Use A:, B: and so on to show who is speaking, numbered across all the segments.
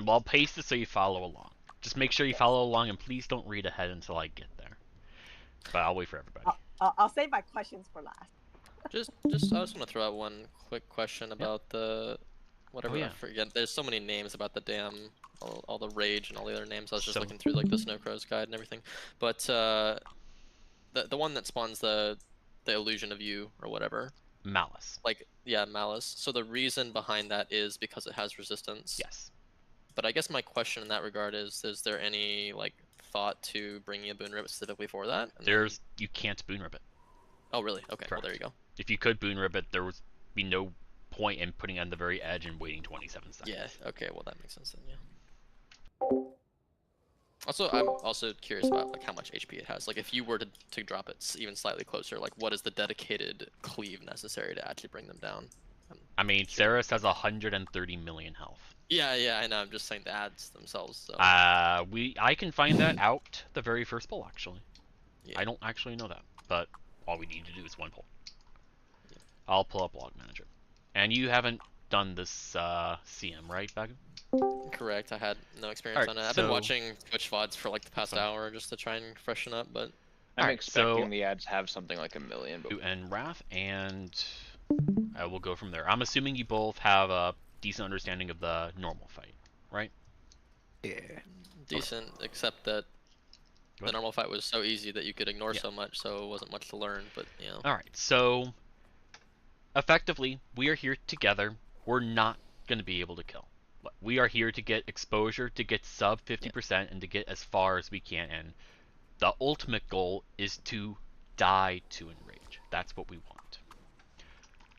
A: Well, I'll paste it so you follow along. Just make sure you follow along, and please don't read ahead until I get there. But I'll wait for everybody.
B: I'll save my questions for last.
C: Just I just want to throw out one quick question about the whatever. I forget. There's so many names about the damn all the rage and all the other names. I was just looking through like the Snow Crow's guide and everything. But the one that spawns the illusion of you or whatever.
A: Malice.
C: Like, yeah, Malice. So the reason behind that is because it has resistance.
A: Yes.
C: But I guess my question in that regard is there any like thought to bringing a boon ribbit specifically for that?
A: You can't boon ribbit.
C: Oh really? Okay.
A: Correct.
C: Well, there you go.
A: If you could boon ribbit, there would be no point in putting it on the very edge and waiting 27 seconds.
C: Yeah. Okay. Well, that makes sense then. Yeah. Also, I'm also curious about like how much HP it has. Like, if you were to drop it even slightly closer, like what is the dedicated cleave necessary to actually bring them down?
A: I mean, Ceres has 130 million health.
C: Yeah, I know. I'm just saying the ads themselves. So.
A: I can find that out the very first poll actually.
C: Yeah.
A: I don't actually know that, but all we need to do is one poll. Yeah. I'll pull up Log Manager, and you haven't done this CM, right, Bagu?
C: Correct. I had no experience on it. I've been watching Twitch VODs for like the past hour just to try and freshen up, but
D: I'm expecting the ads have something like 1 million. But...
A: And Wrath, and I will go from there. I'm assuming you both have a decent understanding of the normal fight, right?
E: Yeah.
C: Decent, except that the normal fight was so easy that you could ignore so much, so it wasn't much to learn. But you know.
A: All right. So effectively, we are here together. We're not going to be able to kill. We are here to get exposure, to get sub 50%, and to get as far as we can. And the ultimate goal is to die to Enrage. That's what we want.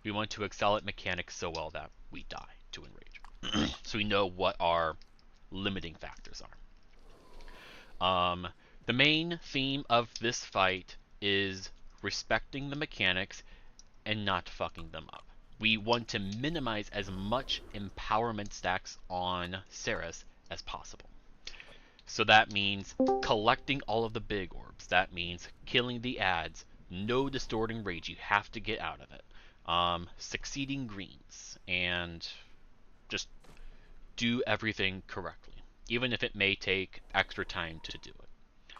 A: We want to excel at mechanics so well that we die to Enrage. So we know what our limiting factors are. The main theme of this fight is respecting the mechanics and not fucking them up. We want to minimize as much empowerment stacks on Ceres as possible. So that means collecting all of the big orbs. That means killing the ads. No distorting rage. You have to get out of it. Succeeding greens. And just do everything correctly. Even if it may take extra time to do it.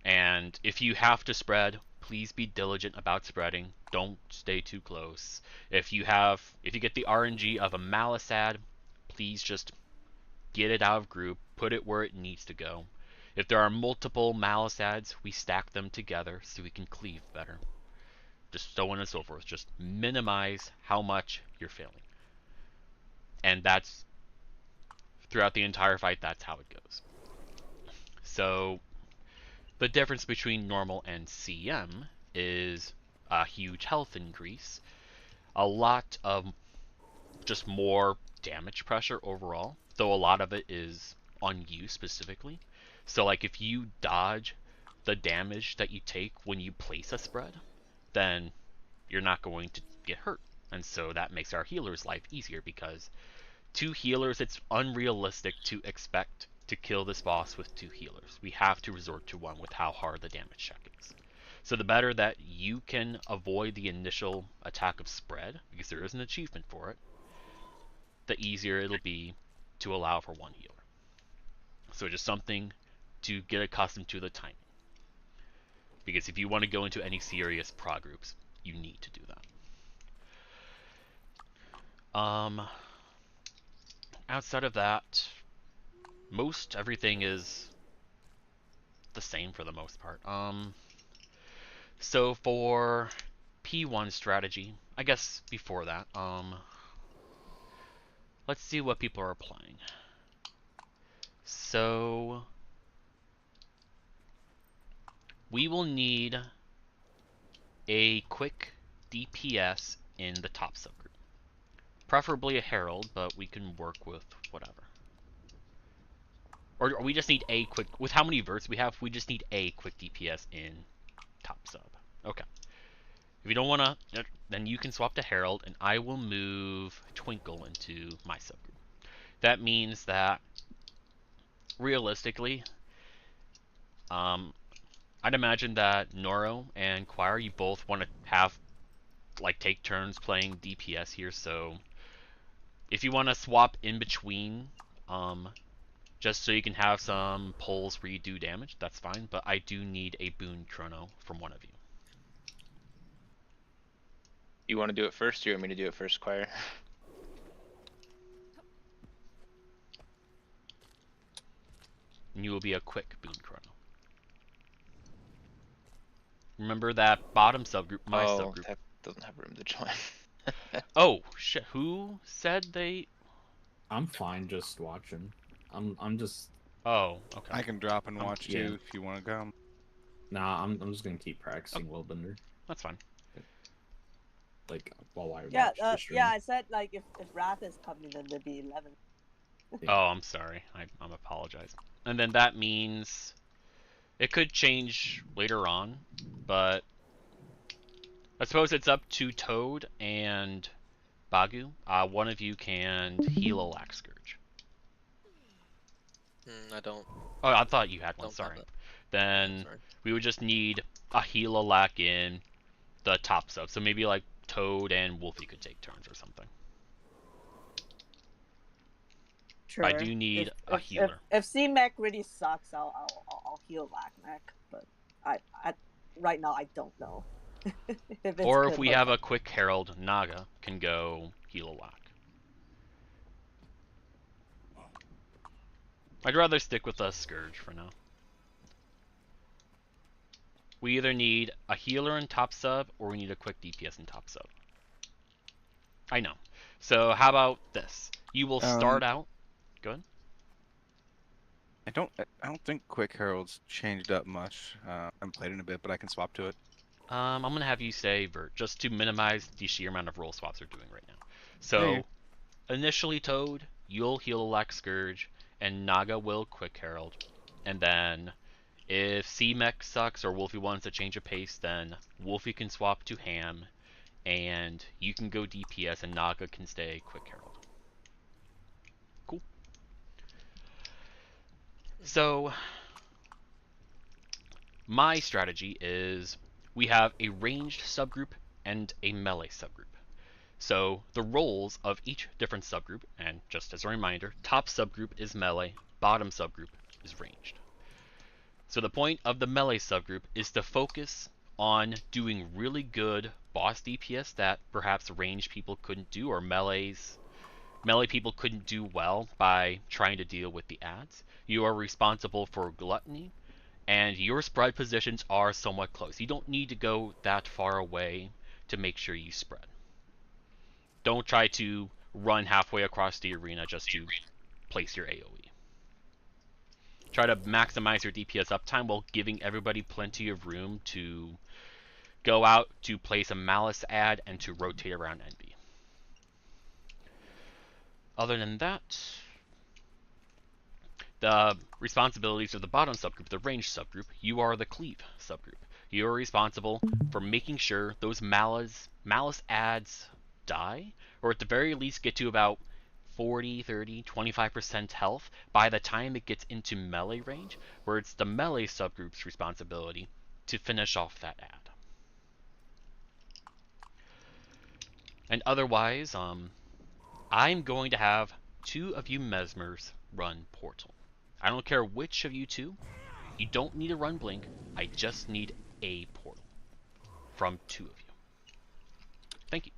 A: And if you have to spread, please be diligent about spreading. Don't stay too close. If you get the RNG of a Malice ad, please just get it out of group, put it where it needs to go. If there are multiple Malice ads, we stack them together so we can cleave better. Just so on and so forth. Just minimize how much you're failing. And that's throughout the entire fight, that's how it goes. So the difference between normal and CM is a huge health increase, a lot of just more damage pressure overall, though a lot of it is on you specifically. So like if you dodge the damage that you take when you place a spread, then you're not going to get hurt. And so that makes our healer's life easier, because 2 healers, it's unrealistic to expect to kill this boss with 2 healers. We have to resort to 1 with how hard the damage check is. So the better that you can avoid the initial attack of spread, because there is an achievement for it, the easier it'll be to allow for 1 healer. So just something to get accustomed to the timing. Because if you want to go into any serious prog groups, you need to do that. Outside of that, most everything is the same for the most part. So for P1 strategy, I guess before that, let's see what people are playing. So we will need a quick DPS in the top subgroup. Preferably a Herald, but we can work with whatever. Or we just need a quick, with how many verts we have, we just need a quick DPS in top sub. Okay. If you don't want to, then you can swap to Herald, and I will move Twinkle into my subgroup. That means that, realistically, I'd imagine that Noro and Quire, you both want to have, like, take turns playing DPS here, so if you want to swap in between just so you can have some pulls where you do damage, that's fine, but I do need a boon chrono from one of you.
D: You want to do it first, or you want me to do it first, Quire?
A: And you will be a quick boon chrono. Remember that bottom subgroup, my subgroup.
D: That doesn't have room to join.
A: Oh shit! Who said they?
E: I'm fine just watching. I'm just.
A: Oh, okay.
F: I can drop and watch too if you want to come.
E: Nah, I'm just gonna keep practicing Willbender.
A: That's fine.
E: Like while I watch
B: Yeah,
E: the stream.
B: yeah. I said like if Wrath is coming, then there'd be 11.
A: Oh, I'm sorry. I'm apologizing. And then that means it could change later on, but I suppose it's up to Toad and Bagu. One of you can heal a Lack Scourge.
C: I don't.
A: Oh, I thought you had one. Sorry. Then we would just need a heal a Lack in the top sub. So maybe like Toad and Wolfie could take turns or something.
B: Sure.
A: I do need a healer.
B: If C-Mech really sucks, I'll heal Lack Mech, but I right now I don't know.
A: Or if we have a quick Herald, Naga can go heal a Lack. I'd rather stick with a Scourge for now. We either need a healer in top sub, or we need a quick DPS in top sub. I know. So how about this? You will start out. Go ahead.
F: I don't think Quick Herald's changed up much. I haven't played it in a bit, but I can swap to it.
A: I'm gonna have you say Vert, just to minimize the sheer amount of roll swaps we're doing right now. So, initially Toad, you'll heal a Lack Scourge, and Naga will Quick Herald. And then, if C-Mech sucks or Wolfie wants to change a pace, then Wolfie can swap to Ham, and you can go DPS, and Naga can stay Quick Herald. Cool. So, my strategy is we have a ranged subgroup and a melee subgroup. So the roles of each different subgroup, and just as a reminder, top subgroup is melee, bottom subgroup is ranged. So the point of the melee subgroup is to focus on doing really good boss DPS that perhaps ranged people couldn't do, or melee people couldn't do well by trying to deal with the adds. You are responsible for gluttony, and your spread positions are somewhat close. You don't need to go that far away to make sure you spread. Don't try to run halfway across the arena just to place your AoE. Try to maximize your DPS uptime while giving everybody plenty of room to go out to place a Malice ad and to rotate around Envy. Other than that, the responsibilities of the bottom subgroup, the range subgroup, you are the cleave subgroup. You are responsible for making sure those Malice ads die, or at the very least get to about 40, 30, 25% health by the time it gets into melee range, where it's the melee subgroup's responsibility to finish off that ad. And otherwise, I'm going to have 2 of you Mesmers run Portal. I don't care which of you 2. You don't need to run Blink. I just need a Portal from 2 of you. Thank you.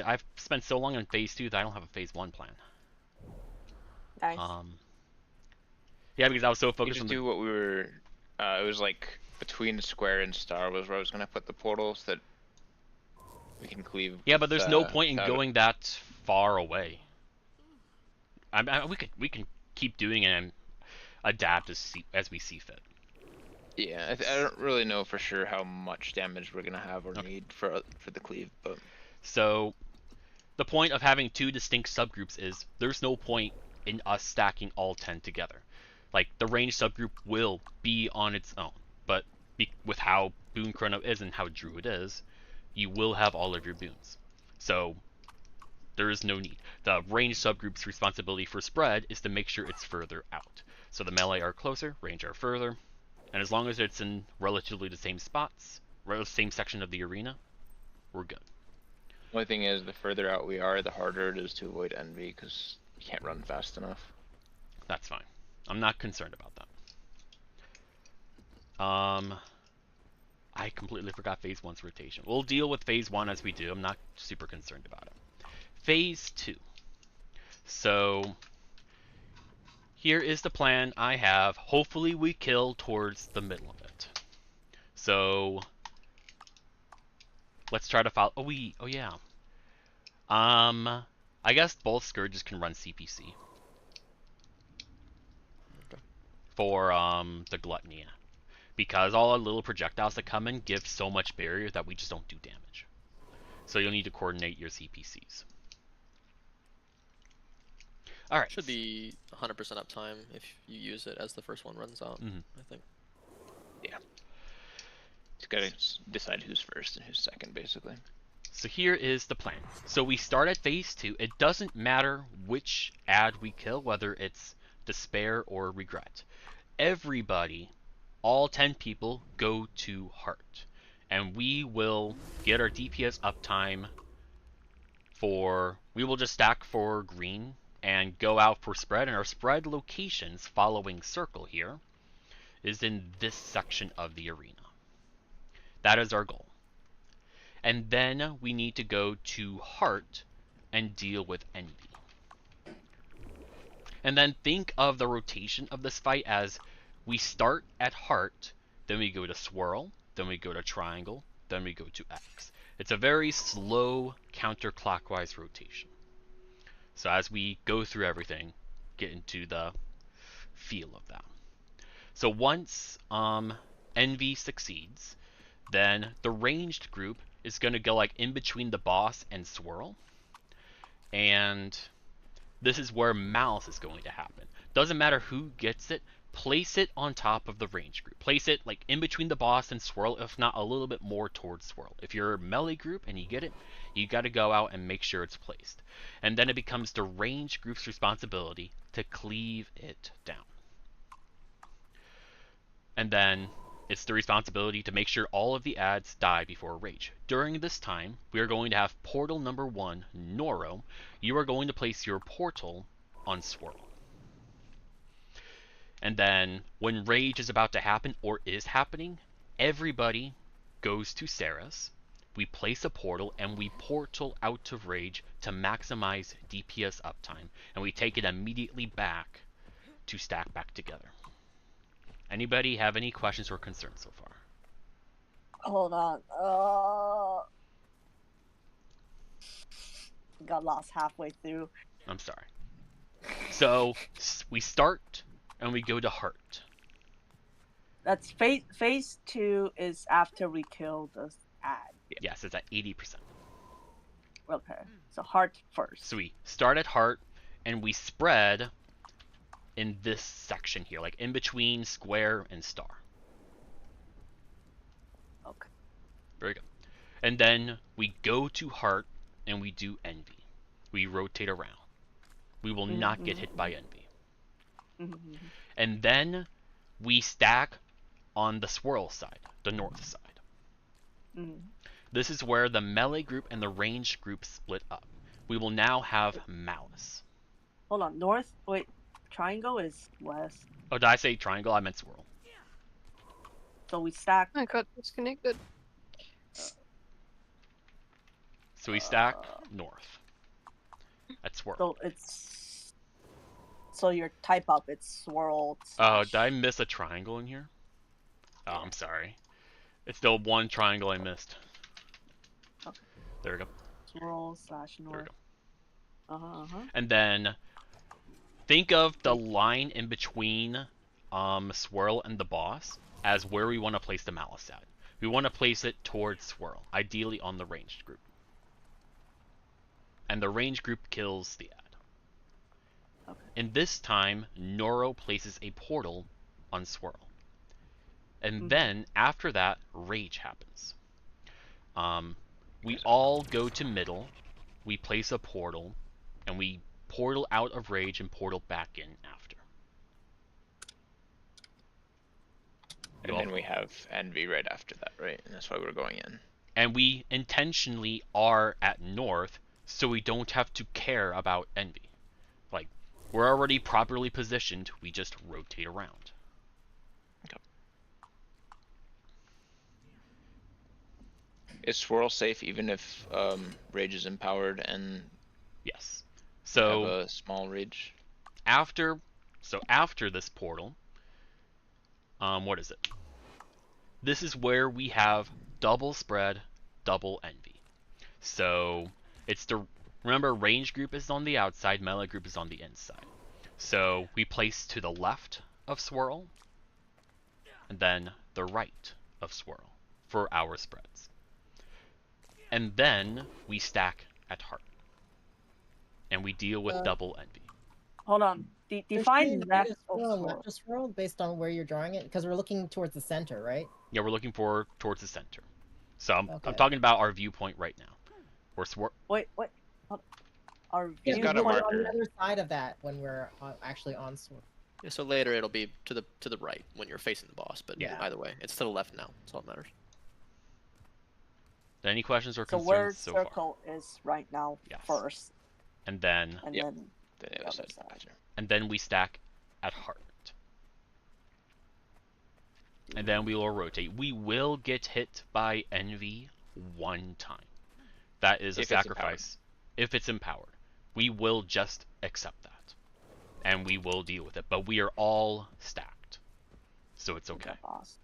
A: I've spent so long on Phase 2 that I don't have a Phase 1 plan.
B: Nice.
A: Yeah, because I was so focused
D: on
A: on
D: do what we were. It was like between Square and Star was where I was gonna put the portals that we can cleave.
A: Yeah, but there's no point in going that far away. We can keep doing it and adapt as we see fit.
D: Yeah, I don't really know for sure how much damage we're gonna have or need for the cleave, but
A: so the point of having 2 distinct subgroups is there's no point in us stacking all 10 together. Like the range subgroup will be on its own, but with how Boon Chrono is and how Druid is, you will have all of your boons. So there is no need. The range subgroup's responsibility for spread is to make sure it's further out. So the melee are closer, range are further. And as long as it's in relatively the same spots, same section of the arena, we're good.
D: Only thing is, the further out we are, the harder it is to avoid envy, because you can't run fast enough.
A: That's fine. I'm not concerned about that. I completely forgot phase 1's rotation. We'll deal with phase 1 as we do. I'm not super concerned about it. Phase 2. So here is the plan I have. Hopefully we kill towards the middle of it. So let's try to follow. Oh yeah. I guess both Scourges can run CPC.
C: Okay.
A: For the Gluttony. Because all our little projectiles that come in give so much barrier that we just don't do damage. So you'll need to coordinate your CPCs. Alright.
C: Should be 100% uptime if you use it as the first one runs out, I think.
D: Yeah. Just gotta decide who's first and who's second, basically.
A: So here is the plan. So we start at phase 2. It doesn't matter which ad we kill, whether it's Despair or Regret. Everybody, all 10 people, go to Heart. And we will get our DPS uptime for... We will just stack for green and go out for spread. And our spread locations following circle here is in this section of the arena. That is our goal. And then we need to go to Heart and deal with Envy. And then think of the rotation of this fight as we start at Heart, then we go to Swirl, then we go to Triangle, then we go to X. It's a very slow counterclockwise rotation. So as we go through everything, get into the feel of that. So once Envy succeeds, then the ranged group is going to go like in between the boss and Swirl. And this is where Malice is going to happen. Doesn't matter who gets it, place it on top of the ranged group. Place it like in between the boss and Swirl, if not a little bit more towards Swirl. If you're a melee group and you get it, you got to go out and make sure it's placed. And then it becomes the ranged group's responsibility to cleave it down. And then it's the responsibility to make sure all of the ads die before Rage. During this time, we are going to have portal number 1, Noro. You are going to place your portal on Swirl. And then, when Rage is about to happen, or is happening, everybody goes to Saras. We place a portal, and we portal out of Rage to maximize DPS uptime. And we take it immediately back to stack back together. Anybody have any questions or concerns so far?
B: Hold on. Got lost halfway through.
A: I'm sorry. So we start and we go to Heart.
B: That's phase 2 is after we kill the ad.
A: Yes, it's at 80%.
B: Okay, so Heart first.
A: So we start at Heart and we spread in this section here, like in between square and star.
B: Okay.
A: Very good. And then we go to Heart and we do Envy. We rotate around. We will not get hit by Envy. And then we stack on the Swirl side, the north side. This is where the melee group and the ranged group split up. We will now have Malice.
B: Hold on, north? Wait, Triangle is west.
A: Oh, did I say triangle? I meant Swirl.
B: So we stack.
G: I got disconnected.
A: So we stack north. That's Swirl.
B: So it's... So your type up, it's Swirl.
A: Oh, did I miss a triangle in here? Oh, I'm sorry. It's still one triangle I missed.
B: Okay.
A: There we go.
B: Swirl / north.
A: There we go.
B: Uh-huh.
A: And then think of the line in between Swirl and the boss as where we want to place the Malice at. We want to place it towards Swirl, ideally on the ranged group. And the ranged group kills the ad.
B: Okay.
A: In this time, Noro places a portal on Swirl. And then, after that, Rage happens. We all go to middle, we place a portal, and we portal out of Rage and portal back in after.
D: And then we have Envy right after that, right? And that's why we're going in.
A: And we intentionally are at north so we don't have to care about envy. Like, we're already properly positioned, we just rotate around.
D: Okay. Is swirl safe even if rage is empowered and
A: Yes.
D: have
A: So
D: a small rage?
A: after this portal, what is it? This is where we have double spread, double envy. So it's remember, range group is on the outside, melee group is on the inside. So we place to the left of swirl, and then the right of swirl for our spreads. And then we stack at heart, and we deal with double envy.
B: Hold on. Define left of
G: swirl,
B: swirl.
G: left of swirl based on where you're drawing it, because we're looking towards the center, right?
A: Yeah, we're looking towards the center. So I'm
G: Okay.
A: talking about our viewpoint right now. We're
B: Wait. Our
G: Yeah,
D: He's got a
G: we're on
D: marker.
G: the other side of that when we're actually on swirl.
C: Yeah, so later it'll be to the right when you're facing the boss, but
G: Yeah.
C: either way, it's to the left now. That's all that matters.
A: Any questions or
B: So where
A: concerns so far?
B: circle is right now
A: Yes.
B: first,
A: And then
B: and
D: Yep.
B: then
D: Then
B: the
D: it was
B: other
D: that.
B: side.
A: we stack at heart. And then we will rotate. We will get hit by envy one time. That is a
D: If it's
A: sacrifice. If it's empowered. We will just accept that. And we will deal with it. But we are all stacked. So it's okay.
B: Boss.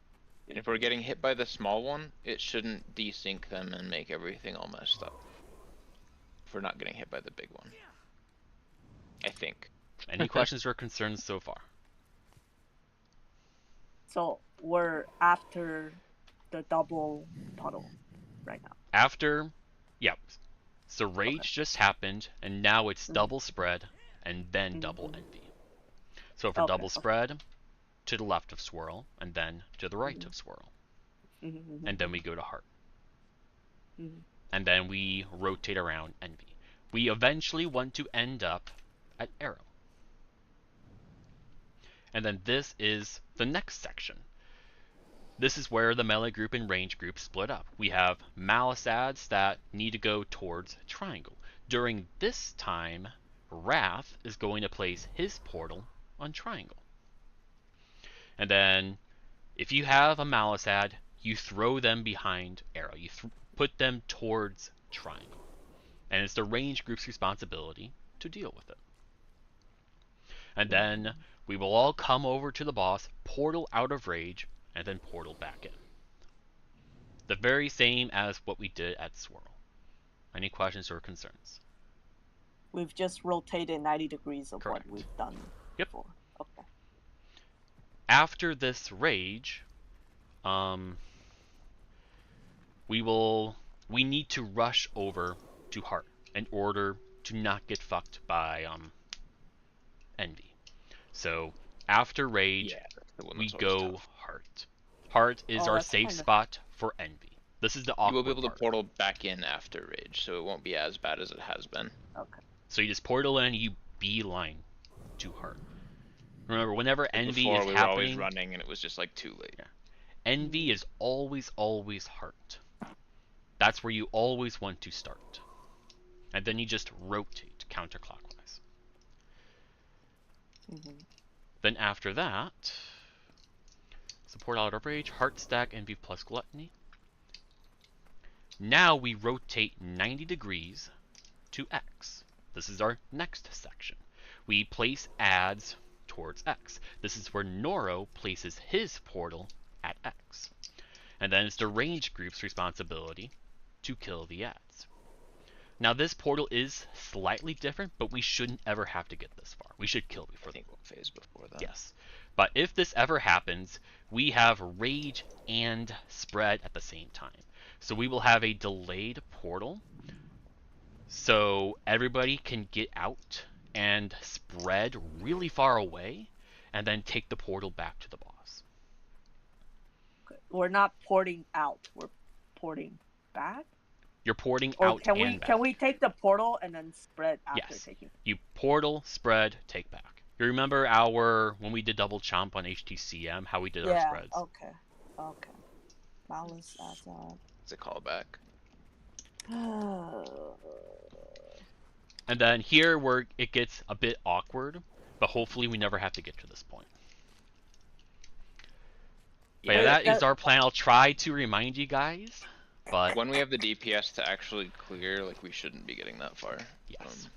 D: And if we're getting hit by the small one, it shouldn't desync them and make everything all messed up. If we're not getting hit by the big one. I think.
A: Any questions or concerns so far?
B: So we're after the double puddle right now.
A: After, yep. So rage just happened, and now it's
B: Mhm.
A: double spread, and then double envy. So for double spread, to the left of swirl, and then to the right of swirl. And then we go to heart. And then we rotate around envy. We eventually want to end up at arrow. And then this is the next section. This is where the melee group and range group split up. We have malice ads that need to go towards triangle. During this time, Wrath is going to place his portal on triangle. And then, if you have a malice ad, you throw them behind arrow. You put them towards triangle. And it's the range group's responsibility to deal with it. And then we will all come over to the boss, portal out of rage, and then portal back in. The very same as what we did at swirl. Any questions or concerns?
B: We've just rotated 90 degrees of
A: Correct.
B: what we've done
A: Yep.
B: before. Okay.
A: After this rage, we need to rush over to heart in order to not get fucked by envy. So after rage,
D: Yeah, the one
A: we
D: that's always
A: go
D: tough.
A: heart. Heart is our
B: that's
A: safe
B: kinda-
A: spot for envy. This is the
D: You
A: awkward
D: will be able to
A: part.
D: portal back in after rage, so it won't be as bad as it has been.
B: Okay.
A: So you just portal in, you beeline to heart. Remember, whenever envy
D: Before
A: is
D: we were always
A: happening,
D: running and it was just like too late.
A: Yeah. Envy is always heart. That's where you always want to start. And then you just rotate counterclockwise. Then after that, support out of rage, heart stack, envy plus gluttony. Now we rotate 90 degrees to X. This is our next section. We place ads towards X. This is where Noro places his portal at X. And then it's the range group's responsibility to kill the ads. Now this portal is slightly different, but we shouldn't ever have to get this far. We should kill before
D: I think we'll phase before that.
A: Yes. But if this ever happens, we have rage and spread at the same time. So we will have a delayed portal. So everybody can get out and spread really far away and then take the portal back to the boss.
B: We're not porting out. We're porting back.
A: You're porting
B: Or
A: out
B: can
A: and
B: we
A: back.
B: can we take the portal and then spread after
A: Yes.
B: taking?
A: You portal, spread, take back. You remember when we did double chomp on HTcm, how we did our
B: Yeah.
A: spreads?
B: Okay. Okay. Malice as
D: It's a callback.
A: And then here where it gets a bit awkward, but hopefully we never have to get to this point. But yeah, that is our plan. I'll try to remind you guys, but
D: when we have the DPS to actually clear, like, we shouldn't be getting that far.
A: Yes.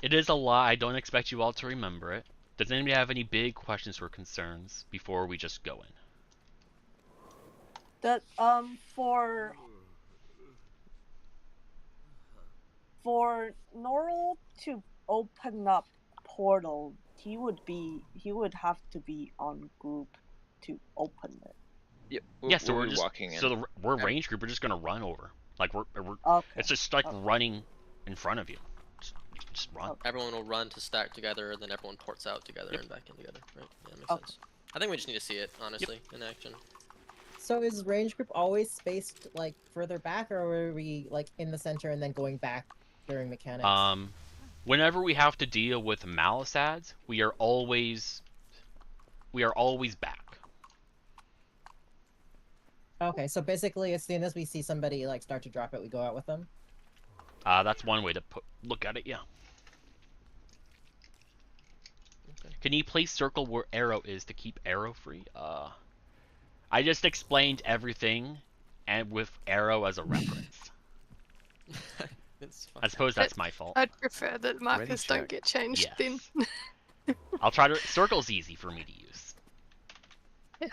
A: It is a lot. I don't expect you all to remember it. Does anybody have any big questions or concerns before we just go in?
B: That for Norl to open up portal, he would have to be on group to open it.
D: Yep.
A: Yeah, so we're just
D: walking in.
A: so we're range group. We're just gonna run over. Like we're
B: Okay.
A: it's just like running in front of you. Just run.
B: Okay.
C: Everyone will run to stack together, and then everyone ports out together and back in together. Right? Yeah, that makes
B: Okay.
C: sense. I think we just need to see it, honestly, in action.
G: So is range group always spaced like further back, or are we like in the center and then going back during mechanics?
A: Whenever we have to deal with malice ads, we are always back.
G: Okay, so basically as soon as we see somebody like start to drop it, we go out with them?
A: That's one way to look at it, yeah.
C: Okay.
A: Can you please circle where arrow is to keep arrow free? I just explained everything and with arrow as a reference. I suppose that's my fault.
H: I'd prefer that markers don't get changed then.
A: I'll try to... Circle's easy for me to use.
H: Yeah.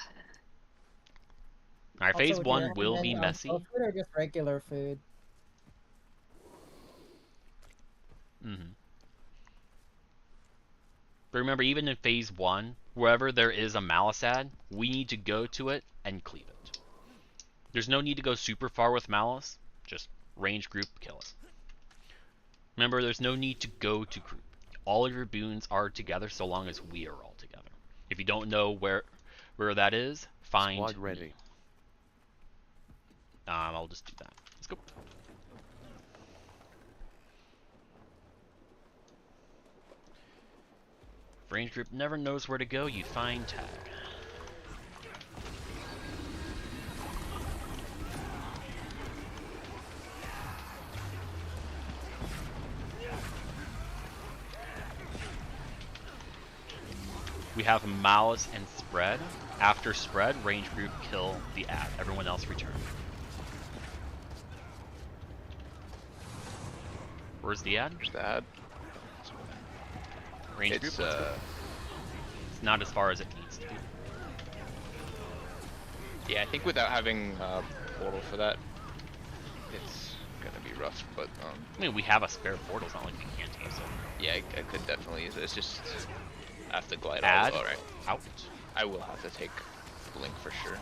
A: Alright,
G: Also,
A: phase
G: do you
A: 1 will be
G: recommend,
A: messy.
G: slow food or just regular food?
A: But remember, even in phase 1, wherever there is a malice ad, we need to go to it and cleave it. There's no need to go super far with malice. Just range group, kill it. Remember, there's no need to go to group. All of your boons are together so long as we are all together. If you don't know where that is, find
I: Squad ready.
A: me. I'll just do that. Let's go. Range group never knows where to go, you find tag. We have malice and spread. After spread, range group kill the ad. Everyone else return. Where's the ad?
D: Where's the ad?
A: Range group. It's not as far as it needs to be.
D: Yeah, I think without having a portal for that, it's gonna be rough. But
A: I mean, we have a spare portal. It's not like we can't use it.
D: yeah, I could definitely use it. It's just I have to glide
A: Ad
D: all right.
A: out.
D: I will have to take Blink for sure.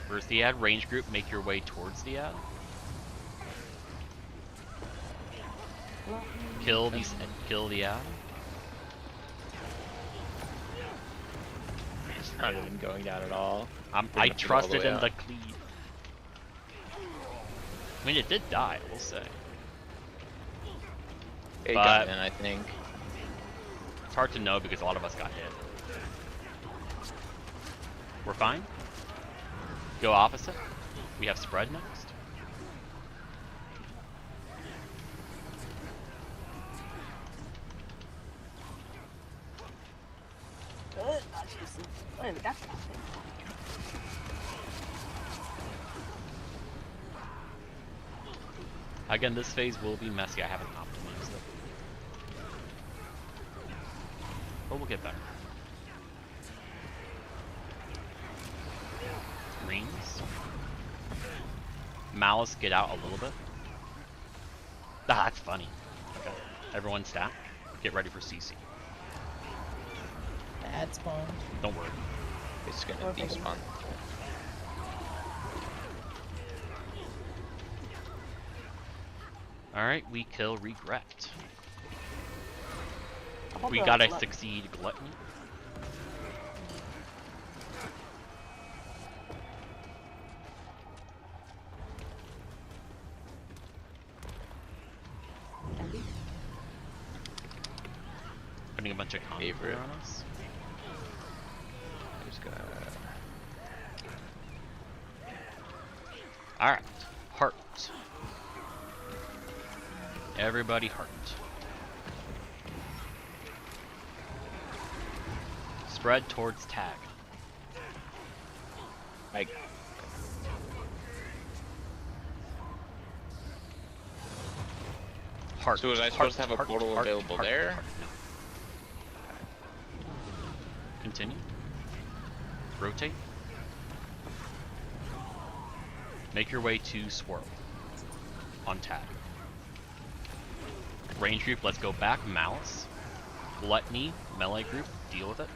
A: Where's the ad? Range group. Make your way towards the ad. Kill the ad.
D: It's not even going down at all.
A: I trusted in the cleave. I mean, it did die, we'll say.
D: It
A: But-
D: got in, I think.
A: It's hard to know because a lot of us got hit. We're fine. Go opposite. We have spread next.
B: That's not it.
A: Again, this phase will be messy. I haven't optimized it. But we'll get better. Greens. Malice, get out a little bit. Ah, that's funny. Okay. Everyone stack. Get ready for CC.
G: Bad spawn.
A: Don't worry.
D: It's gonna despawn.
A: Alright, we kill regret.
B: How
A: We
B: about
A: gotta
B: the-
A: succeed gluttony. Putting a bunch of
D: Favorite.
A: convoy on us.
D: Just gonna...
A: Alright, heart. Everybody heart. Spread towards tag.
D: Like,
A: Heart.
D: so was I supposed to have a portal available there?
A: Heart. No. Continue. Rotate. Make your way to swirl. On tag. Range group, let's go back. Malice. Gluttony, melee group, deal with it.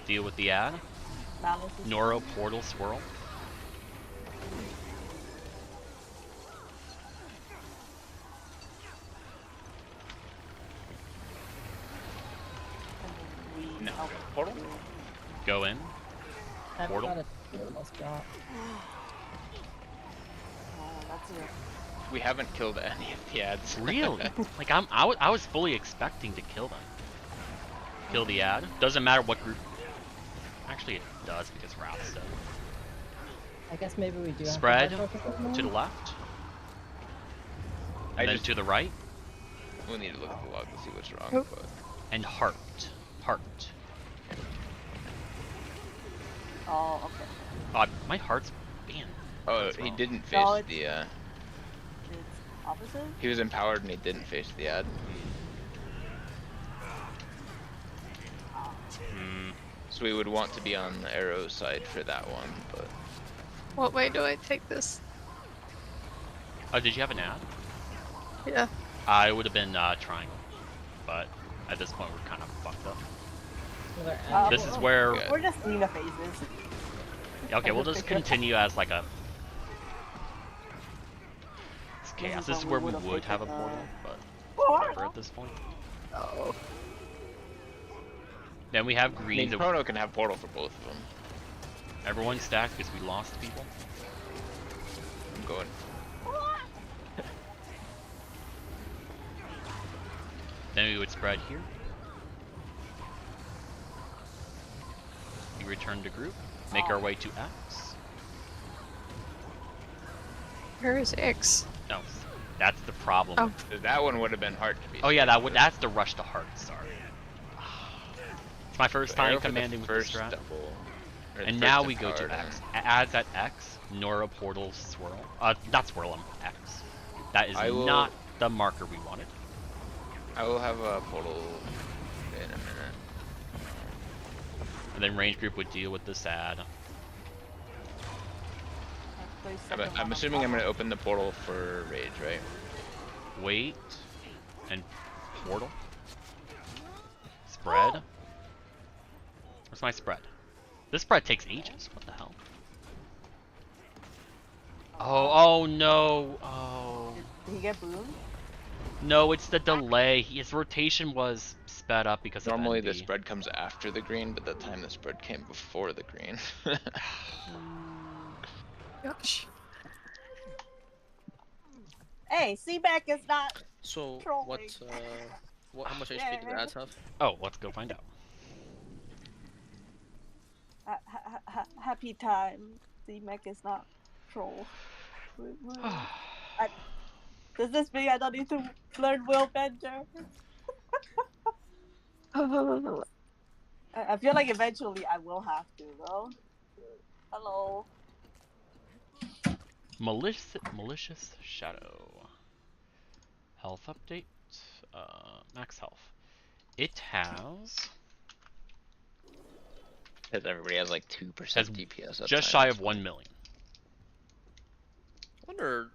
A: Deal with the ad.
B: Malice is
A: Noro, portal, swirl.
B: and then we
D: No.
B: help
D: Portal?
B: through.
A: Go in.
G: I've
A: Portal?
G: got a almost drop.
B: That's it.
D: We haven't killed any of the ads.
A: Really? Like I was fully expecting to kill them. Kill the ad. Doesn't matter what group. Actually, it does because Wrath's dead.
G: I guess maybe we do have
A: Spread
G: to focus on
A: to the
G: that.
A: left.
D: I
A: And then
D: just
A: to the right.
D: we'll need to look at the log to see what's wrong.
H: Oh.
D: But
A: And heart. Heart.
B: Oh, okay.
A: My heart's man.
D: oh,
A: That's
D: he
A: wrong.
D: didn't face
B: No, it's-
D: the.
B: It's opposite?
D: He was empowered and he didn't face the ad.
A: Hmm.
D: So we would want to be on the arrow side for that one, but
H: What way do I take this?
A: Oh, did you have an ad?
H: Yeah.
A: I would have been triangle, but at this point we're kind of fucked up.
G: So they're
A: This is where.
D: Yeah.
B: We're just Nina phases.
A: Okay, we'll just continue as like a. It's chaos. This is where we would have a portal, but whatever at this point.
H: Oh.
A: Then we have
D: I
A: green.
D: mean,
A: That
D: Chrono can have portal for both of them.
A: everyone stacked because we lost people.
D: I'm going.
A: Then we would spread here. We return to group. Make our way to X.
H: Where is X?
A: No, that's the problem.
H: Oh.
D: That one would have been hard to beat.
A: Oh yeah, that's the rush to heart. Sorry. It's my first time commanding with the
D: first
A: strat.
D: double. or the
A: And
D: first
A: now we go to
D: empowered,
A: X. Adds at X. Nora portal swirl. Not swirl. X. That is
D: I will-
A: not the marker we wanted.
D: I will have a portal in a minute.
A: And then range group would deal with this ad.
D: I'm assuming I'm going to open the portal for rage, right?
A: Wait. And portal. Spread. Where's my spread? This spread takes ages. What the hell? Oh no. Oh.
B: Did he get boomed?
A: No, it's the delay. His rotation was sped up because
D: Normally
A: of
D: the
A: NB.
D: spread comes after the green, but that time the spread came before the green.
H: Gosh.
B: Hey, C-Back is not.
C: So
B: Trolling.
C: how much
B: Yeah,
C: HP do the ads have?
A: Oh, let's go find out.
B: Happy time. C-Mac is not troll. Does this mean I don't need to learn Will Bender?
H: Oh.
B: I feel like eventually I will have to, though. Hello.
A: Malicious Shadow. Health update. Max health. It has
D: Because everybody has like 2%
A: Has
D: DPS.
A: just shy of 1 million.
C: I wonder,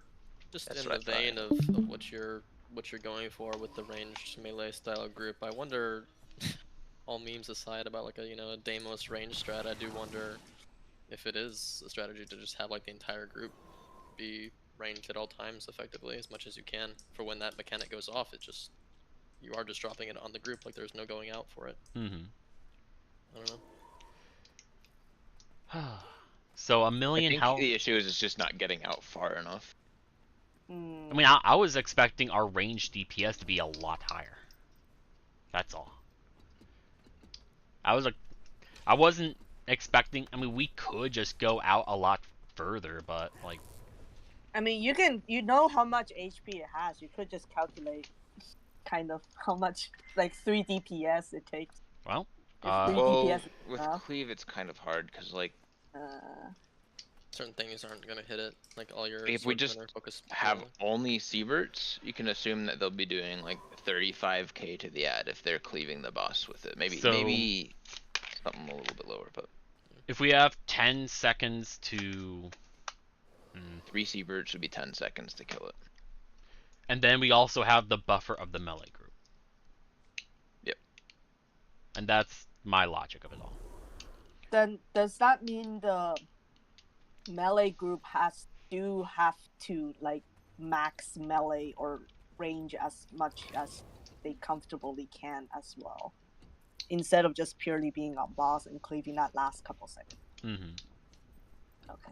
C: just
D: That's
C: in
D: what
C: the
D: I thought.
C: vein of what you're going for with the ranged melee style group, I wonder, all memes aside about like a Deimos range strat, I do wonder if it is a strategy to just have like the entire group be ranged at all times effectively as much as you can for when that mechanic goes off. You are just dropping it on the group, like there's no going out for it.
A: Mm-hmm.
C: I don't know.
A: So a
D: I
A: million
D: think
A: health.
D: the issue is it's just not getting out far enough.
A: I mean, I was expecting our range DPS to be a lot higher. That's all. I wasn't expecting. I mean, we could just go out a lot further, but like,
B: I mean, you know how much HP it has. You could just calculate kind of how much, like 3 DPS it takes.
A: Well,
B: If 3
D: Well,
B: DPS is
D: with
B: enough.
D: cleave, it's kind of hard because like
C: Certain things aren't gonna hit it. Like all your.
D: if we just
C: focus
D: have only Sieverts, you can assume that they'll be doing like 35k to the ad if they're cleaving the boss with it. Maybe
A: So-
D: maybe something a little bit lower, but
A: if we have 10 seconds to,
D: 3 Sieverts would be 10 seconds to kill it.
A: and then we also have the buffer of the melee group.
D: Yep.
A: And that's my logic of it all.
B: then does that mean the melee group have to like max melee or range as much as they comfortably can as well, instead of just purely being on boss and cleaving that last couple seconds? Okay.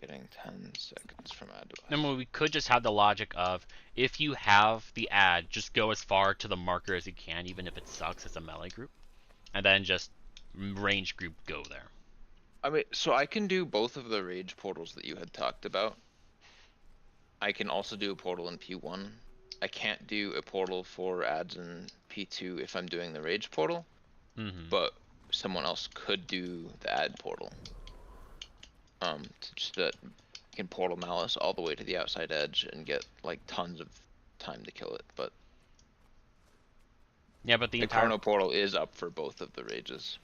D: Getting 10 seconds from ad.
A: Then we could just have the logic of, if you have the ad, just go as far to the marker as you can, even if it sucks as a melee group, and then just range group go there.
D: I mean, so I can do both of the rage portals that you had talked about. I can also do a portal in P1. I can't do a portal for ads in P2 if I'm doing the rage portal, but someone else could do the ad portal. Just that you can portal Malice all the way to the outside edge and get like tons of time to kill it. But
A: yeah, but the
D: Chrono portal is up for both of the rages.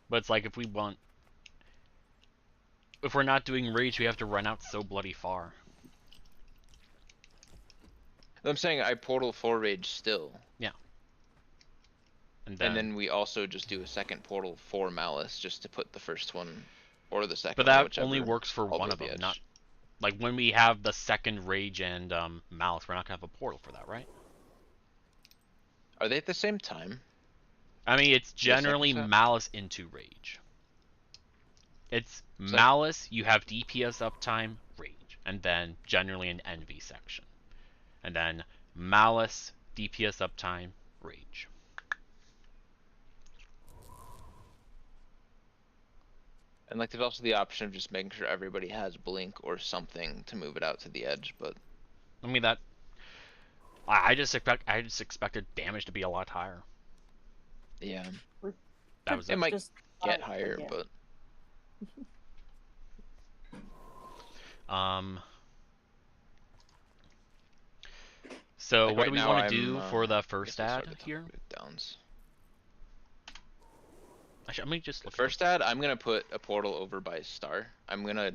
A: But it's like, if we're not doing rage, we have to run out so bloody far.
D: I'm saying I portal for rage still.
A: Yeah. And
D: then we also just do a second portal for Malice just to put the first one or the second.
A: But
D: one,
A: that only works for one of them, not like when we have the second rage and Malice. We're not gonna have a portal for that, right?
D: Are they at the same time?
A: I mean, it's generally Malice into rage. It's
D: So
A: Malice, you have DPS uptime, rage, and then generally an envy section. And then Malice, DPS uptime, rage.
D: And like, there's also the option of just making sure everybody has blink or something to move it out to the edge. But
A: I mean, that I just expected damage to be a lot higher.
D: Yeah,
A: that was
D: it might
B: just
D: get higher, but
A: So
D: like
A: what
D: right
A: do we
D: now
A: want to do for the first ad here?
D: Downs.
A: Actually, let me just look.
D: First ad, I'm gonna put a portal over by Star. I'm gonna,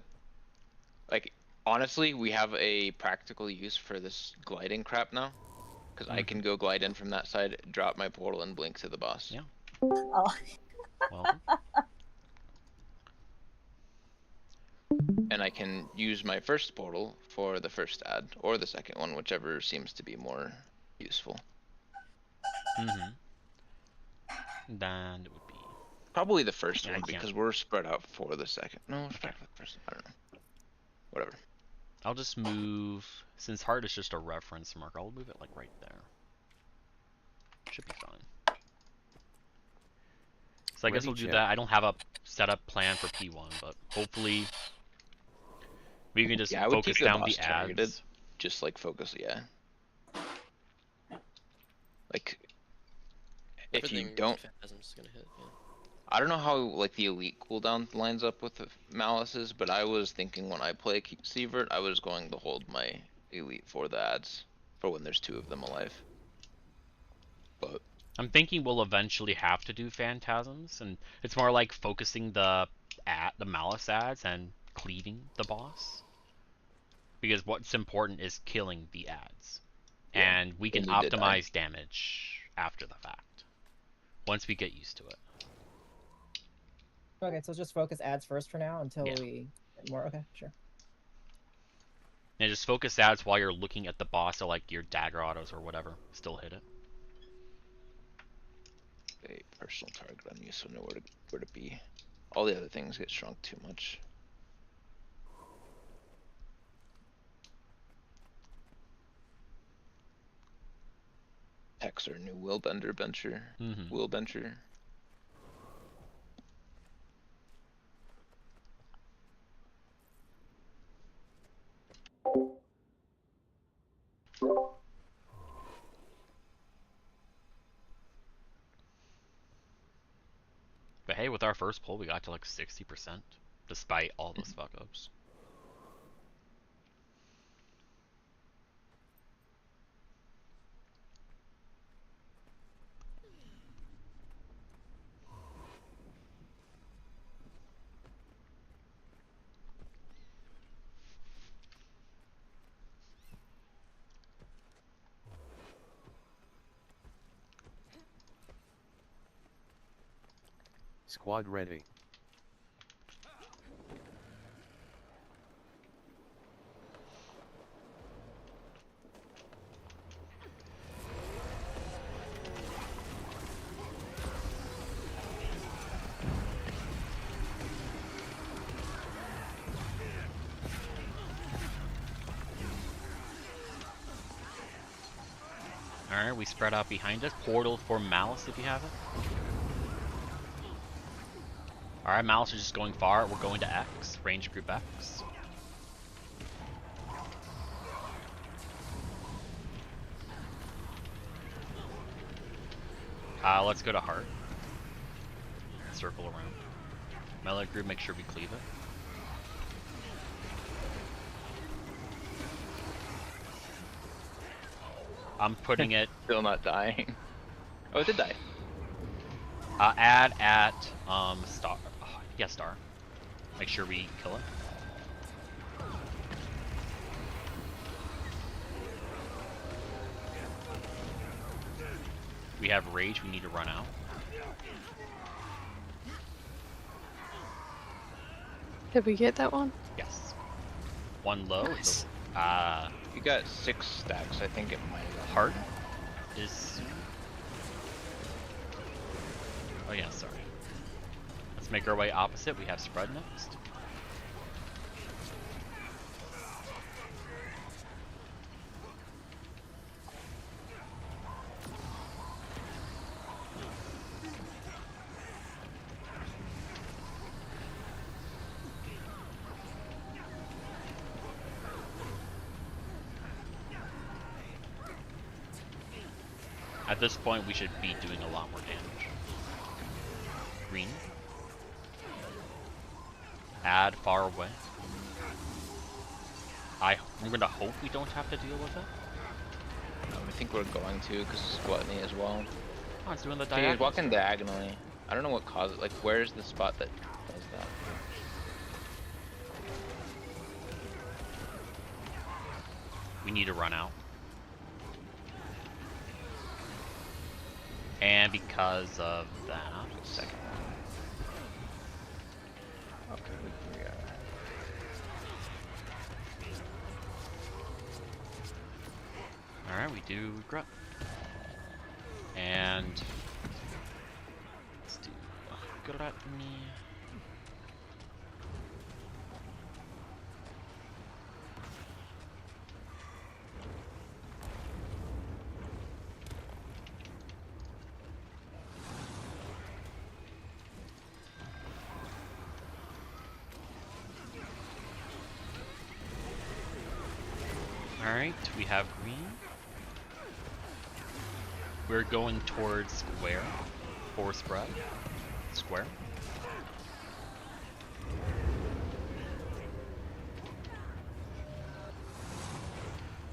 D: like, honestly, we have a practical use for this gliding crap now, because I can go glide in from that side, drop my portal, and blink to the boss.
A: Yeah.
B: Oh.
A: Well.
D: And I can use my first portal for the first ad, or the second one, whichever seems to be more useful.
A: Then it would be
D: probably the first one, because we're spread out for the second. No, spread out for the first. I don't know. Whatever.
A: I'll just move, since heart is just a reference marker, I'll move it like right there. Should be fine. So I guess we'll do that. I don't have a setup plan for P1, but hopefully we can just focus down the ads.
D: Just like focus, yeah. Like, if you don't,
C: gonna hit, yeah.
D: I don't know how like the elite cooldown lines up with the Malices, but I was thinking when I play Sievert, I was going to hold my elite for the ads for when there's 2 of them alive. But
A: I'm thinking we'll eventually have to do phantasms, and it's more like focusing the Malice ads and cleaving the boss. Because what's important is killing the ads. Yeah, and we can optimize damage after the fact. Once we get used to it.
G: Okay, so just focus ads first for now until we get more. Okay, sure.
A: And just focus ads while you're looking at the boss, so like your dagger autos or whatever. Still hit it.
D: A personal target on you, so know where to be. All the other things get shrunk too much. Hexer, new Willbender bencher. Willbencher.
A: Hey, with our first pull, we got to like 60%, despite all those fuck-ups.
I: Squad ready.
A: Alright, we spread out behind us. Portal for Malice if you have it. Alright, Malice is just going far. We're going to X. Range group X. Let's go to Heart. Circle around. Melee group, make sure we cleave it. I'm putting it...
D: Still not dying. Oh, it did die.
A: Add at star. Yeah, star. Make sure we kill it. We have rage. We need to run out.
H: Did we get that one?
A: Yes. One low.
H: Nice.
A: So,
D: You got 6 stacks. I think it might have.
A: Heart is. Oh yeah, sorry. Let's make our way opposite. We have spread next. At this point, we should be doing a lot more damage. Green. Add far away. I'm gonna hope we don't have to deal with it.
D: I think we're going to, because it's gluttony as well.
A: Oh, it's doing the
D: He's
A: diagonal.
D: walking diagonally. I don't know what causes. Like, where's the spot that does that?
A: We need to run out. And because of that, second one.
D: Okay, we got it.
A: Alright, we do regret. And let's do gluttony. Alright, we have green. We're going towards square. For spread. Square.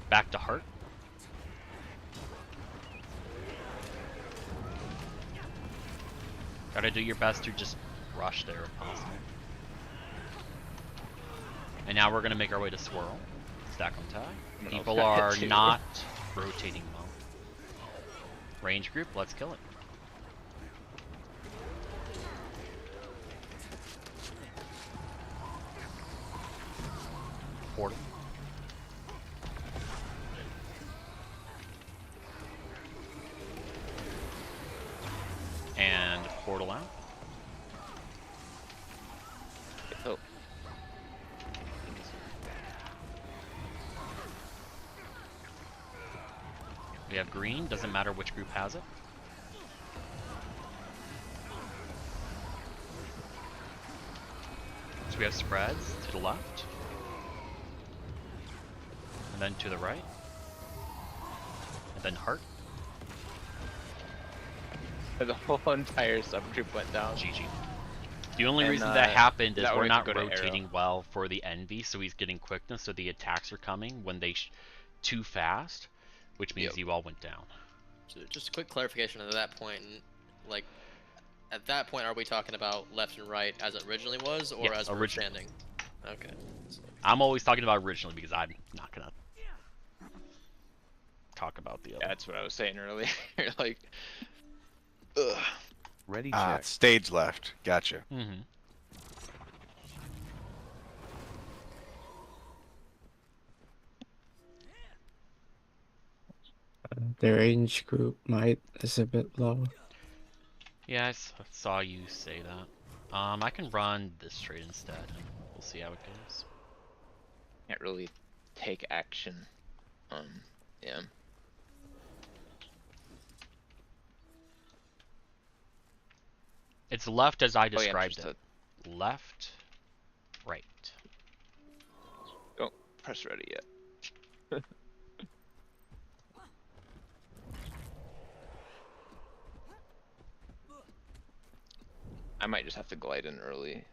A: Back to heart. Gotta do your best to just rush there if possible. And now we're gonna make our way to swirl. Stack on tag. People are not rotating well. Range group, let's kill it. Portal. And portal out.
D: Oh.
A: We have green, doesn't matter which group has it. So we have spreads to the left. And then to the right. And then heart.
D: The whole entire subgroup went down.
A: GG. The only
D: And,
A: reason that happened is
D: that
A: we're
D: way
A: not
D: to go to
A: rotating
D: arrow.
A: well for the envy, so he's getting quickness, so the attacks are coming when they too fast, which means you all went down.
C: So just a quick clarification at that point, like, at that point, are we talking about left and right as it originally was, or
A: Yes,
C: as we're
A: original.
C: standing? Okay. So,
A: I'm always talking about originally because I'm not gonna talk about the other.
D: That's what I was saying earlier. Like, ugh.
I: Ready,
F: Ah,
I: check.
F: stage left. Gotcha.
A: Mm-hmm.
J: The range group might is a bit low.
A: Yeah, saw you say that. I can run this trade instead, and we'll see how it goes.
D: Can't really take action. Yeah.
A: It's left as I
D: Oh, yeah,
A: described
D: just
A: it. Left, right.
D: Don't press ready yet. I might just have to glide in early.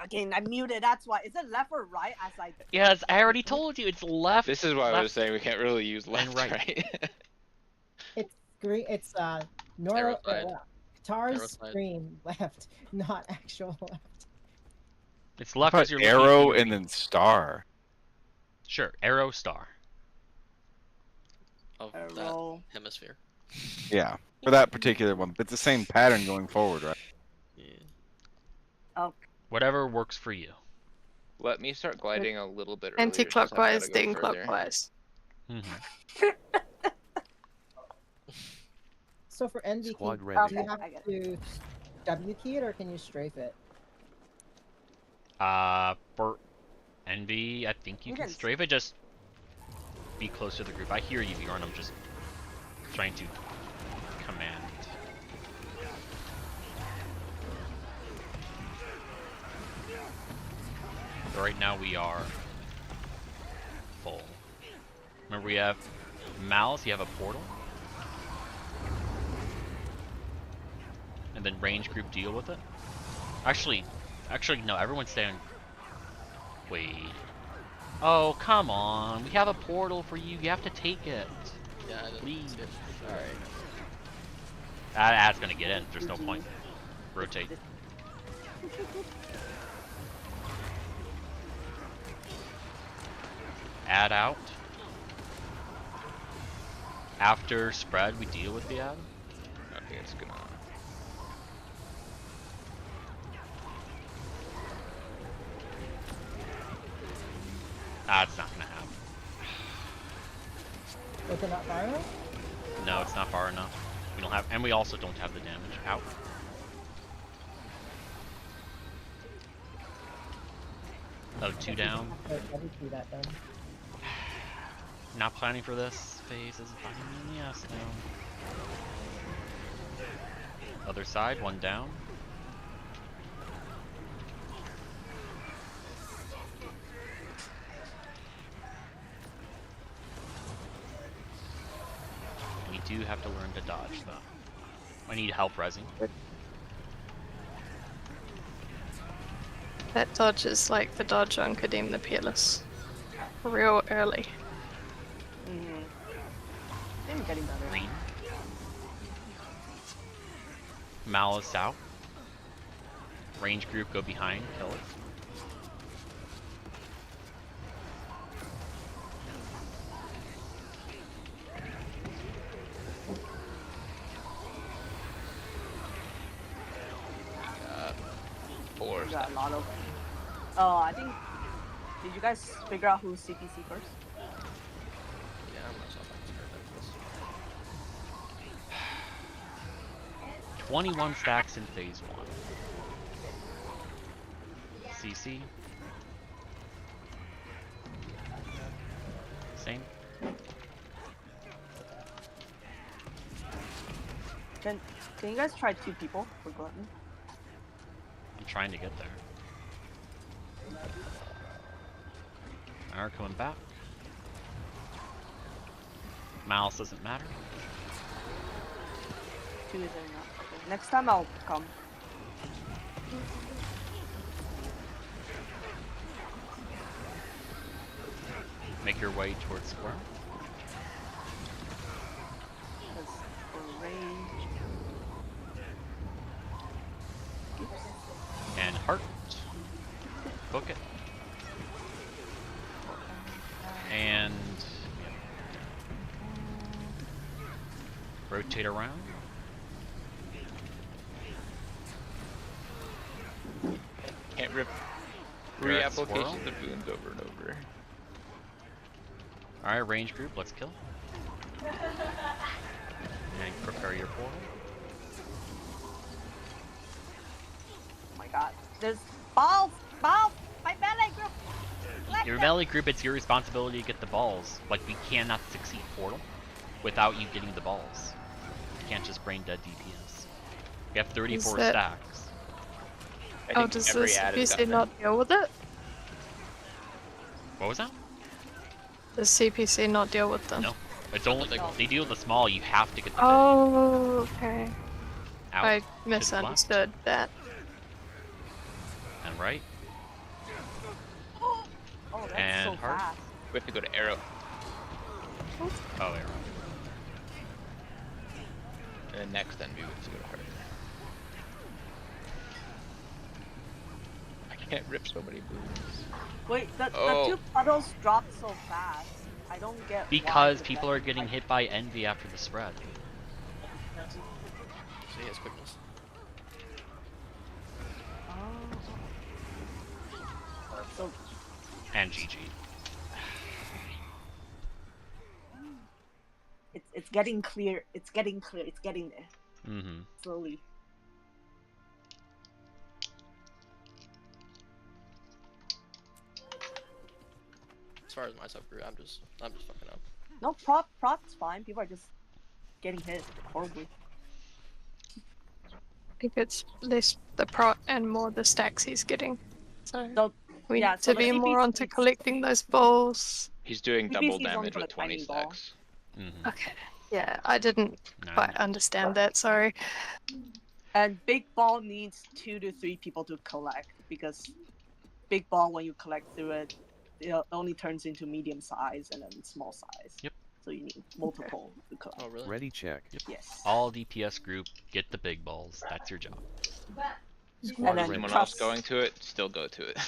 B: Again, I muted. That's why. Is it left or right? As I.
A: Yes, I already told you it's left.
D: This is why I
A: left,
D: was saying we can't really use left, right?
G: It's green. It's
C: Arrow side. Arrow
G: Guitar's
C: side.
G: screen left, not actual left.
A: It's left
F: How
A: as
F: about
A: you're
F: arrow
A: looking.
F: and then star.
A: Sure, arrow star.
C: Of that
B: Arrow.
C: hemisphere.
F: Yeah, for that particular one. But it's the same pattern going forward, right?
C: Yeah.
B: Oh.
A: Whatever works for you.
D: Let me start gliding a little bit earlier.
H: Anti-clockwise,
D: since I've
H: then
D: gotta go further.
H: clockwise.
A: Mm-hmm.
G: So for NV key,
I: Squad
G: do
I: ready.
G: you
B: Okay,
G: have
B: I get
G: to W key it or can you strafe it?
A: For envy, I think you can
B: Yes.
A: strafe it. Just be close to the group. I hear you, Bjorn. I'm just trying to command. But right now we are full. Remember, we have Malice. You have a portal. And then range group deal with it. Actually, no. Everyone stay on. Wait. Oh, come on. We have a portal for you. You have to take it.
C: Yeah, I didn't
A: Please.
C: see it. Sorry.
A: That's gonna get in. There's no point. Rotate. Add out. After spread, we deal with the add.
D: I think it's gonna.
A: It's not gonna happen.
G: Was it not far enough?
A: No, it's not far enough. We don't have, and we also don't have the damage. Out. Oh, two down.
G: W key that then.
A: Not planning for this phase is biting me in the ass now. Other side, one down. We do have to learn to dodge though. I need help resing.
H: That dodge is like the dodge on Kadim the Peerless. Real early.
B: Mm-hmm. I'm getting better.
A: Green. Malice out. Range group go behind, kill it.
D: Four.
B: We got a lot of. Oh, I think. Did you guys figure out who's CPC first?
C: Yeah, I'm not so much.
A: 21 stacks in phase 1. CC. Same.
B: Can you guys try 2 people for Glutton?
A: I'm trying to get there. Are coming back. Malice doesn't matter.
B: 2 is enough. Okay. Next time I'll come.
A: make your way towards square.
B: Because for range.
A: And heart. Book it. And rotate around.
D: Can't rip
A: You're at
D: reapplication
A: swirl.
D: of the boons over and over.
A: Alright, range group, let's kill. And prepare your portal.
B: Oh my god. There's balls! Balls! My melee group! Collect
A: Your
B: them!
A: melee group, it's your responsibility to get the balls. Like, we cannot succeed portal without you getting the balls. You can't just brain dead DPS. We have 34
H: that-
A: stacks.
D: I
H: Oh,
D: think
H: does
D: every
H: this
D: ad has
H: CPC
D: gotten
H: not deal with it?
A: What was that?
H: Does CPC not deal with them?
A: No. It's only,
B: No.
A: they deal with the small, you have to get the big.
H: Oh, okay.
A: Out
H: I
A: to the left
H: misunderstood that.
A: and right.
B: Oh, that's
A: And
B: so
A: heart.
B: fast.
D: We have to go to arrow.
A: Oh, arrow.
D: And then next then we have to go to heart. I can't rip so many boons.
B: Wait, the
D: Oh.
B: two puddles dropped so fast. I don't get why
A: Because
B: the
A: people
B: deck-
A: are getting
B: like-
A: hit by envy after the spread.
C: So he has quickness.
B: Oh. So
A: And GG.
B: it's getting clear. It's getting clear. It's getting there
A: Mm-hmm.
B: slowly.
C: As far as my sub group, I'm just fucking up.
B: No, prop's fine. People are just getting hit horribly.
H: I think it's less the prot and more the stacks he's getting. So
B: So
H: we
B: yeah,
H: need
B: so
H: to
B: the
H: be more
B: CPC
H: onto collecting those balls.
D: He's doing
B: CPC
D: double
B: is only
D: damage
B: for
D: with
B: the
D: 20
B: tiny ball.
D: stacks.
A: Mm-hmm.
H: Okay. Yeah, I didn't quite understand that, sorry.
B: And big ball needs 2 to 3 people to collect because big ball when you collect through it, it only turns into medium size and then small size.
A: Yep.
B: So you need multiple to collect.
C: Oh really?
I: Ready check.
A: Yep.
B: Yes.
A: All DPS group, get the big balls. That's your job.
B: And then
D: Someone else
B: trust.
D: going to it, still go to it.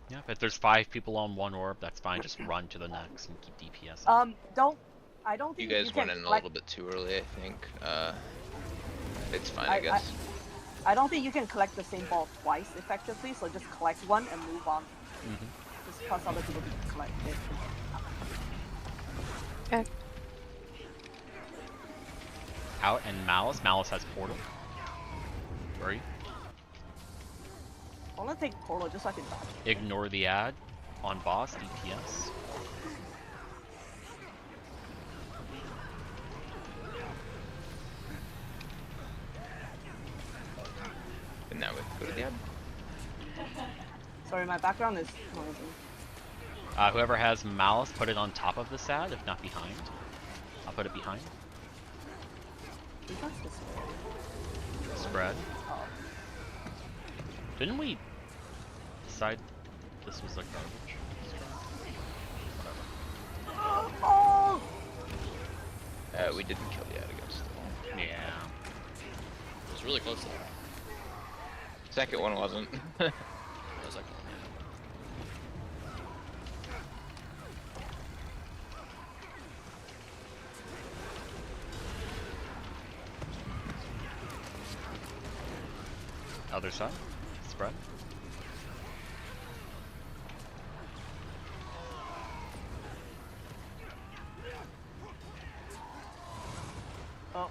A: Yeah, if there's 5 people on one orb, that's fine. Just run to the next and keep DPS.
B: I don't
D: You
B: think
D: guys
B: can
D: went in a
B: collect,
D: little bit too early, I think. It's fine, I guess.
B: I don't think you can collect the same ball twice effectively, so just collect one and move on.
A: Mm-hmm.
B: Just cause other people to collect it.
H: Okay.
A: Out and Malice. Malice has portal. Where are you?
B: I wanna take portal just so I can dodge.
A: Ignore the ad on boss DPS.
D: And now we have to go to the ad.
B: Sorry, my background is noisy.
A: Whoever has Malice, put it on top of this ad, if not behind. I'll put it behind.
B: Who does this for?
A: Spread.
B: Oh.
A: Didn't we decide this was a garbage? Whatever.
B: Oh!
D: We didn't kill the ad against the wall.
A: Yeah.
C: It was really close to that.
D: Second one wasn't.
C: That was like,
A: Other side. Spread.
B: Oh.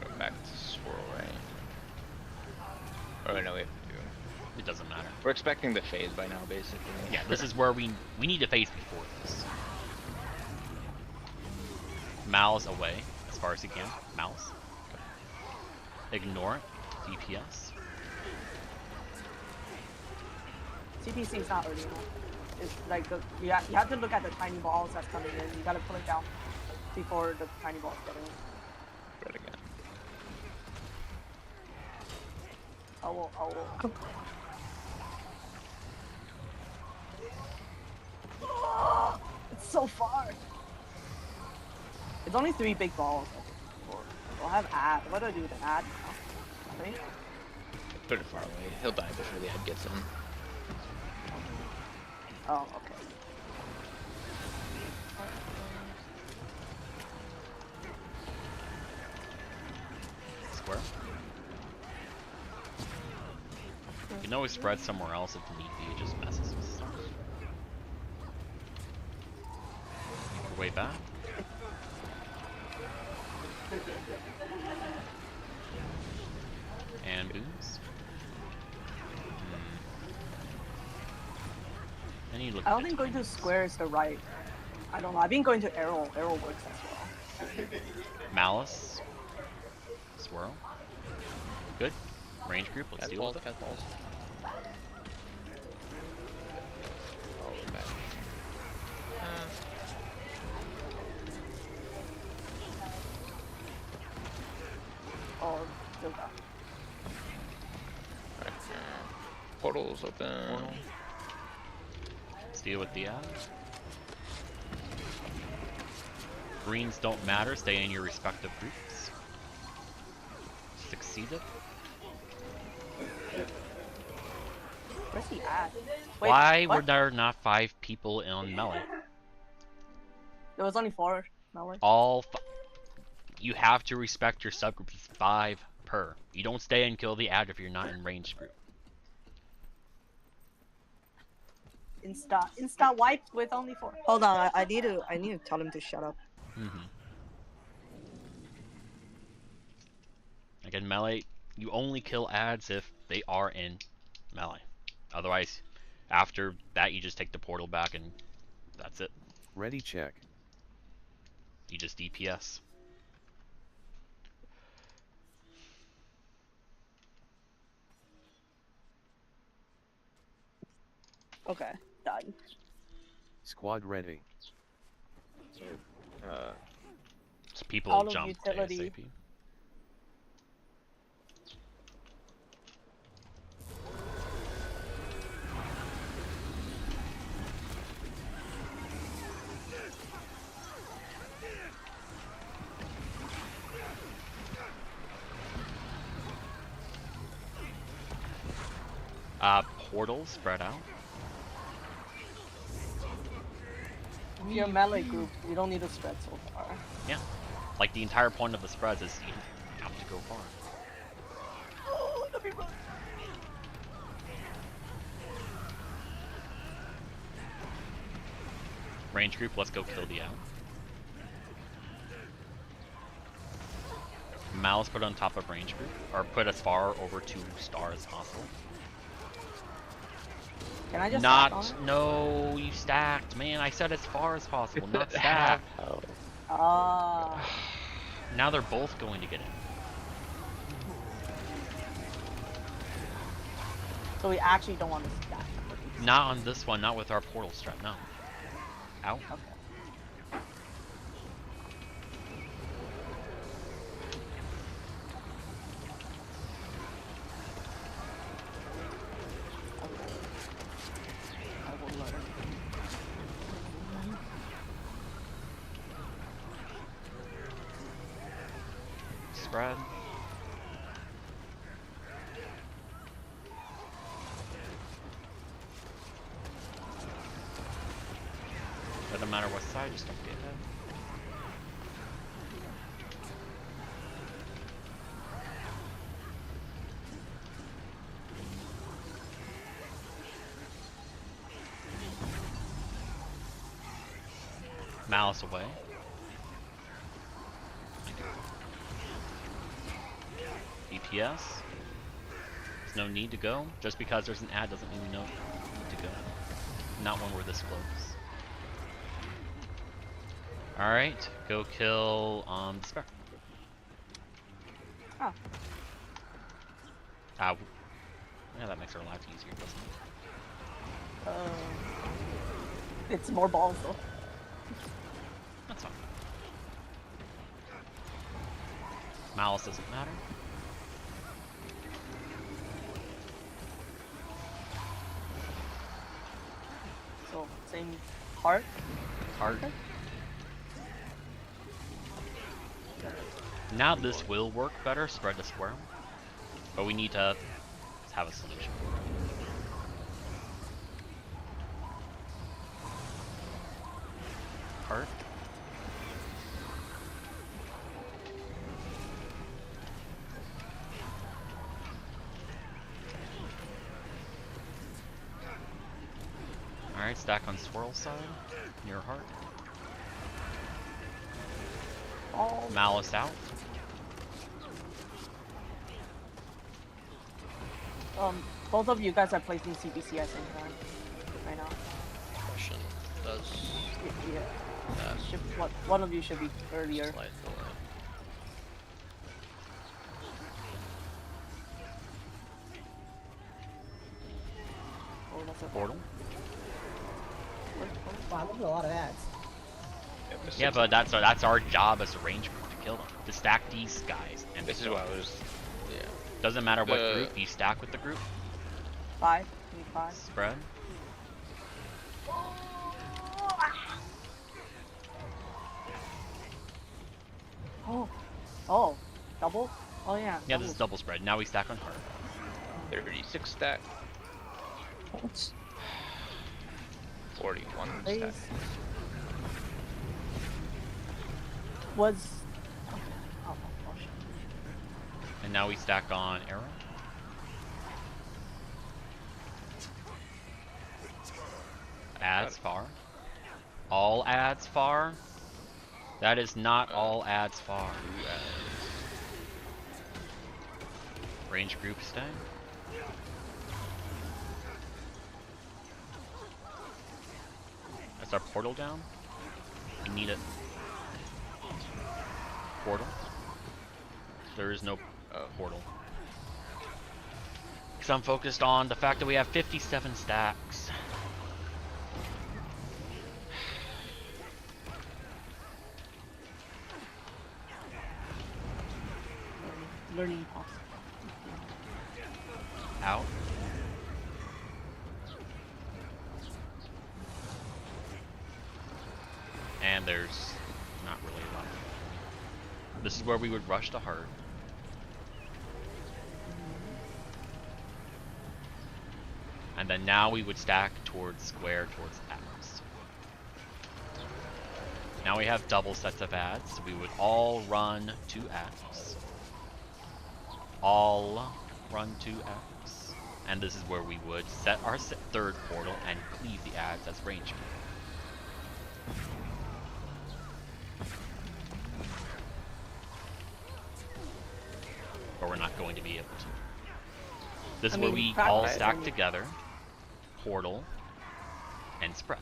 D: Go back to swirl, right? Oh no, we have to do.
A: It doesn't matter.
D: We're expecting the phase by now, basically.
A: Yeah, this is where we need to face before this. Malice away as far as he can. Malice. Okay. Ignore it. DPS.
B: CPC is not early enough. It's like you have to look at the tiny balls that's coming in. You gotta pull it down before the tiny balls get in.
D: Red again.
B: I will. It's so far. It's only 3 big balls. I'll have ad. What do I do with an ad now? Nothing?
D: Put it far away. He'll die before the ad gets in.
B: Oh, okay.
A: Square. You can always spread somewhere else if need be. It just messes with stuff. Make your way back. And booms.
B: I don't think going to square is the right. I don't know. I've been going to arrow. Arrow works as well.
A: Malice. Swirl. Good. Range group. Let's deal with it.
C: Cat balls.
D: Oh, we're back.
B: Oh, still got.
D: Alright. Portal's open.
A: Portal. Let's deal with the ads. Greens don't matter. Stay in your respective groups. Succeeded.
B: Where's he at? Wait,
A: Why
B: what?
A: were there not 5 people on melee?
B: There was only 4 melee.
A: You have to respect your subgroup. It's 5 per. You don't stay and kill the ad if you're not in range group.
B: Insta wipe with only 4. Hold on, I need to tell him to shut up.
A: Again, melee, you only kill ads if they are in melee. Otherwise, after that, you just take the portal back and that's it.
I: Ready check.
A: You just DPS.
B: Okay, done.
I: Squad ready.
A: So people
B: Out of
A: jump
B: utility.
A: ASAP. Portals spread out.
B: Your melee group, you don't need to spread so far.
A: Yeah. Like the entire point of the spreads is you have to go far.
B: Oh, let me run.
A: Range group, let's go kill the out. Malice put on top of range group, or put as far over to star as possible.
B: Can I just stack on it?
A: No, you stacked, man. I said as far as possible, not stacked.
B: Ah.
A: Now they're both going to get in.
B: So we actually don't want to stack.
A: Not on this one, not with our portal strat, no. Out.
B: Okay.
A: Spread. Doesn't matter what side, just don't get hit. Malice away. DPS. There's no need to go. Just because there's an ad doesn't mean we know need to go. Not when we're this close. Alright, go kill Despair.
B: Oh.
A: Yeah, that makes our lives easier, doesn't it?
B: It's more balls though.
A: That's fine. Malice doesn't matter.
B: Same heart.
A: Heart. Now this will work better, spread the square. But we need to have a solution. Heart. Alright, stack on swirl side, near heart.
B: Oh.
A: Malice out.
B: Both of you guys are placing CBC at the same time right now.
C: Question does.
B: Yeah. One of you should be earlier.
C: Slight delay.
B: Oh, that's a
A: Portal.
G: Wow, that's a lot of ads.
A: Yeah, but that's our job as a range group to kill them. To stack these guys. And
D: This is why I was. Yeah.
A: Doesn't matter what group, you stack with the group.
B: 5. Give me 5.
A: Spread.
B: Oh. Double? Oh yeah.
A: Yeah, this is double spread. Now we stack on heart.
D: 36 stack. 41
B: Please.
D: stack.
B: Was. Oh, shit.
A: And now we stack on arrow. Adds far. All adds far? That is not all adds far. Range group stay. That's our portal down. We need it. Portal. There is no portal. Because I'm focused on the fact that we have 57 stacks.
B: Learning possible.
A: Out. And there's not really a lot. This is where we would rush to heart. And then now we would stack towards square, towards X. Now we have double sets of ads, so we would all run to X. All run to X. And this is where we would set our third portal and cleave the ads as range. But we're not going to be able to. This is where we all stack together, portal, and spread.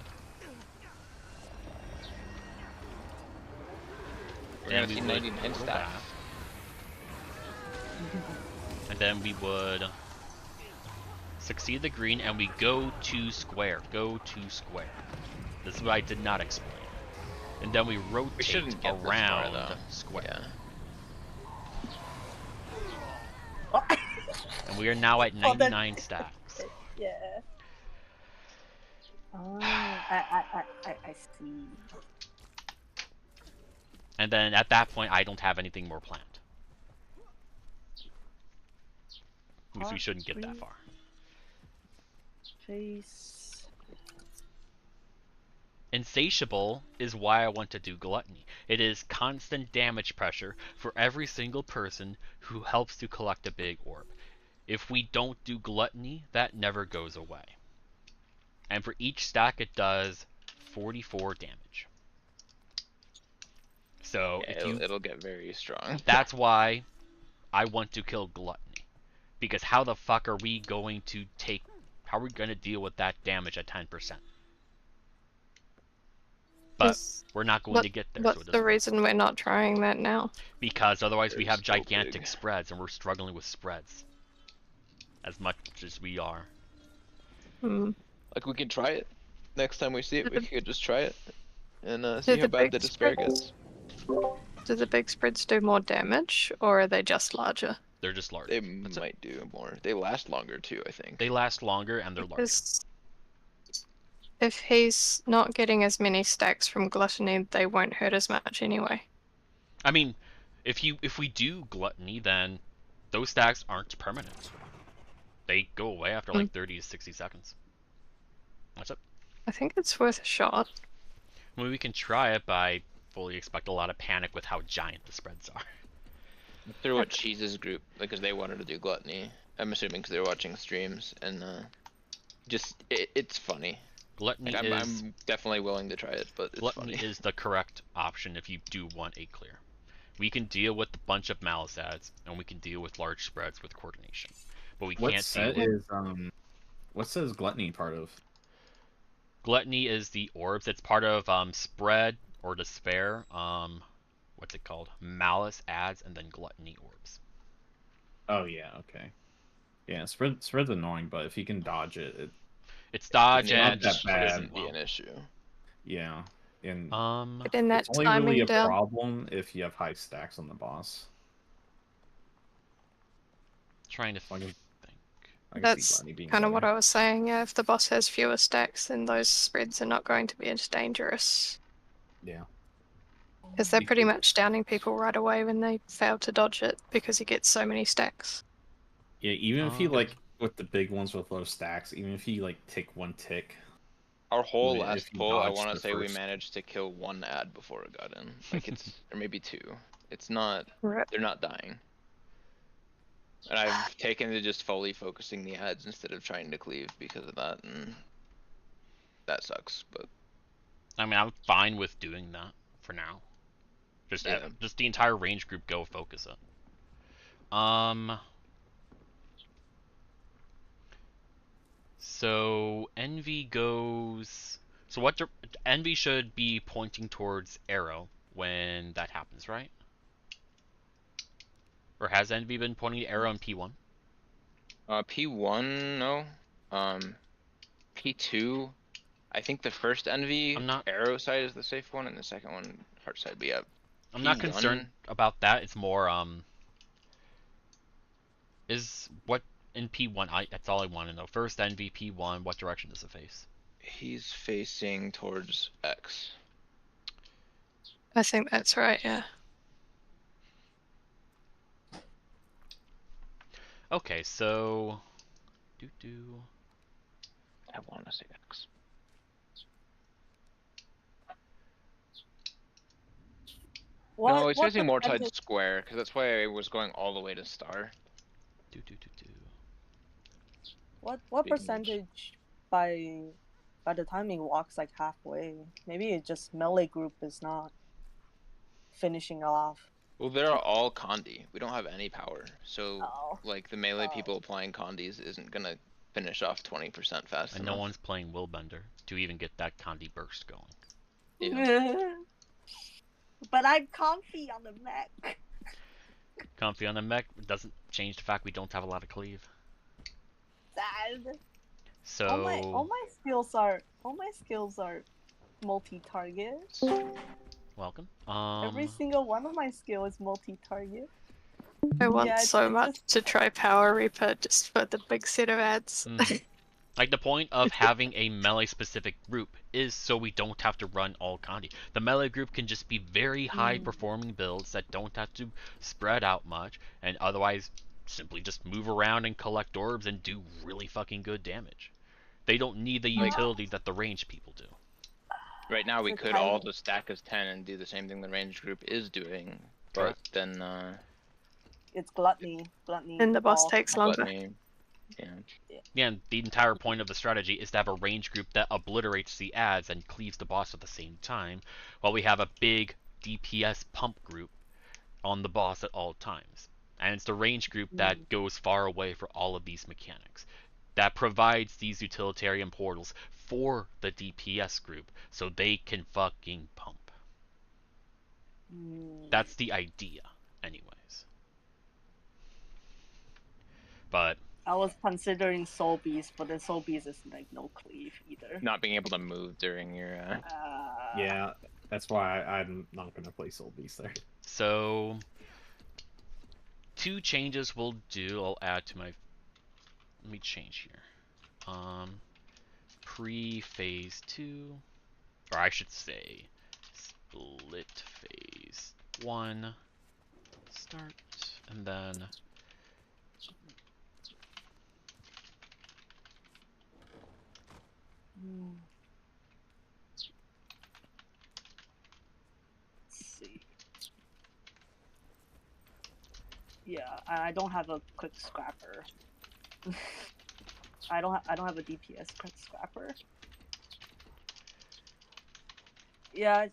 D: We're gonna see 99 stack.
A: And then we would succeed the green and we go to square. Go to square. This is what I did not explain. And then we rotate around square.
D: Yeah.
A: And we are now at 99 stacks.
B: Yeah. Oh, I see.
A: And then at that point, I don't have anything more planned. Because we shouldn't get that far.
B: Face.
A: Insatiable is why I want to do Gluttony. It is constant damage pressure for every single person who helps to collect a big orb. If we don't do Gluttony, that never goes away. And for each stack it does 44 damage. So
D: yeah, it'll get very strong.
A: That's why I want to kill Gluttony. Because how the fuck are we going to deal with that damage at 10%? But we're not going to get there.
H: What's the reason we're not trying that now?
A: Because otherwise we have gigantic spreads, and we're struggling with spreads. As much as we are.
D: Like, we can try it. Next time we see it, we could just try it. And see how bad the despair gets.
H: Do the big spreads do more damage, or are they just larger?
A: They're just larger.
D: They might do more. They last longer too, I think.
A: They last longer and they're larger.
H: If he's not getting as many stacks from Gluttony, they won't hurt as much anyway.
A: I mean, if we do Gluttony, then those stacks aren't permanent. They go away after like 30 to 60 seconds. That's it.
H: I think it's worth a shot.
A: I mean, we can try it, but I fully expect a lot of panic with how giant the spreads are.
D: Through what Cheese's group, because they wanted to do Gluttony. I'm assuming because they were watching streams, and just it's funny.
A: Gluttony
D: like,
A: is.
D: I'm definitely willing to try it, but it's
A: Gluttony
D: funny.
A: is the correct option if you do want a clear. We can deal with a bunch of malice ads, and we can deal with large spreads with coordination, but we can't deal with.
E: What's this Gluttony part of?
A: Gluttony is the orbs. It's part of spread or despair. What's it called? Malice ads and then Gluttony orbs.
E: Oh yeah, okay. Yeah, spread's annoying, but if you can dodge it,
A: it's dodge
E: and
A: that
D: shouldn't be an issue.
E: Yeah, and
H: but in that
E: it's only really a
H: down...
E: problem if you have high stacks on the boss.
A: Trying to think.
H: That's kind of what I was saying. Yeah, if the boss has fewer stacks, then those spreads are not going to be as dangerous.
E: Yeah.
H: Because they're pretty much downing people right away when they fail to dodge it because he gets so many stacks.
E: Yeah, even if you like with the big ones with low stacks, even if you like take one tick.
D: Our whole last pull, I want to say we managed to kill one ad before it got in. Like it's or maybe two. It's not. They're not dying. And I've taken to just fully focusing the ads instead of trying to cleave because of that, and that sucks. But
A: I mean, I'm fine with doing that for now. Just the entire range group go focus it. So Envy goes. So what? Envy should be pointing towards arrow when that happens, right? Or has Envy been pointing to arrow in P1?
D: P1 no. P2, I think the first Envy arrow side is the safe one, and the second one heart side. But yeah,
A: I'm not concerned about that. It's more is what in P1. That's all I want to know. First Envy P1. What direction does it face?
D: He's facing towards X.
H: I think that's right. Yeah.
A: Okay, so
D: I want to say X. No, it's facing more towards square, because that's why I was going all the way to star.
B: What percentage by the time he walks like halfway? Maybe it just melee group is not finishing off.
D: Well, they're all Condi. We don't have any power, so like the melee people applying Condis isn't gonna finish off 20% fast enough.
A: And no one's playing Willbender to even get that Condi burst going.
B: Yeah. But I'm comfy on the mech.
A: Comfy on the mech doesn't change the fact we don't have a lot of cleave.
B: Sad.
A: So
B: all my skills are multi-target.
A: Welcome.
B: Every single one of my skill is multi-target.
H: I want so much to try Power Reaper just for the big set of ads.
A: Like the point of having a melee specific group is so we don't have to run all Condi. The melee group can just be very high performing builds that don't have to spread out much, and otherwise simply just move around and collect orbs and do really fucking good damage. They don't need the utility that the range people do.
D: Right now we could all just stack as 10 and do the same thing the range group is doing, but then
B: it's gluttony.
H: And the boss takes longer.
A: Yeah, and the entire point of the strategy is to have a range group that obliterates the ads and cleaves the boss at the same time, while we have a big DPS pump group on the boss at all times. And it's the range group that goes far away for all of these mechanics, that provides these utilitarian portals for the DPS group so they can fucking pump. That's the idea, anyways. But
B: I was considering Soul Beast, but then Soul Beast is like no cleave either.
D: Not being able to move during your
E: Yeah, that's why I'm not gonna play Soul Beast there.
A: So 2 changes we'll do. I'll add to my. Let me change here. pre-phase 2, or I should say split phase 1 start, and then
B: let's see. Yeah, I don't have a quick scrapper. I don't have a DPS quick scrapper. Yeah,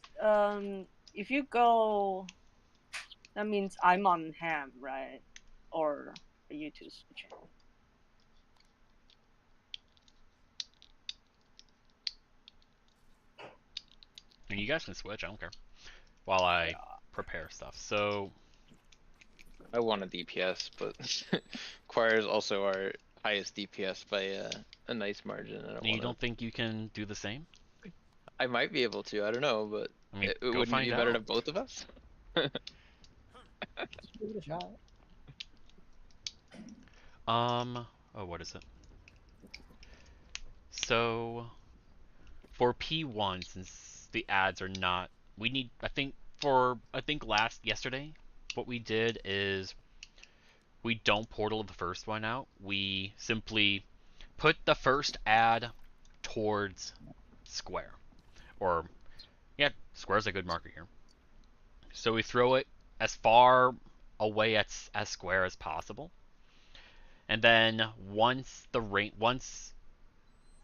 B: if you go, that means I'm on ham, right? Or are you two switching?
A: I mean, you guys can switch, I don't care. While I prepare stuff. So
D: I want a DPS, but Quire is also our highest DPS by a nice margin.
A: you don't think you can do the same?
D: I might be able to. I don't know, but
A: I mean,
D: it wouldn't be better to both of us.
G: Give it a shot.
A: Oh, what is it? So for P1, since the ads are not, we need, I think yesterday, what we did is we don't portal the first one out. We simply put the first ad towards square. Or, yeah, square's a good marker here. So we throw it as far away as square as possible. And then once since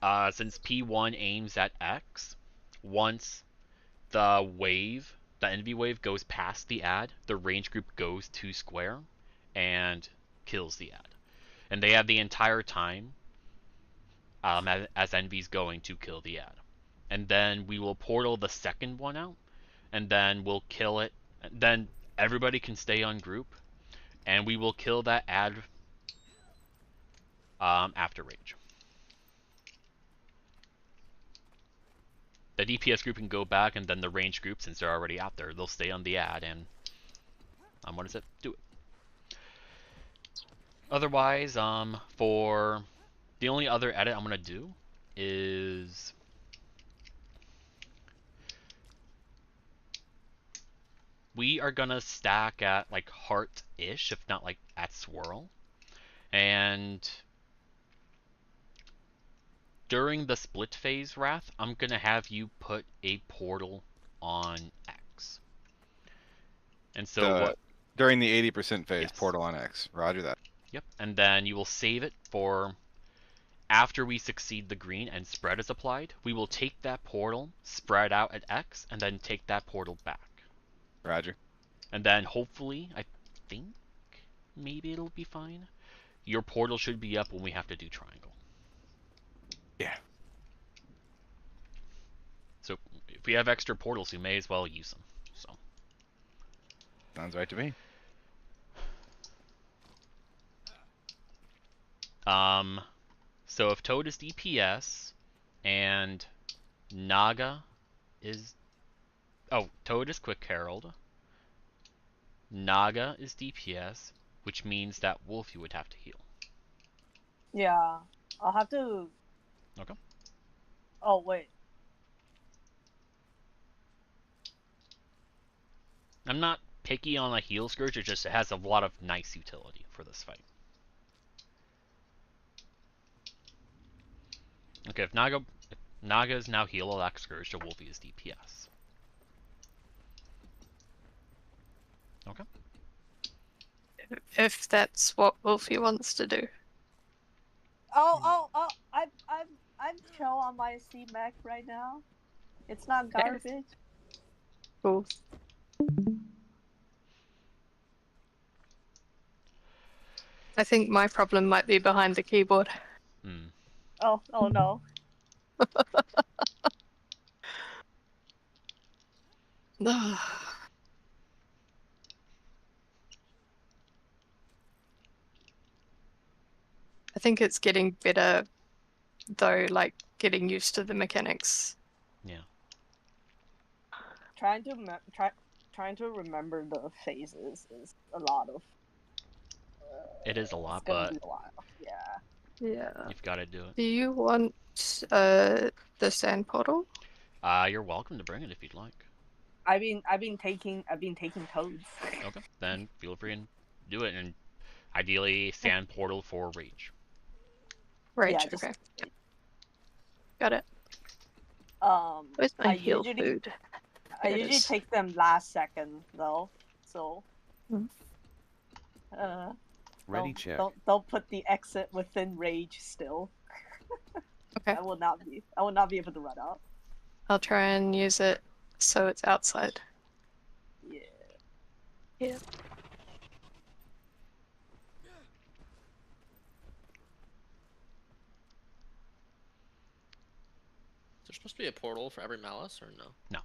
A: P1 aims at X, once the envy wave goes past the ad, the range group goes to square and kills the ad. And they have the entire time as envy's going to kill the ad. And then we will portal the second one out, and then we'll kill it. Then everybody can stay on group, and we will kill that ad after rage. The DPS group can go back, and then the range group, since they're already out there, they'll stay on the ad and what is it? Do it. Otherwise, for the only other edit I'm gonna do is we are gonna stack at like heart-ish, if not like at swirl, and during the split phase wrath, I'm gonna have you put a portal on X. And so
F: during the 80% phase,
A: yes.
F: portal on X. Roger that.
A: Yep. And then you will save it for after we succeed the green and spread is applied. We will take that portal, spread out at X, and then take that portal back.
F: Roger.
A: And then hopefully, I think maybe it'll be fine. Your portal should be up when we have to do triangle.
F: Yeah.
A: So if we have extra portals, we may as well use them. So
F: sounds right to me.
A: So if Toad is DPS and Naga is Toad is Quick Herald. Naga is DPS, which means that Wolfie would have to heal.
B: Yeah, I'll have to.
A: Okay.
B: Oh wait.
A: I'm not picky on a heal Scourge, it just has a lot of nice utility for this fight. Okay, if Naga is now heal, I'll act Scourge to Wolfie is DPS. Okay.
H: If that's what Wolfie wants to do.
B: I'm chill on my C-Mac right now. It's not garbage.
H: Cool. I think my problem might be behind the keyboard.
B: Oh no.
H: I think it's getting better, though, like getting used to the mechanics.
A: Yeah.
B: Trying to remember the phases is a lot of.
A: It is a lot,
B: it's gonna
A: but
B: be a while. Yeah.
H: Yeah.
A: You've got to do it.
H: Do you want the sand portal?
A: You're welcome to bring it if you'd like.
B: I've been taking codes.
A: Okay, then feel free and do it, and ideally sand portal for rage.
H: Rage.
B: Yeah, just,
H: okay. Got it. Where's my
B: I
H: heal
B: usually
H: food?
B: I usually take them last second though, so.
I: Ready check.
B: Don't put the exit within rage still.
H: Okay.
B: I will not be able to run out.
H: I'll try and use it so it's outside.
B: Yeah.
H: Yeah.
C: Is there supposed to be a portal for every malice or no?
A: No.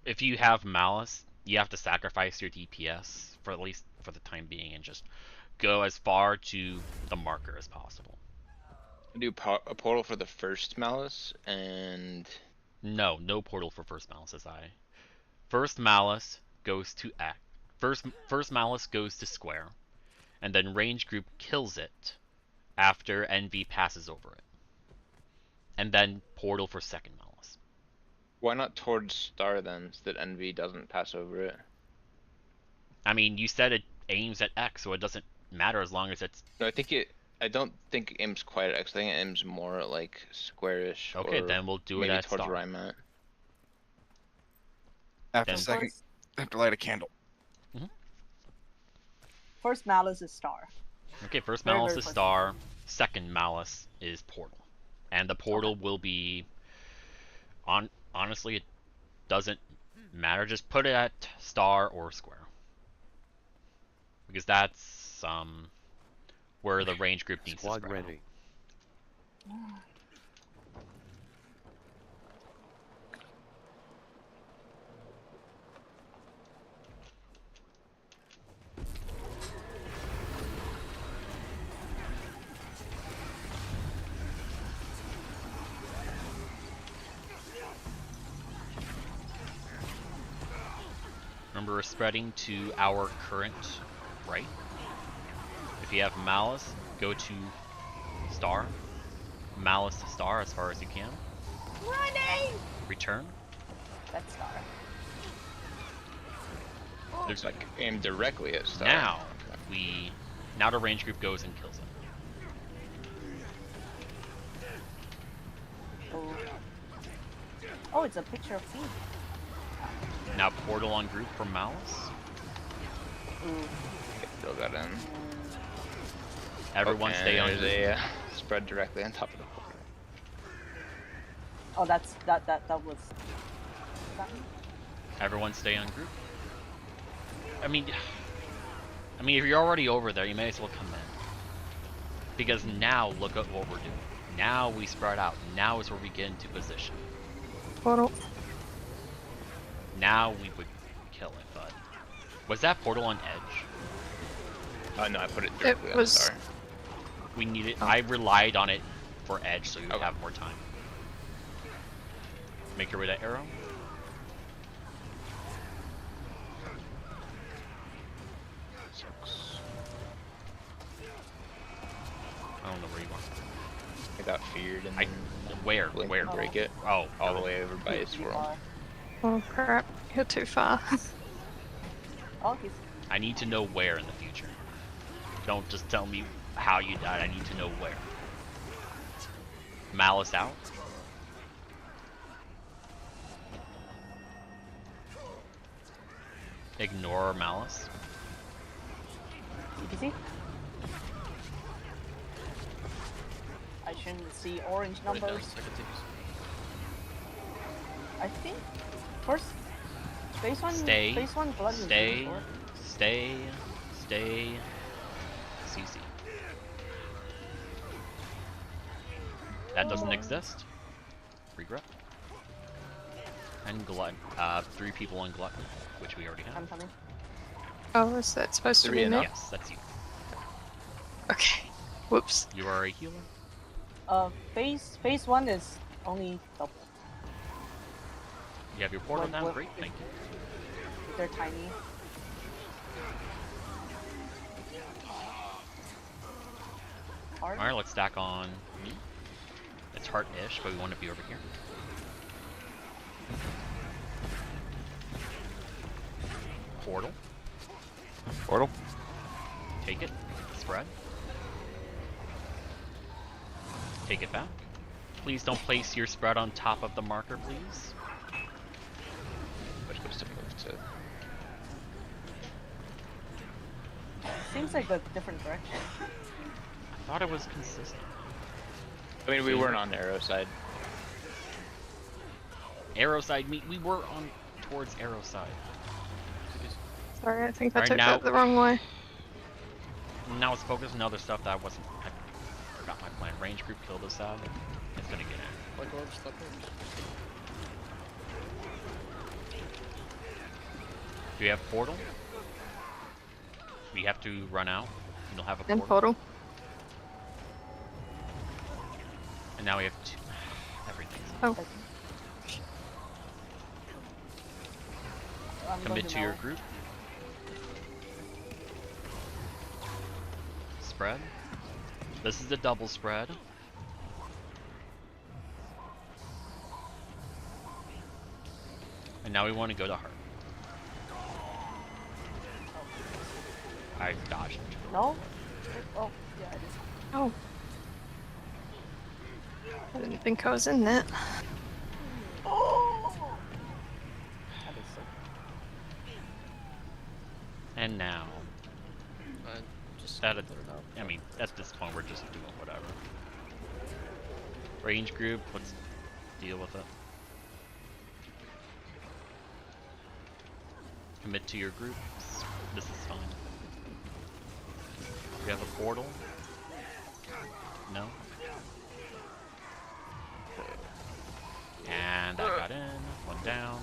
A: If you have malice, you have to sacrifice your DPS for at least for the time being and just go as far to the marker as possible.
D: Do a portal for the first malice and
A: no portal for first malice as I. First malice goes to X. First malice goes to square, and then range group kills it after NV passes over it, and then portal for second malice.
D: Why not towards star then, so that NV doesn't pass over it?
A: I mean, you said it aims at X, so it doesn't matter as long as it's.
D: No, I don't think it aims quite at X. I think it aims more at like squarish.
A: Okay, then we'll do it at
D: towards
A: star.
D: where I'm at.
F: After a second, I have to light a candle.
B: First malice is star.
A: Okay, first malice is star. Second malice is portal, and the portal will be. Honestly, it doesn't matter. Just put it at star or square, because that's where the range group needs to spread.
I: Ready.
A: Remember, we're spreading to our current right. If you have malice, go to star. Malice to star as far as you can.
B: Running!
A: Return.
B: That's star.
D: There's like aim directly at star.
A: Now now the range group goes and kills it.
B: Oh, it's a picture of me.
A: Now portal on group for malice.
D: Throw that in.
A: Everyone stay on group.
D: Spread directly on top of the portal.
B: Oh, that was.
A: Everyone stay on group. I mean, if you're already over there, you may as well come in. Because now look at what we're doing. Now we spread out. Now is where we get into position.
H: Portal.
A: Now we would kill it, but was that portal on edge?
D: No, I put it directly on star.
A: We needed. I relied on it for edge, so you would have more time. Make your way to arrow. I don't know where you are.
D: I got feared and
A: where
D: break it.
A: Oh,
D: all the way over by his world.
H: Oh crap! You're too far.
A: I need to know where in the future. Don't just tell me how you died. I need to know where. Malice out. Ignore malice.
B: TPC? I shouldn't see orange numbers. I think first phase one blood
A: stay CC. That doesn't exist. Regret. And glutton. 3 people on glutton, which we already have.
B: I'm coming.
H: Oh, is that supposed to be me?
A: Yes, that's you.
H: Okay. Whoops.
A: You are a healer.
B: Phase 1 is only double.
A: You have your portal now? Great, thank you.
B: They're tiny. Heart?
A: Alright, let's stack on me. It's heart-ish, but we want to be over here. Portal.
F: Portal.
A: Take it. Spread. Take it back. Please don't place your spread on top of the marker, please.
D: Which was to move to.
B: Seems like a different direction.
A: I thought it was consistent.
D: I mean, we weren't on arrow side.
A: Arrow side, we were on towards arrow side.
H: Sorry, I think I
A: Alright,
H: took
A: now-
H: that the wrong way.
A: Now it's focused on other stuff that I forgot my plan. Range group kill this side. It's gonna get in.
C: Like orbs, like orbs.
A: Do you have portal? We have to run out. You'll have a
H: And
A: portal.
H: portal.
A: And now we have two. Everything's
H: Oh.
B: I'm going
A: Commit to your
B: melee.
A: group. Spread. This is the double spread. And now we want to go to heart. I dodged.
B: No? Oh, yeah, it is.
H: Oh. I didn't think I was in that.
B: Oh! That is so...
A: And now,
C: I just
A: That-
C: put it out.
A: I mean, at this point we're just doing whatever. Range group, let's deal with it. Commit to your groups. This is fine. We have a portal. No. And I got in. One down.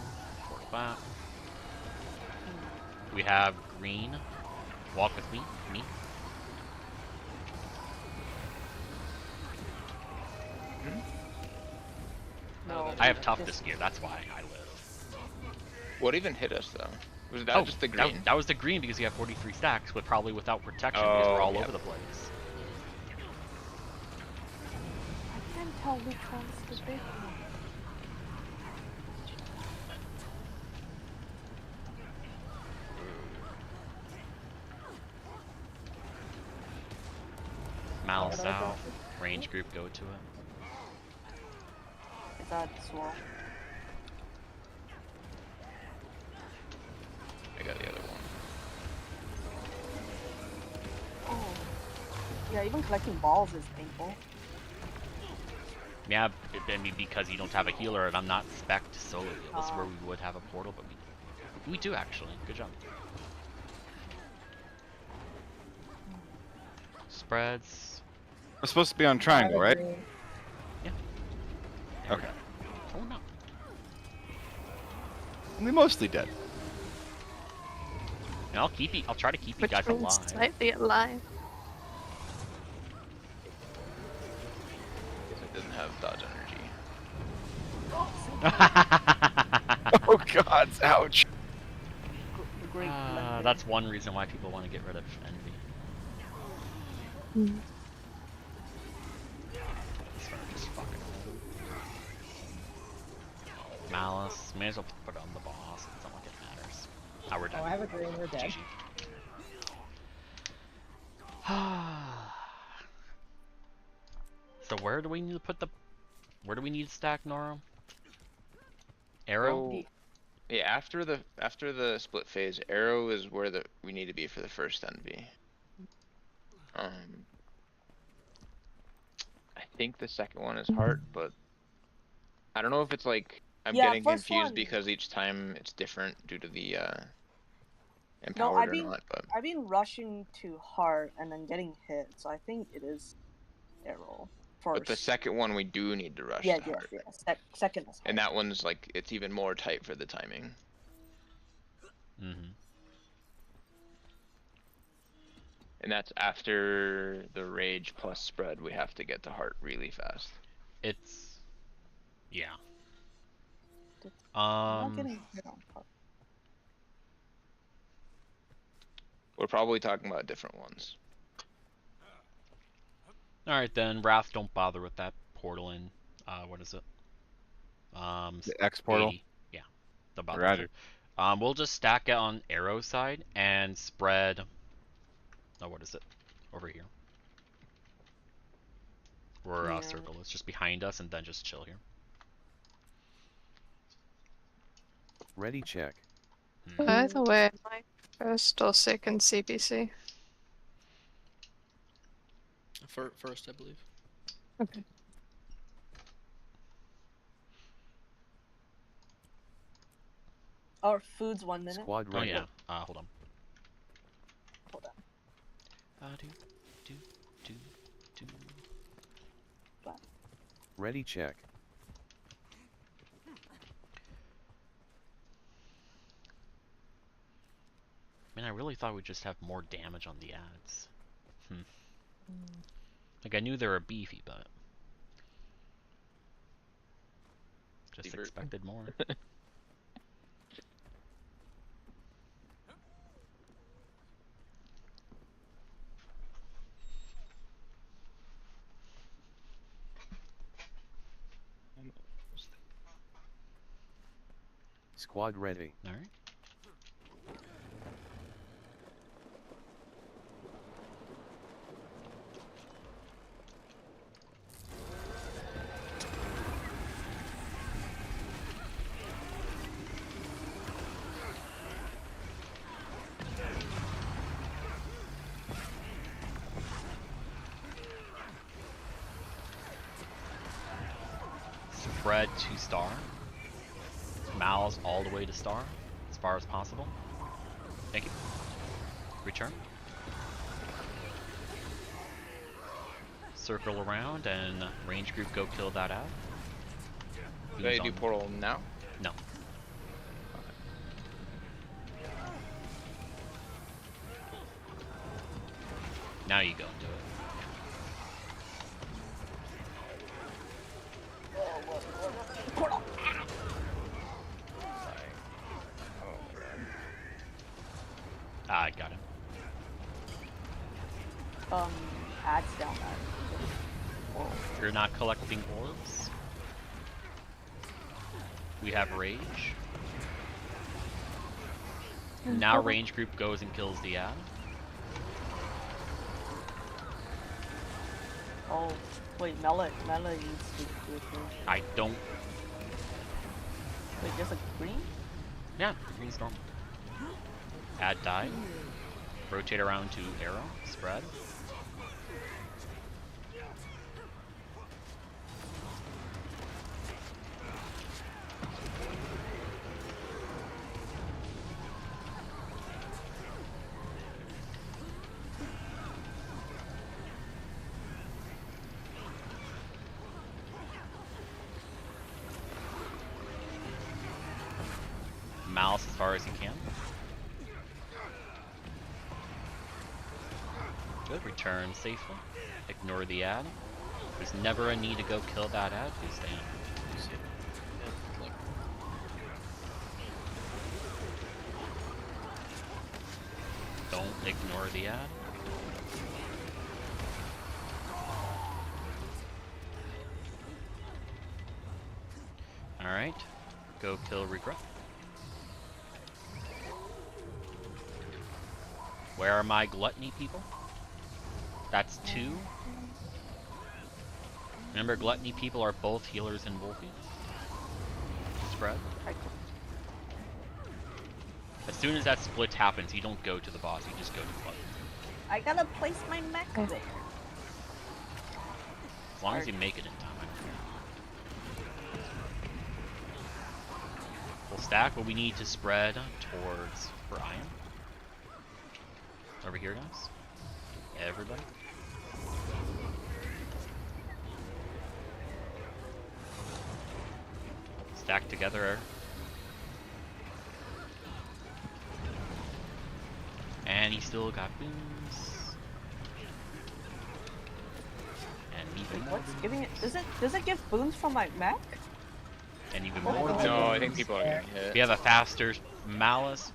A: Portal back. We have green. Walk with me. Me.
B: No.
A: I have toughness gear. That's why I live.
D: What even hit us though? Was that just the
A: that-
D: green?
A: That was the green because you have 43 stacks, but probably without protection because we're
D: Oh,
A: all
D: yep.
A: over the place.
B: I can't tell which one's the big one.
A: Malice
B: Alright, I got
A: out. Range group, go to it.
B: Is that swirl?
D: I got the other one.
B: Oh. Yeah, even collecting balls is painful.
A: Yeah, I mean, because you don't have a healer and I'm not spec'd solo heal. This is where we would have a portal, but we do actually. Good job. Spreads.
F: We're supposed to be on triangle, right?
A: Yeah.
F: Okay.
A: Oh no.
F: We're mostly dead.
A: And I'll keep you. I'll try to keep you
H: Which
A: guys
H: means
A: alive.
H: slightly alive.
D: Guess it doesn't have dodge energy.
F: Oh god, ouch.
B: The great blender.
A: That's one reason why people want to get rid of envy.
H: Mm.
A: Just fucking Malice. May as well put it on the boss. It's not like it matters. Now we're done.
G: Oh, I have a green, we're dead.
A: So where do we need to put the... Where do we need to stack Nora? Arrow?
D: So, yeah, after the split phase, arrow is where we need to be for the first envy. I think the second one is heart, but I don't know if it's like I'm
B: Yeah,
D: getting
B: first
D: confused
B: one-
D: because each time it's different due to the
B: No,
D: empowered
B: I've
D: or
B: been
D: not. But
B: I've been rushing to heart and then getting hit, so I think it is arrow first.
D: the second one we do need to rush
B: yeah,
D: to heart,
B: second is
D: and that one's like it's even more tight for the timing.
A: Mm-hmm.
D: And that's after the rage plus spread. We have to get to heart really fast.
A: It's... Yeah.
B: I'm not getting hit on heart.
D: We're probably talking about different ones.
A: Alright then, Wrath, don't bother with that portal in, what is it?
F: The X portal?
A: 80. Yeah, don't bother
F: Roger.
A: with it. We'll just stack it on Arrow's side and spread, oh, what is it? Over here. Or circle, it's just behind us and then just chill here.
I: Ready check.
H: Either way, my first or second CBC.
C: First, I believe.
H: Okay.
B: Our food's 1 minute.
I: Squad ready.
A: Oh yeah, hold on.
B: Hold on.
I: Ready check.
A: Man, I really thought we'd just have more damage on the ads. Like, I knew they were beefy, but... just expected more.
I: Squad ready.
A: Alright. Spread to star. Mal's all the way to star, as far as possible. Thank you. Return. Circle around and range group go kill that out.
D: Do I do portal now?
A: No. Now you go and do it. I got him.
B: Ads down there.
A: You're not collecting orbs. We have rage. Now range group goes and kills the ad.
B: Oh, wait, Mela needs to do it too.
A: I don't.
B: Wait, just a green?
A: Yeah, green's normal. Ad died. Rotate around to arrow. Spread. Mouse as far as you can. Good, return safely. Ignore the ad. There's never a need to go kill that ad, please stand. Don't ignore the ad. Alright, go kill regret. Where are my gluttony people? That's 2. Remember, gluttony people are both healers and wolfie. Spread. As soon as that split happens, you don't go to the boss, you just go to gluttony.
B: I gotta place my mech there.
A: As long as you make it in time, I don't care. We'll stack what we need to spread towards for iron. Over here, guys. Everybody. Stack together. And he still got booms. And even more.
B: What's giving it? Does it give boons from my mech?
A: And even more.
D: No, I think people are getting hit.
A: We have a faster malice.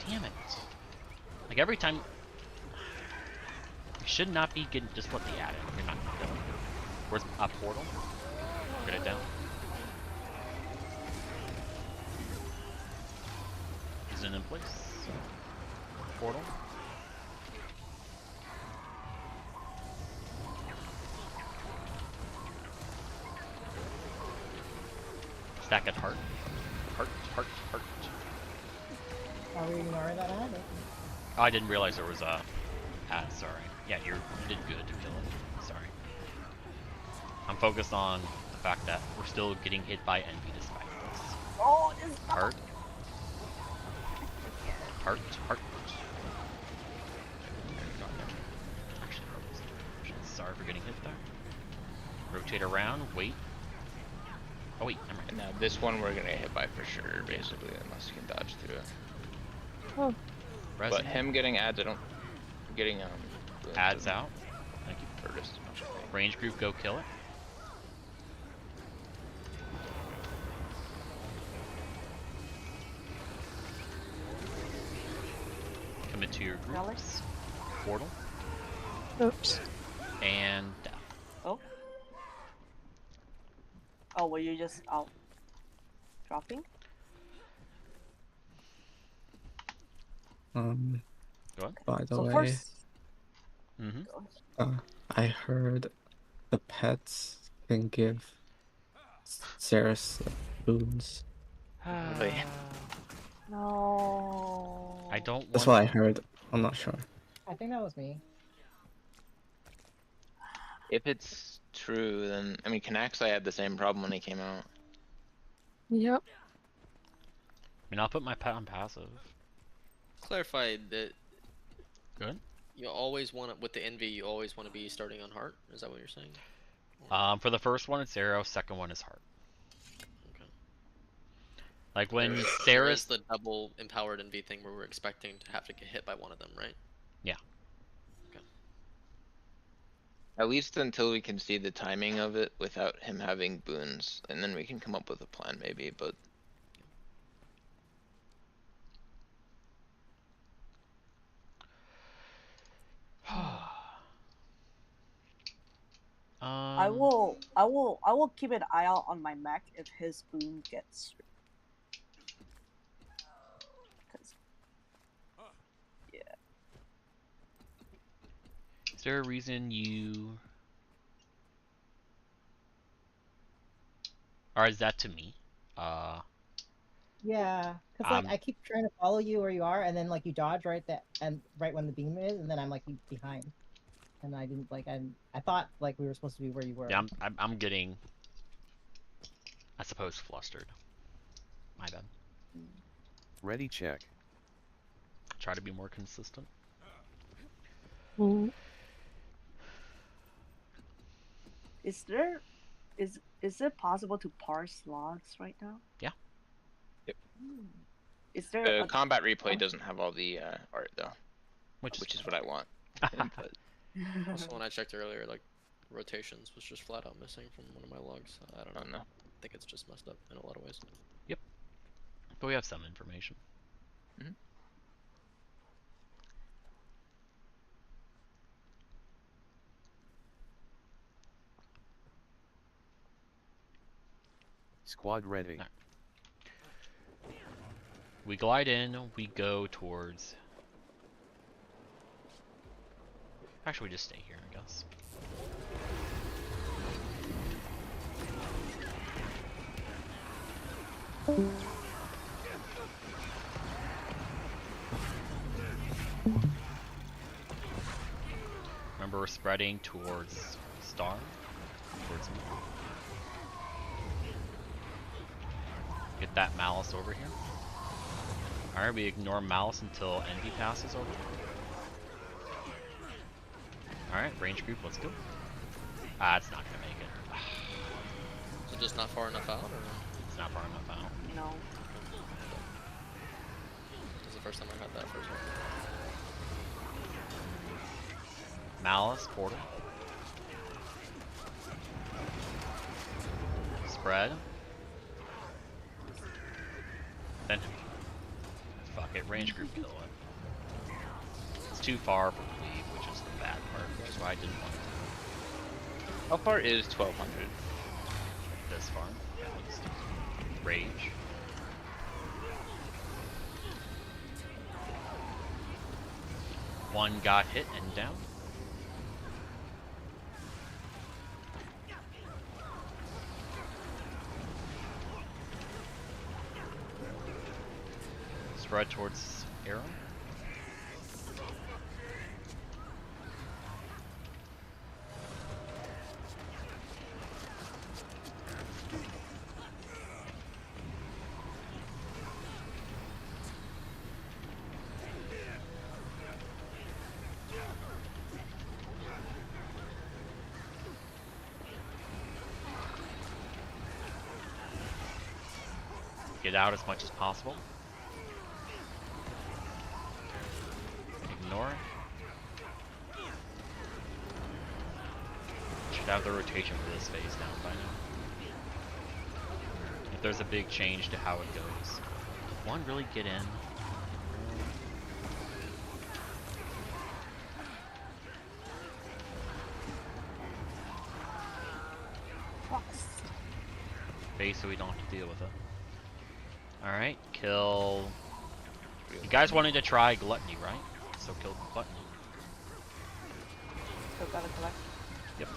A: Damn it. Like every time. You should not be getting. Just let the ad in. You're not gonna kill it. Where's a portal? Get it down. Is it in place? Portal. Stack at heart. Heart.
G: Are we ignoring that ad?
A: Oh, I didn't realize there was a ad, sorry. Yeah, you did good to kill it. Sorry. I'm focused on the fact that we're still getting hit by envy despite this.
B: Oh, this
A: Heart. Heart. Actually, sorry for getting hit there. Rotate around, wait. Oh wait, never mind.
D: Now this one we're gonna get hit by for sure, basically, unless you can dodge through it.
H: Oh.
D: But him getting ads, I don't. Getting
A: ads out. Thank you.
D: For just
A: range group, go kill it. Commit to your groups. Portal.
H: Oops.
A: And death.
B: Oh. Oh, were you just out dropping?
A: Go on.
J: By the
B: So
J: way,
B: first,
J: I heard the pets can give Ceres boons.
B: no.
A: I don't.
J: That's what I heard. I'm not sure.
G: I think that was me.
D: If it's true, then I mean, Canaxai had the same problem when he came out.
H: Yep.
A: I mean, I'll put my pet on passive.
C: Clarify that.
A: Good.
C: You always want to, with the envy, you always want to be starting on heart. Is that what you're saying?
A: For the first one, it's arrow. Second one is heart.
C: Okay.
A: Like when
C: There
A: Ceres.
C: is the double empowered envy thing where we're expecting to have to get hit by one of them, right?
A: Yeah.
C: Okay.
D: At least until we can see the timing of it without him having boons, and then we can come up with a plan maybe. But
B: I will keep an eye out on my mech if his boon gets. Yeah.
A: Is there a reason you? Or is that to me?
G: Yeah, because like I keep trying to follow you where you are, and then like you dodge right when the beam is, and then I'm like behind, and I didn't like I thought like we were supposed to be where you were.
A: Yeah, I'm getting, I suppose, flustered. My bad.
I: Ready, check.
A: Try to be more consistent.
B: Is it possible to parse logs right now?
A: Yeah.
D: Yep.
B: Is there a
D: combat replay doesn't have all the art though, which is what I want.
C: Also, when I checked earlier, like rotations was just flat out missing from one of my logs. I don't know. I think it's just messed up in a lot of ways.
A: Yep. But we have some information.
I: Squad ready.
A: Right. We glide in, we go towards... Actually, we just stay here, I guess. Remember, we're spreading towards Star, towards me. Get that Malice over here. Alright, we ignore Malice until Envy passes over. Alright, range group, let's go. Ah, it's not gonna make it.
C: Is it just not far enough out, or?
A: It's not far enough out.
B: No.
C: This is the first time I had that first one.
A: Malice, portal. Spread. Then fuck it, range group kill it. It's too far for cleave, which is the bad part. is why I didn't want to.
D: How far is 1200?
A: This far, at least. Rage. One got hit and down. Spread towards arrow. Get out as much as possible. Ignore it. Should have the rotation for this phase down by now. If there's a big change to how it goes. Did one really get in? Phase so we don't have to deal with it. Alright, kill. You guys wanted to try Gluttony, right? So kill Gluttony.
B: So gotta collect.
A: Yep.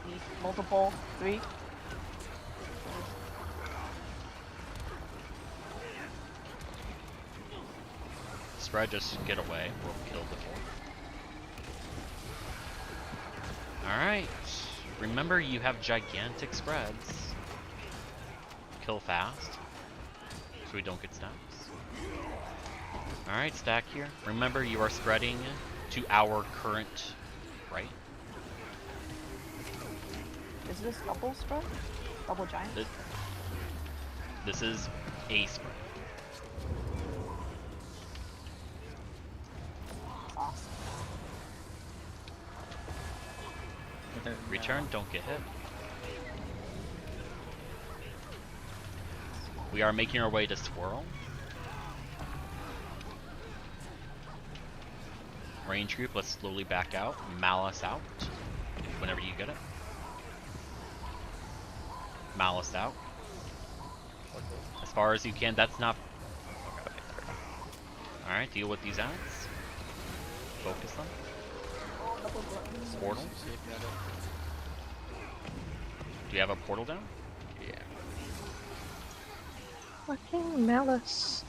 B: Need multiple, 3.
A: Spread, just get away. We'll kill before. Alright. Remember, you have gigantic spreads. Kill fast. So we don't get stacks. Alright, stack here. Remember, you are spreading to our current right.
B: Is this double spread? Double giant?
A: This is a spread.
B: Awesome.
A: Return, don't get hit. We are making our way to Swirl. Range group, let's slowly back out. Malice out. Whenever you get it. Malice out. As far as you can, that's not... Okay. Alright, deal with these ads. Focus them. Portal. Do you have a portal down?
D: Yeah.
H: Fucking Malice.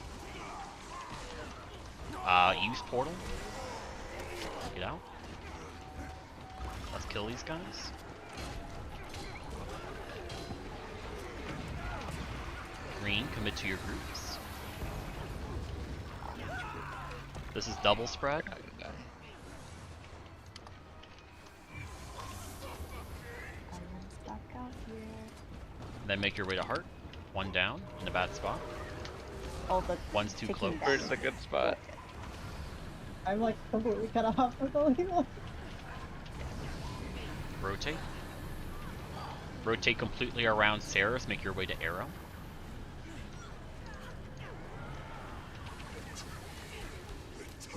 A: Use portal. Get out. Let's kill these guys. Green, commit to your groups. This is double spread. Then make your way to heart. One down in a bad spot.
B: Oh, the
A: one's too close.
D: Where's a good spot?
G: I'm like completely cut off with the legal.
A: Rotate. Rotate completely around Saris. Make your way to arrow.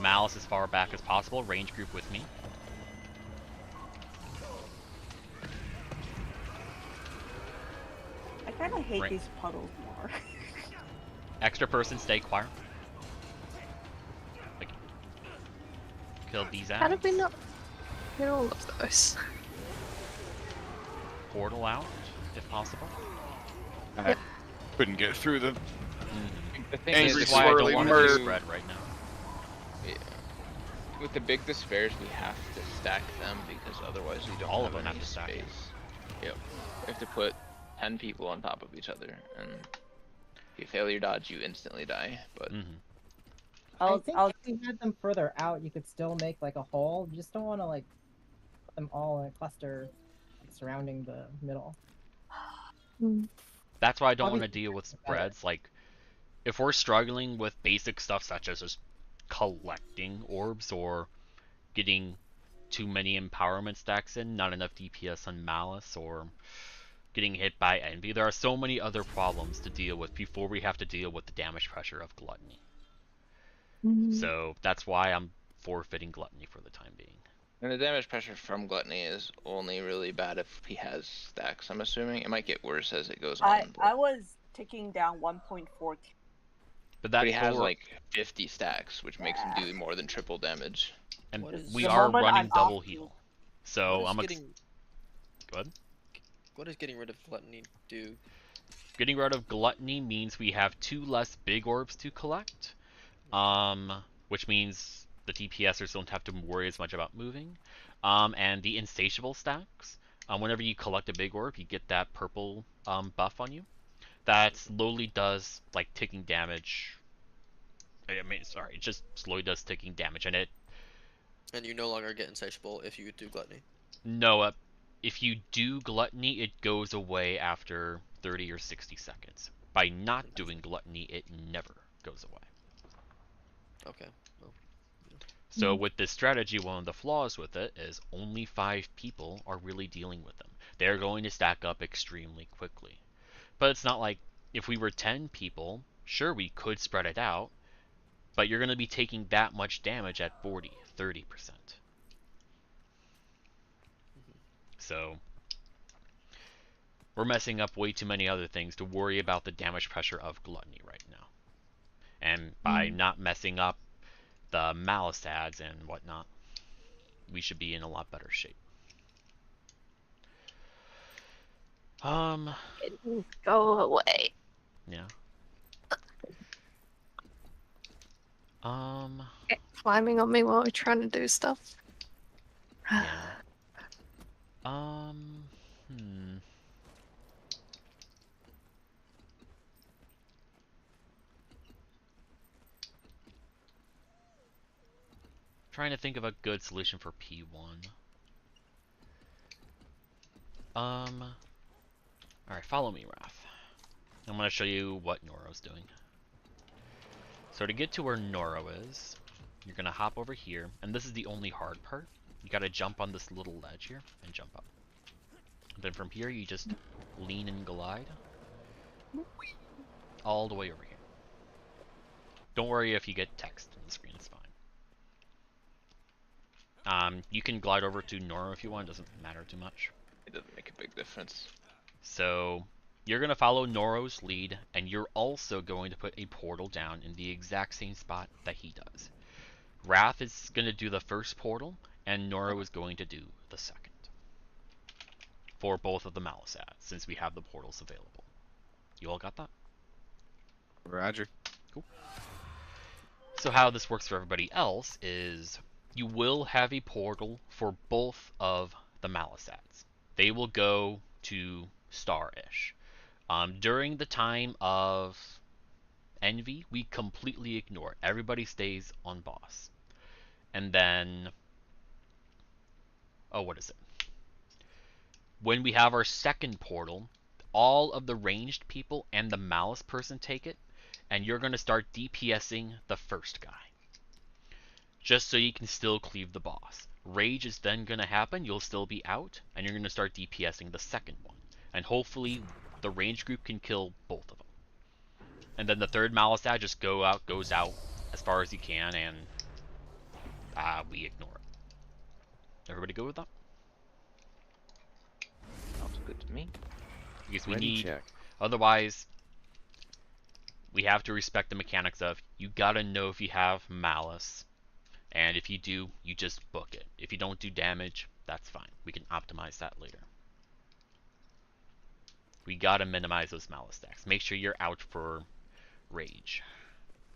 A: Malice as far back as possible. Range group with me.
B: I kind of hate these puddles more.
A: Extra person, stay quiet. Like, kill these ads.
H: How did we not get all of those?
A: Portal out, if possible.
F: I couldn't get through them.
D: The thing
A: This
D: is
A: is why I don't want to
D: murder.
A: do spread right now.
D: Yeah. With the big despairs, we have to stack them because otherwise we don't.
A: All
D: have
A: of them
D: any
A: have to stack.
D: space. Yep. We have to put 10 people on top of each other, and if you fail your dodge, you instantly die. But
G: I think if you had them further out, you could still make like a hole. You just don't want to like put them all in a cluster surrounding the middle.
A: That's why I don't want to deal with spreads. Like, if we're struggling with basic stuff such as just collecting orbs or getting too many empowerment stacks in, not enough DPS on Malice, or getting hit by Envy, there are so many other problems to deal with before we have to deal with the damage pressure of Gluttony. So that's why I'm forfeiting Gluttony for the time being.
D: And the damage pressure from Gluttony is only really bad if he has stacks, I'm assuming. It might get worse as it goes on.
B: I was taking down 1.4k.
A: But
D: he has like 50 stacks, which makes him do more than triple damage.
A: And we are running double heal. So I'm
C: getting...
A: Go ahead.
C: What does getting rid of Gluttony do?
A: Getting rid of Gluttony means we have 2 less big orbs to collect. Which means the DPSers don't have to worry as much about moving. And the insatiable stacks, whenever you collect a big orb, you get that purple buff on you. That slowly does like ticking damage. I mean, sorry, it just slowly does ticking damage, and it.
C: And you no longer get insatiable if you do Gluttony.
A: No, if you do Gluttony, it goes away after 30 or 60 seconds. By not doing Gluttony, it never goes away.
C: Okay. Well, yeah.
A: So with this strategy, one of the flaws with it is only 5 people are really dealing with them. They're going to stack up extremely quickly. But it's not like if we were 10 people, sure, we could spread it out, but you're going to be taking that much damage at 40, 30%. So we're messing up way too many other things to worry about the damage pressure of Gluttony right now. And by not messing up the Malice ads and whatnot, we should be in a lot better shape.
H: Go away.
A: Yeah.
H: Climbing on me while we're trying to do stuff.
A: Yeah. Trying to think of a good solution for P1. Alright, follow me, Wrath. I'm going to show you what Noro's doing. So to get to where Noro is, you're going to hop over here, and this is the only hard part. You got to jump on this little ledge here and jump up. And then from here, you just lean and glide all the way over here. Don't worry if you get text on the screen, it's fine. You can glide over to Noro if you want, it doesn't matter too much.
D: It doesn't make a big difference.
A: So you're going to follow Noro's lead, and you're also going to put a portal down in the exact same spot that he does. Wrath is going to do the first portal, and Noro is going to do the second. For both of the Malice ads, since we have the portals available. You all got that?
F: Roger.
A: Cool. So how this works for everybody else is you will have a portal for both of the Malice ads. They will go to Star-ish. During the time of Envy, we completely ignore it. Everybody stays on boss. And then... oh, what is it? When we have our second portal, all of the ranged people and the Malice person take it, and you're going to start DPSing the first guy. Just so you can still cleave the boss. Rage is then going to happen, you'll still be out, and you're going to start DPSing the second one. And hopefully the range group can kill both of them. And then the third Malice ad just goes out as far as you can, and we ignore it. Everybody go with that?
D: Sounds good to me.
A: Because we need... otherwise, we have to respect the mechanics of you gotta know if you have Malice. And if you do, you just book it. If you don't do damage, that's fine. We can optimize that later. We gotta minimize those Malice stacks. Make sure you're out for Rage.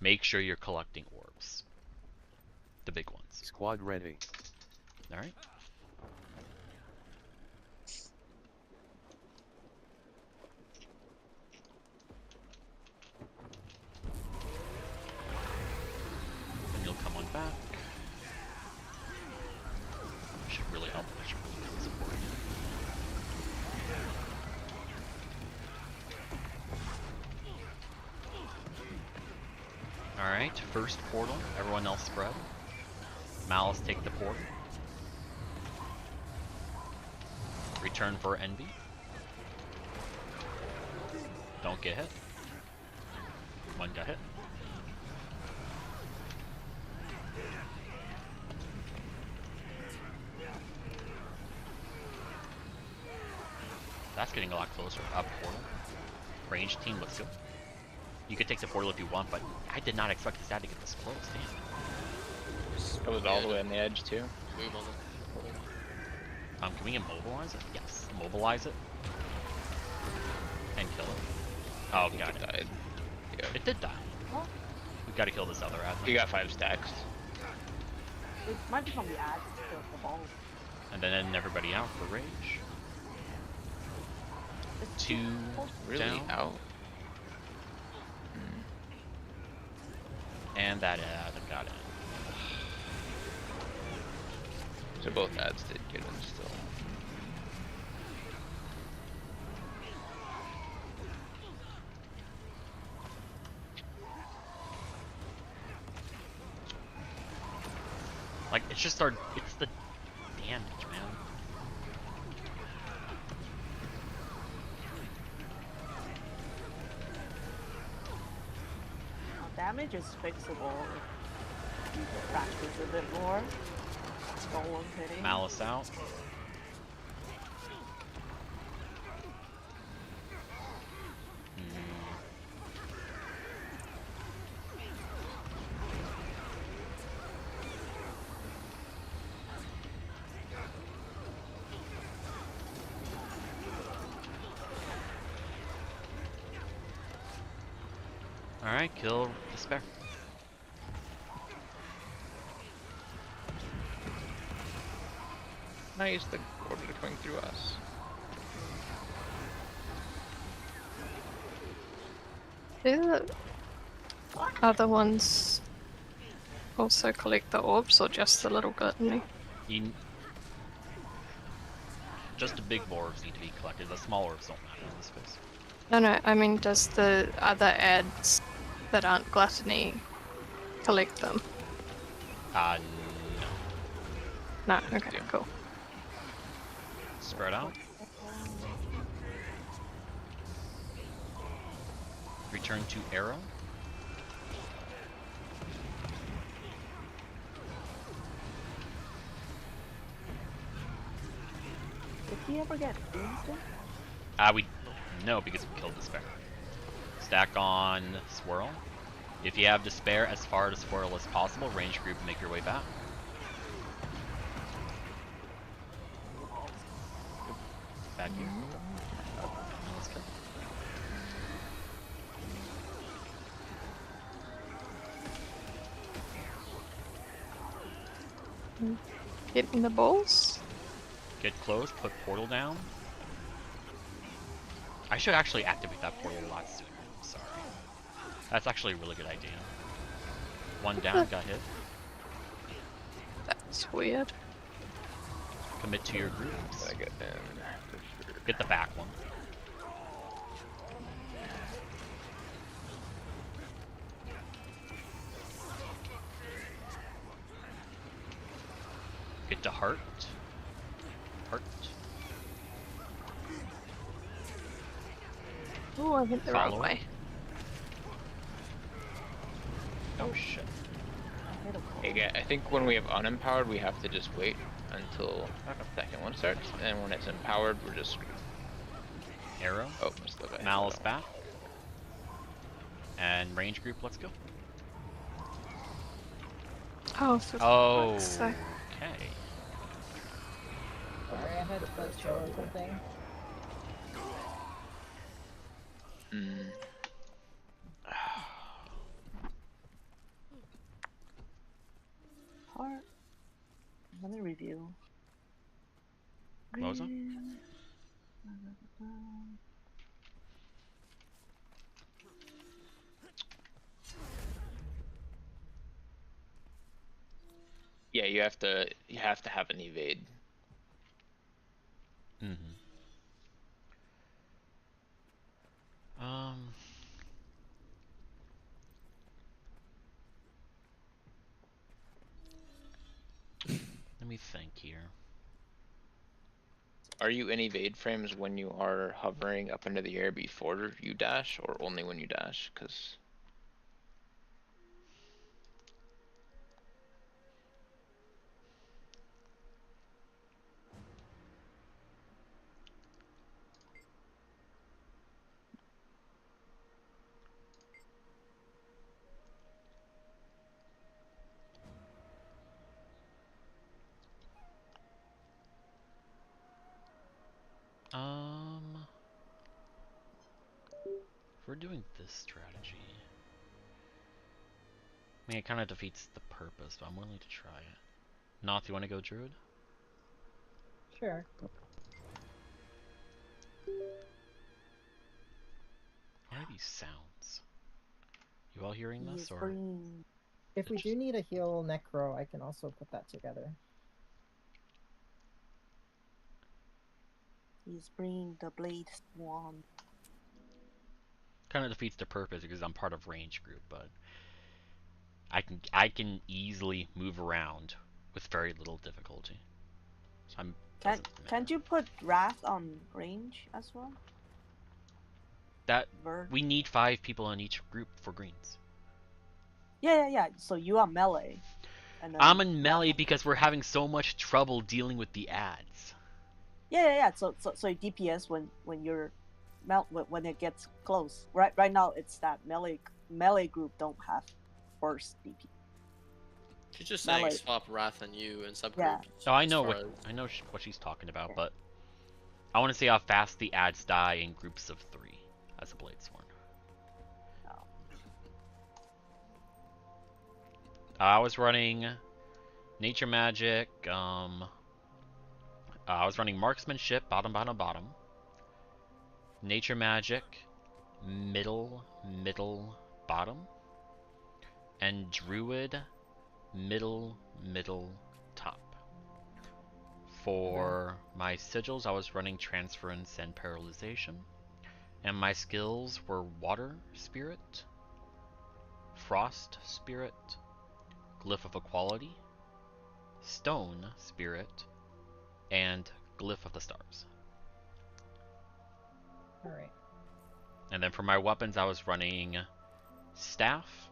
A: Make sure you're collecting orbs. The big ones.
I: Squad ready.
A: Alright. And you'll come on back. Should really help. That should really come support. Alright, first portal. Everyone else spread. Malice take the portal. Return for Envy. Don't get hit. One got hit. That's getting a lot closer. Up portal. Range team, let's go. You could take the portal if you want, but I did not expect his dad to get this close, damn.
D: It was all the way on the edge too.
C: Move on it.
A: Can we immobilize it? Yes. Immobilize it. And kill it. Oh, god.
D: It died. Yeah.
A: It did die.
B: What?
A: We gotta kill this other admin.
D: You got 5 stacks.
B: It might be from the ads to the ball.
A: And then everybody out for rage.
B: It's
A: 2
D: Really
A: down.
D: out?
A: And that ad got in.
D: So both ads did get in still.
A: Like, it's just it's the damage, man.
B: Damage is fixable if you practice a bit more. Golem hitting.
A: Malice out. Alright, kill Despair.
D: Nice, the order going through us.
H: Do the other ones also collect the orbs, or just the little gluttony?
A: Just the big orbs need to be collected. The small orbs don't matter in this case.
H: No, I mean, does the other ads that aren't gluttony collect them?
A: No.
H: No, okay, cool.
A: Spread out. Return to arrow.
B: Did he ever get boosted?
A: No, because we killed Despair. Stack on Swirl. If you have Despair, as far to Swirl as possible, range group, make your way back. Back here. Let's go.
H: Get in the balls.
A: Get close, put portal down. I should actually activate that portal a lot sooner. I'm sorry. That's actually a really good idea. One down, got hit.
H: That's weird.
A: Commit to your groups.
D: I get in.
A: Get the back one. Get to heart. Heart.
H: Oh, I went the wrong
A: Follow.
H: way.
A: Oh shit.
D: Okay, I think when we have unempowered, we have to just wait until the second one starts, and when it's empowered, we're just screwed.
A: Arrow.
D: Oh, I still got
A: Malice back. And range group, let's go.
H: Oh, for
A: Oh,
H: fuck's sake.
A: okay.
G: Sorry, I had a show or something.
B: Heart. Let me review.
A: What was that?
D: Yeah, you have to have an evade.
A: Let me think here.
D: Are you in evade frames when you are hovering up into the air before you dash, or only when you dash? Because
A: we're doing this strategy, I mean, it kind of defeats the purpose, but I'm willing to try it. Noth, you want to go Druid?
G: Sure.
A: What are these sounds? You all hearing this, or?
B: Bringing...
G: If we do need a heal necro, I can also put that together.
B: He's bringing the blade swan.
A: Kind of defeats the purpose because I'm part of range group, but I can easily move around with very little difficulty. So
B: Can't you put Wrath on range as well?
A: We need 5 people in each group for greens.
B: Yeah. So you are melee. And then
A: I'm in melee because we're having so much trouble dealing with the ads.
B: Yeah. So DPS when you're when it gets close. Right now it's that melee group don't have burst DP.
C: She's just saying swap Wrath and you in subgroups.
B: Yeah.
A: Oh, I know what she's talking about, but I want to see how fast the ads die in groups of 3 as a Bladesworn. I was running Nature Magic, I was running Marksmanship, bottom, Nature Magic, middle, bottom, and Druid, middle, top. For my sigils, I was running Transference and Paralyzation, and my skills were Water Spirit, Frost Spirit, Glyph of Equality, Stone Spirit, and Glyph of the Stars.
G: Alright.
A: And then for my weapons, I was running Staff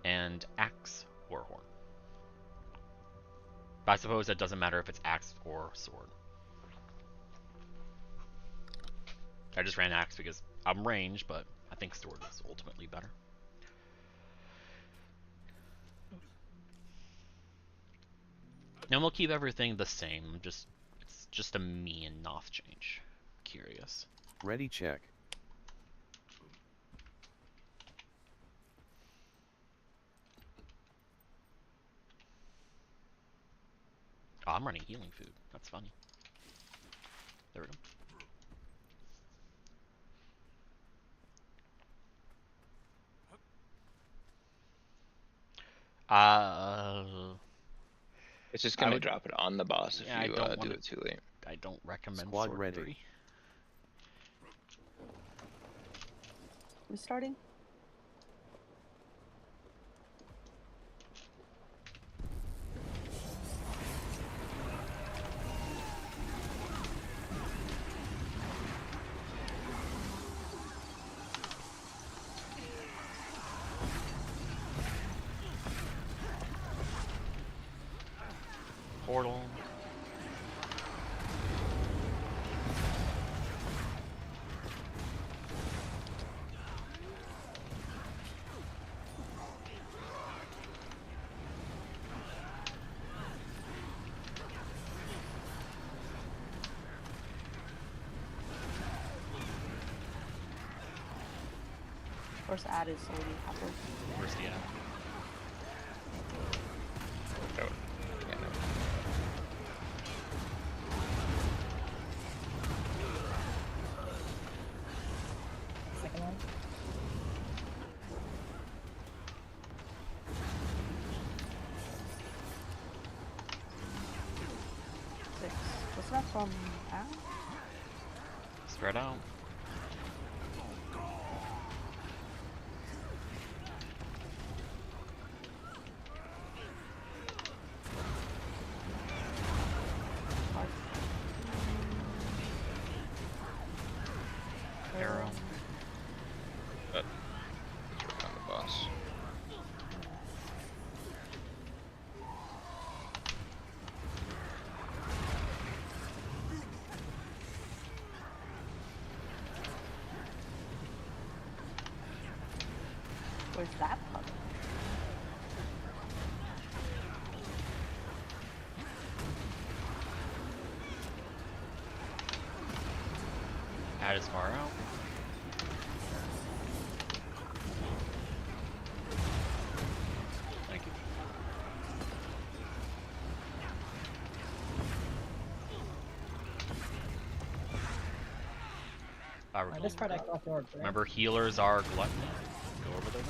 A: and Axe Warhorn. But I suppose it doesn't matter if it's Axe or Sword. I just ran Axe because I'm ranged, but I think Sword is ultimately better. And we'll keep everything the same. It's just a me and Noth change. Curious.
I: Ready check.
A: Oh, I'm running healing food. That's funny. There we go.
D: It's just gonna drop it on the boss if you do it too late.
A: I don't recommend
I: Squad
A: Sword
I: ready.
A: 3.
B: We starting?
A: Portal.
B: First ad is already happened.
A: Where's the ad?
D: Oh, yeah, no.
G: Second one.
B: Six. What's that from ad?
A: Spread out. Arrow.
D: But let's work on the boss.
B: Where's that puzzle?
A: Ad is far out.
G: This part I got the orb, right?
A: Remember, healers are gluttony. Go over there now.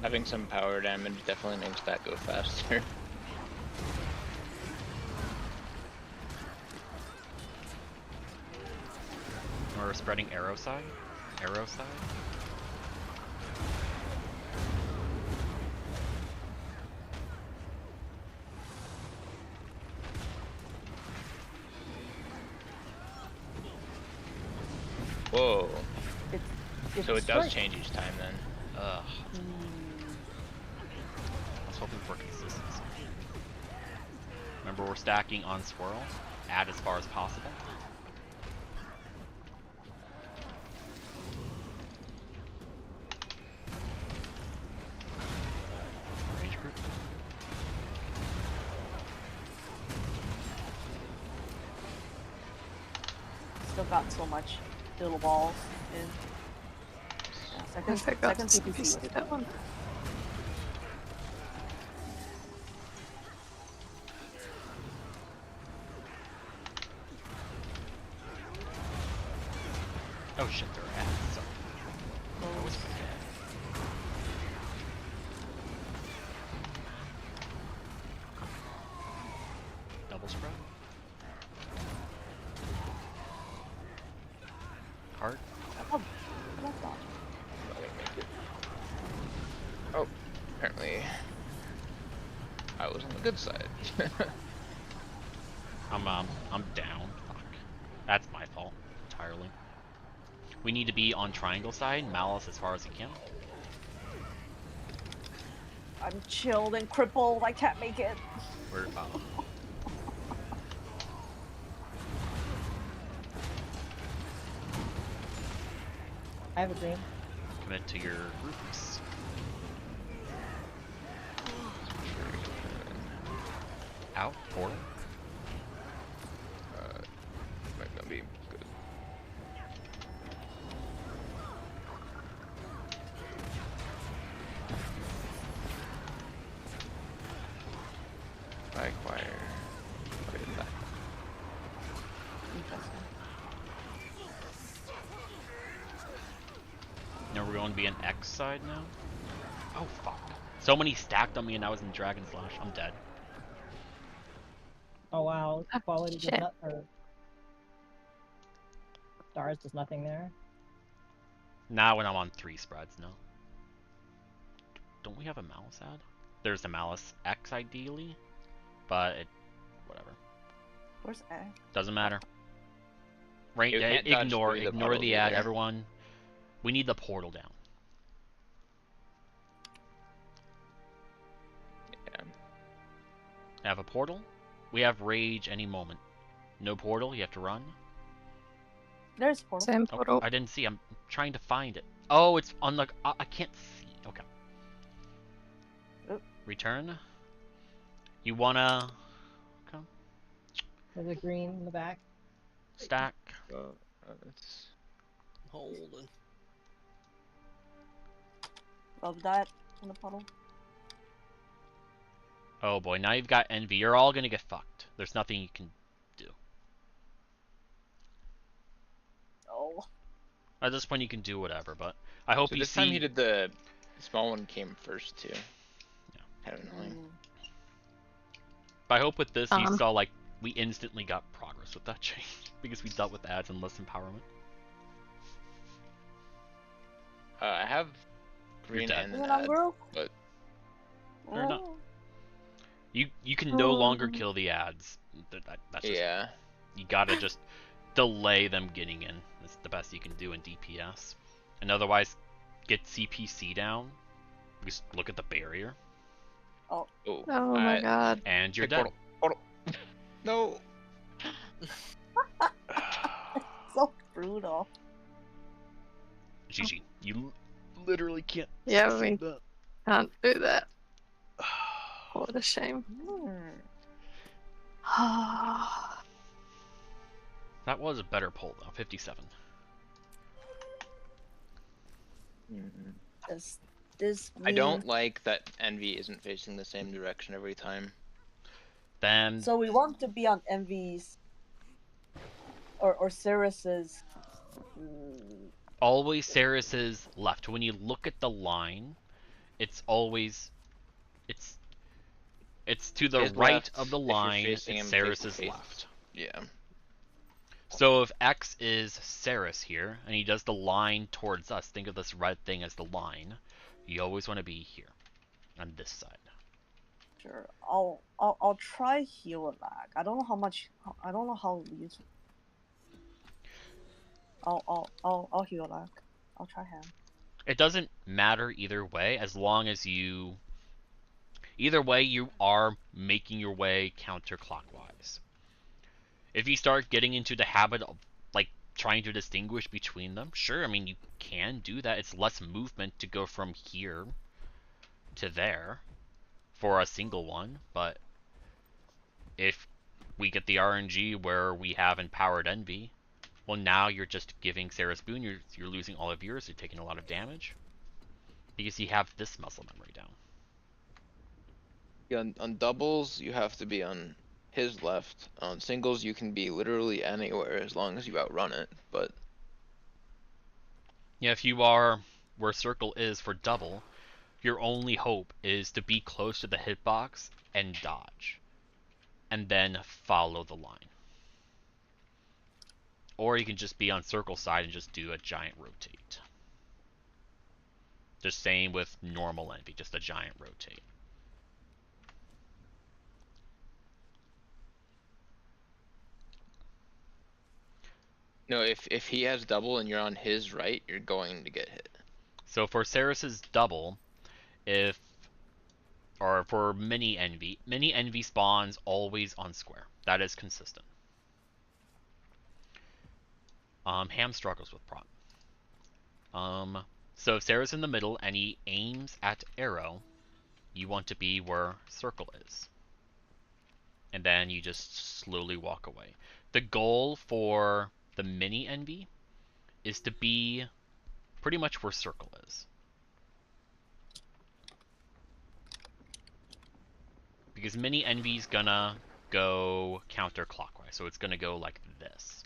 D: Having some power damage definitely makes that go faster.
A: We're spreading arrow side. Arrow side.
D: Whoa. So it does
B: right.
D: change each time then.
A: Ugh. I was hoping for consistency. Remember, we're stacking on swirl. Add as far as possible. Range group.
B: Still got so much little balls in. Yeah, second CPC was
H: that one.
A: Oh shit, they're ads. Sorry. That was my bad. Double spread. Heart.
D: Oh, apparently I was on the good side.
A: I'm down. Fuck. That's my fault entirely. We need to be on triangle side, Malice as far as he can.
B: I'm chilled and crippled. I can't make it.
A: We're
G: I have a dream.
A: commit to your groups. Out, portal.
D: Might not be good. I acquire. Put it back.
A: Now we're going to be an X side now. Oh fuck. So many stacked on me and I was in Dragon Slash. I'm dead.
G: Oh wow, quality does not, or stars does nothing there.
A: Now when I'm on 3 spreads, no. Don't we have a Malice ad? There's a Malice X ideally, but it, whatever.
B: Where's A?
A: Doesn't matter. Right,
D: You can't dodge
A: ignore
D: through the
A: the
D: puddles
A: ad,
D: either.
A: everyone. We need the portal down.
D: Yeah.
A: Have a portal. We have rage any moment. No portal, you have to run.
B: There's portal.
H: Same portal.
A: I didn't see. I'm trying to find it. Oh, it's on the. I can't see. Okay.
B: Oop.
A: Return. You wanna? Okay.
G: There's a green in the back.
A: Stack.
D: It's...
C: Holding.
B: Love that in the puddle.
A: Oh boy, now you've got envy. You're all gonna get fucked. There's nothing you can do.
B: Oh.
A: At this point, you can do whatever. But I hope
D: So
A: you
D: this
A: see.
D: time he did the small one came first too.
A: Yeah.
D: Kind of annoying.
A: But I hope with this you saw like we instantly got progress with that change because we dealt with ads and less empowerment.
D: I have green and an ad, but
A: Fair enough. You can no longer kill the ads. That's just,
D: yeah.
A: You gotta just delay them getting in. That's the best you can do in DPS. And otherwise, get CPC down. Just look at the barrier.
B: Oh.
H: Oh my god.
A: And you're dead.
D: Portal. No.
B: So brutal.
A: GG. You literally can't.
H: Yeah, we
A: that.
H: can't do that. What a shame.
A: That was a better poll though. 57.
B: Does this mean...
D: I don't like that Envy isn't facing the same direction every time.
A: Then...
B: So we want to be on Envy's... Or Ceres's...
A: Always Ceres's left. When you look at the line, it's always... It's to the
D: His
A: right
D: left,
A: of the
D: if you're
A: line,
D: facing
A: it's
D: him
A: Ceres's
D: face-to-face.
A: left.
D: Yeah.
A: So if X is Ceres here, and he does the line towards us, think of this red thing as the line, you always want to be here, on this side.
B: Sure, I'll try heal lag. I don't know how much. I don't know how useful. I'll heal lag. I'll try him.
A: It doesn't matter either way, as long as you... Either way, you are making your way counterclockwise. If you start getting into the habit of, like, trying to distinguish between them, sure, I mean, you can do that. It's less movement to go from here to there for a single one, but if we get the RNG where we have Empowered Envy, well, now you're just giving Ceres Boon, you're losing all of yours, you're taking a lot of damage, because you have this muscle memory down.
D: Yeah, on doubles, you have to be on his left. On singles, you can be literally anywhere as long as you outrun it, but...
A: Yeah, if you are where circle is for double, your only hope is to be close to the hitbox and dodge. And then follow the line. Or you can just be on circle side and just do a giant rotate. The same with normal Envy, just a giant rotate.
D: No, if he has double and you're on his right, you're going to get hit.
A: So for Ceres's double, or for mini Envy spawns always on square. That is consistent. Ham struggles with prot. So if Ceres in the middle and he aims at arrow, you want to be where circle is. And then you just slowly walk away. The goal for the mini Envy is to be pretty much where circle is. Because mini Envy's gonna go counterclockwise, so it's gonna go like this.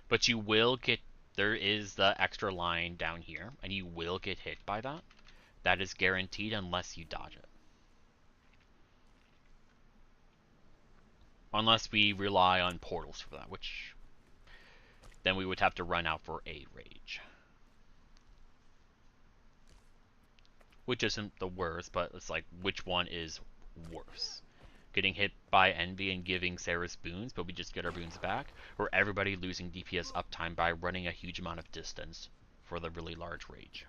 A: But you will get, there is the extra line down here, and you will get hit by that. That is guaranteed unless you dodge it. Unless we rely on portals for that, which then we would have to run out for a rage. Which isn't the worst, but it's like, which one is worse? Getting hit by Envy and giving Ceres boons, but we just get our boons back, or everybody losing DPS uptime by running a huge amount of distance for the really large rage.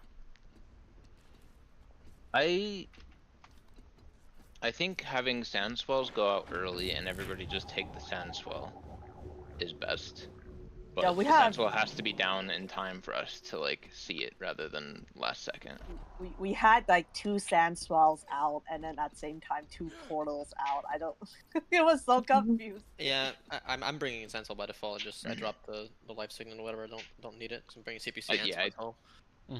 D: I think having sand swells go out early and everybody just take the sand swell is best. But
B: yeah, we
D: the
B: have...
D: sand swell has to be down in time for us to like see it rather than last second.
B: We had like 2 sand swells out and then at the same time 2 portals out. I don't... It was so confused.
C: Yeah, I'm bringing in sand swell by default. I dropped the life signal or whatever. I don't need it. So I'm bringing CPC and
D: yeah,
C: swell.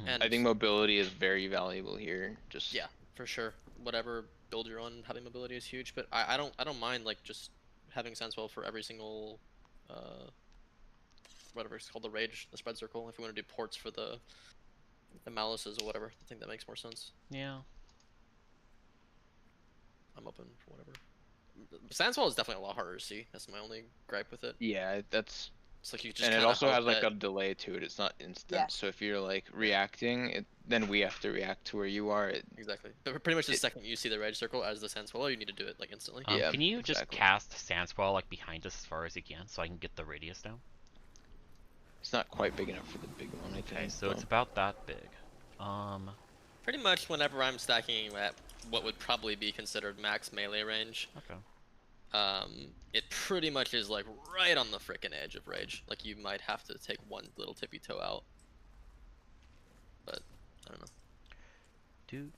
D: And I think mobility is very valuable here. Just
C: yeah, for sure. Whatever build you're on, having mobility is huge. But I don't mind like just having sand swell for every single whatever it's called, the rage, the spread circle. If we want to do ports for the malices or whatever, I think that makes more sense.
A: Yeah.
C: I'm open for whatever. Sandswell is definitely a lot harder to see. That's my only gripe with it.
D: Yeah, that's...
C: It's like you just
D: and it also has like a delay to it. It's not instant.
B: Yeah.
D: So if you're like reacting, then we have to react to where you are.
C: Exactly. But pretty much the second you see the rage circle as the sand swell, you need to do it like instantly.
A: Yeah. Can you just cast Sandswell like behind us as far as you can, so I can get the radius down?
D: It's not quite big enough for the big one, I think.
A: Okay, so it's about that big.
C: Pretty much whenever I'm stacking at what would probably be considered max melee range.
A: Okay.
C: It pretty much is like right on the frickin' edge of rage. Like you might have to take one little tippy toe out. But I don't know.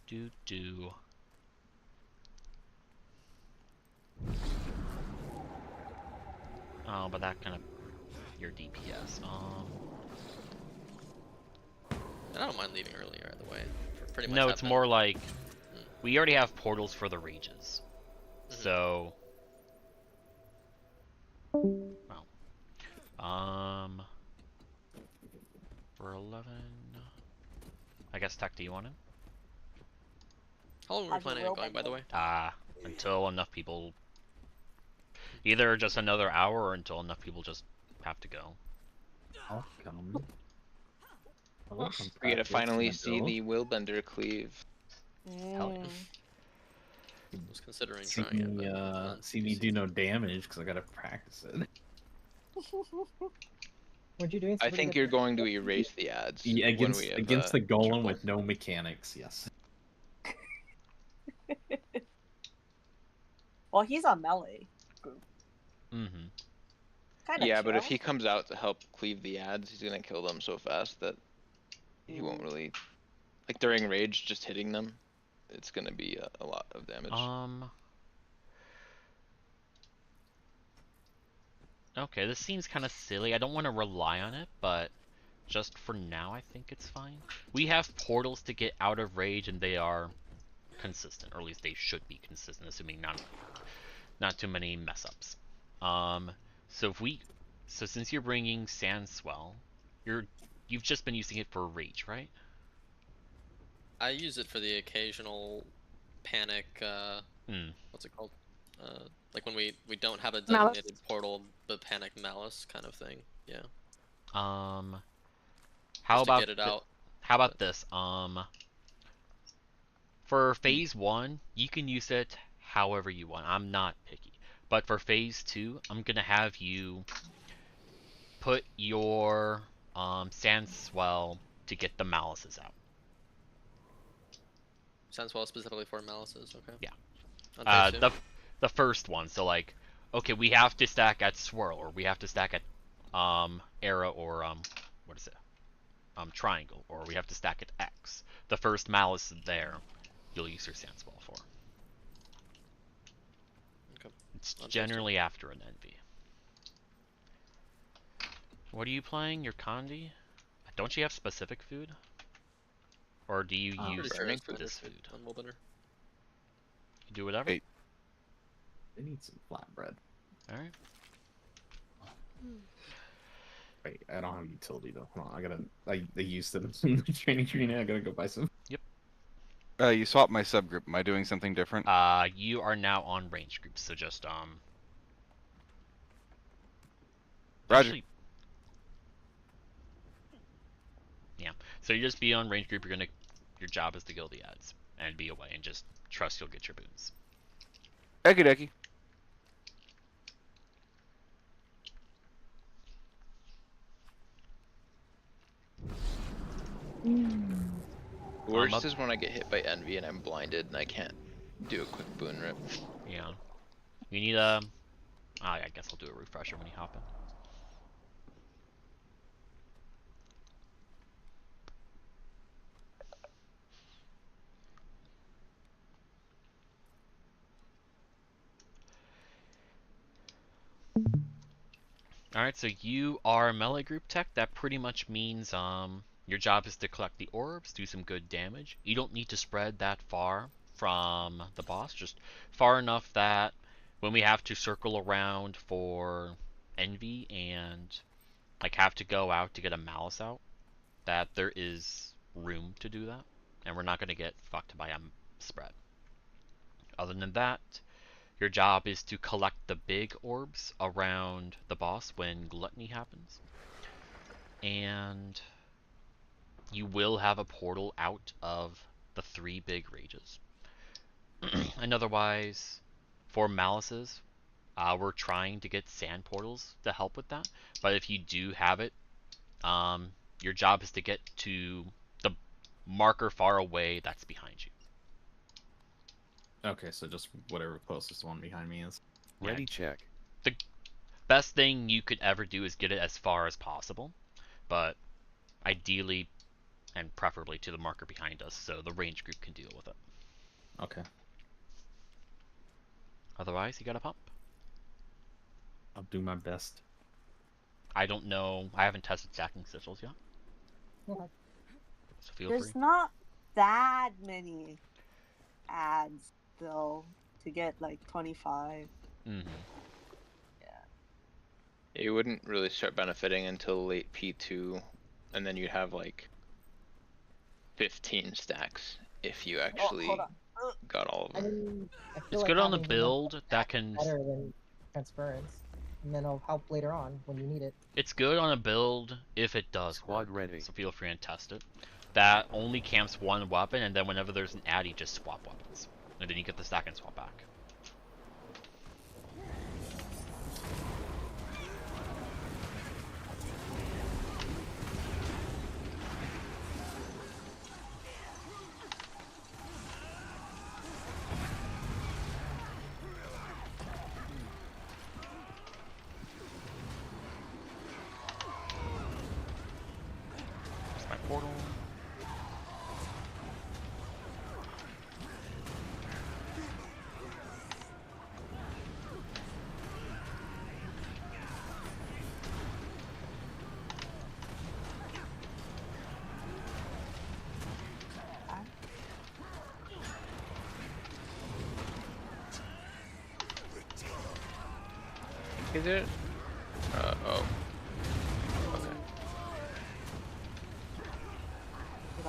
A: Do. Oh, but that kind of your DPS.
C: And I don't mind leaving earlier either way. Pretty much
A: No, it's more like we already have portals for the rages. So well. For 11 I guess Tech, do you want it?
C: How long were we planning on going, by the way?
A: Until enough people either just another hour or until enough people just have to go.
E: I'll come.
D: We gotta finally see the Willbender cleave.
A: Hell yeah.
C: I was considering
E: see
C: trying
E: me,
C: it, but
E: see me do no damage because I gotta practice it.
G: What you doing?
D: I think you're going to erase the ads.
E: Against the golem with no mechanics, yes.
B: Well, he's on melee group.
D: Yeah, but if he comes out to help cleave the ads, he's gonna kill them so fast that he won't really, like during rage, just hitting them, it's gonna be a lot of damage.
A: Okay, this seems kind of silly. I don't want to rely on it, but just for now, I think it's fine. We have portals to get out of rage, and they are consistent, or at least they should be consistent, assuming not too many mess ups. So since you're bringing Sandswell, you've just been using it for rage, right?
C: I use it for the occasional panic. What's it called? Like when we don't have a designated portal, the panic malice kind of thing. Yeah.
A: How about
C: get it out?
A: How about this? For phase 1, you can use it however you want. I'm not picky. But for phase 2, I'm gonna have you put your Sandswell to get the malices out.
C: Sandswell specifically for malices, okay.
A: Yeah. The first one. So like, okay, we have to stack at swirl, or we have to stack at arrow, or what is it? Triangle, or we have to stack at X. The first malice there, you'll use your Sandswell for.
C: Okay.
A: It's generally after an envy. What are you playing? Your Condi? Don't you have specific food? Or do you use this food?
C: On Willbender.
A: You do whatever?
E: Hey. They need some flatbread.
A: Alright.
E: Wait, I don't have utility though. Hold on, I used them in the training tree now. I gotta go buy some.
A: Yep.
F: You swapped my subgroup. Am I doing something different?
A: You are now on range groups, so just
F: Roger.
A: Actually, yeah. So you just be on range group. Your job is to kill the ads and be away, and just trust you'll get your boons.
F: Okie dokie.
D: Worst is when I get hit by envy and I'm blinded and I can't do a quick boon rip.
A: Yeah. You need a... I guess I'll do a refresher when you hop in. Alright, so you are melee group tech. That pretty much means your job is to collect the orbs, do some good damage. You don't need to spread that far from the boss, just far enough that when we have to circle around for envy and like have to go out to get a malice out, that there is room to do that, and we're not going to get fucked by a spread. Other than that, your job is to collect the big orbs around the boss when gluttony happens. And you will have a portal out of the 3 big rages. And otherwise, for malices, we're trying to get sand portals to help with that. But if you do have it, your job is to get to the marker far away that's behind you.
E: Okay, so just whatever closest one behind me is.
I: Ready, check.
A: The best thing you could ever do is get it as far as possible, but ideally and preferably to the marker behind us, so the range group can deal with it.
E: Okay.
A: Otherwise, you gotta pump.
E: I'll do my best.
A: I don't know. I haven't tested stacking sigils yet.
G: Okay.
A: So feel
B: There's
A: free.
B: not that many ads though to get like 25.
A: Mm-hmm.
D: Yeah. You wouldn't really start benefiting until late P2, and then you'd have like 15 stacks if you actually got all of them.
A: It's good on the build that can.
G: Better than transference, and then it'll help later on when you need it.
A: It's good on a build if it does
I: Squad
A: work.
I: ready.
A: So feel free and test it. That only camps one weapon, and then whenever there's an ad, you just swap weapons, and then you get the stack and swap back. My portal.
D: Is it? Oh. Okay.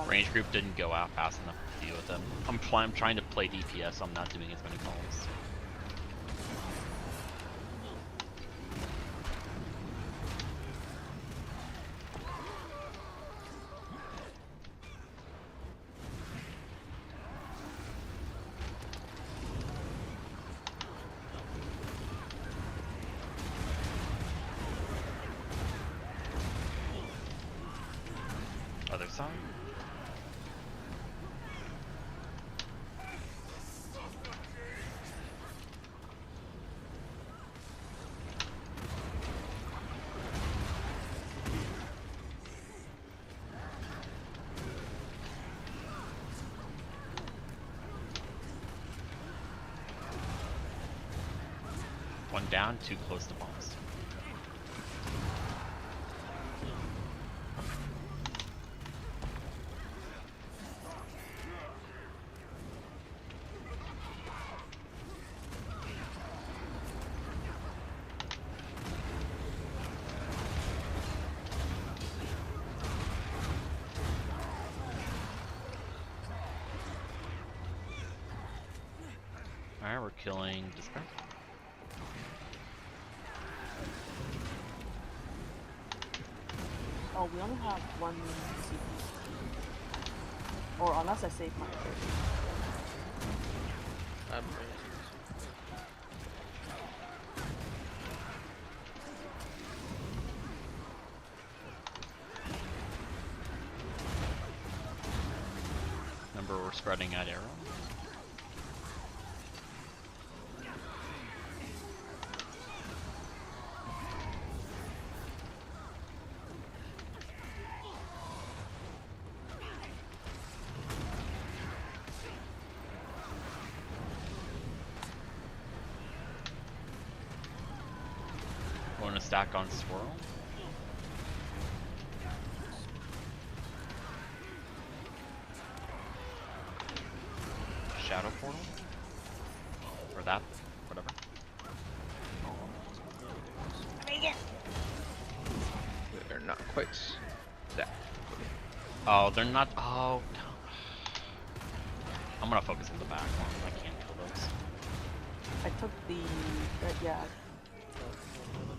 A: Range group didn't go out fast enough to deal with them. I'm trying to play DPS, so I'm not doing as many calls. Other side. One down, too close to bombs. Alright, we're killing Despair.
B: Oh, we only have one CP. Or unless I save my
A: Remember, we're spreading out arrow. Want to stack on swirl? Shadow portal? Or that? Whatever.
D: They're not quite that.
A: Oh, they're not. Oh, no. I'm gonna focus on the back one. I can't kill those.
B: I took the yeah.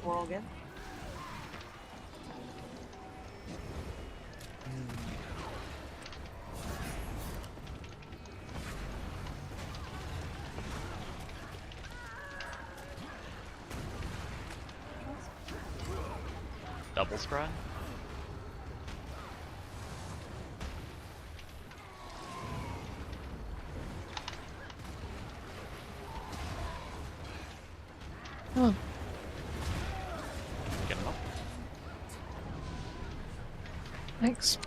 B: Swirl again.
A: Double spread?
H: Oh.
A: Get him up.
H: Thanks.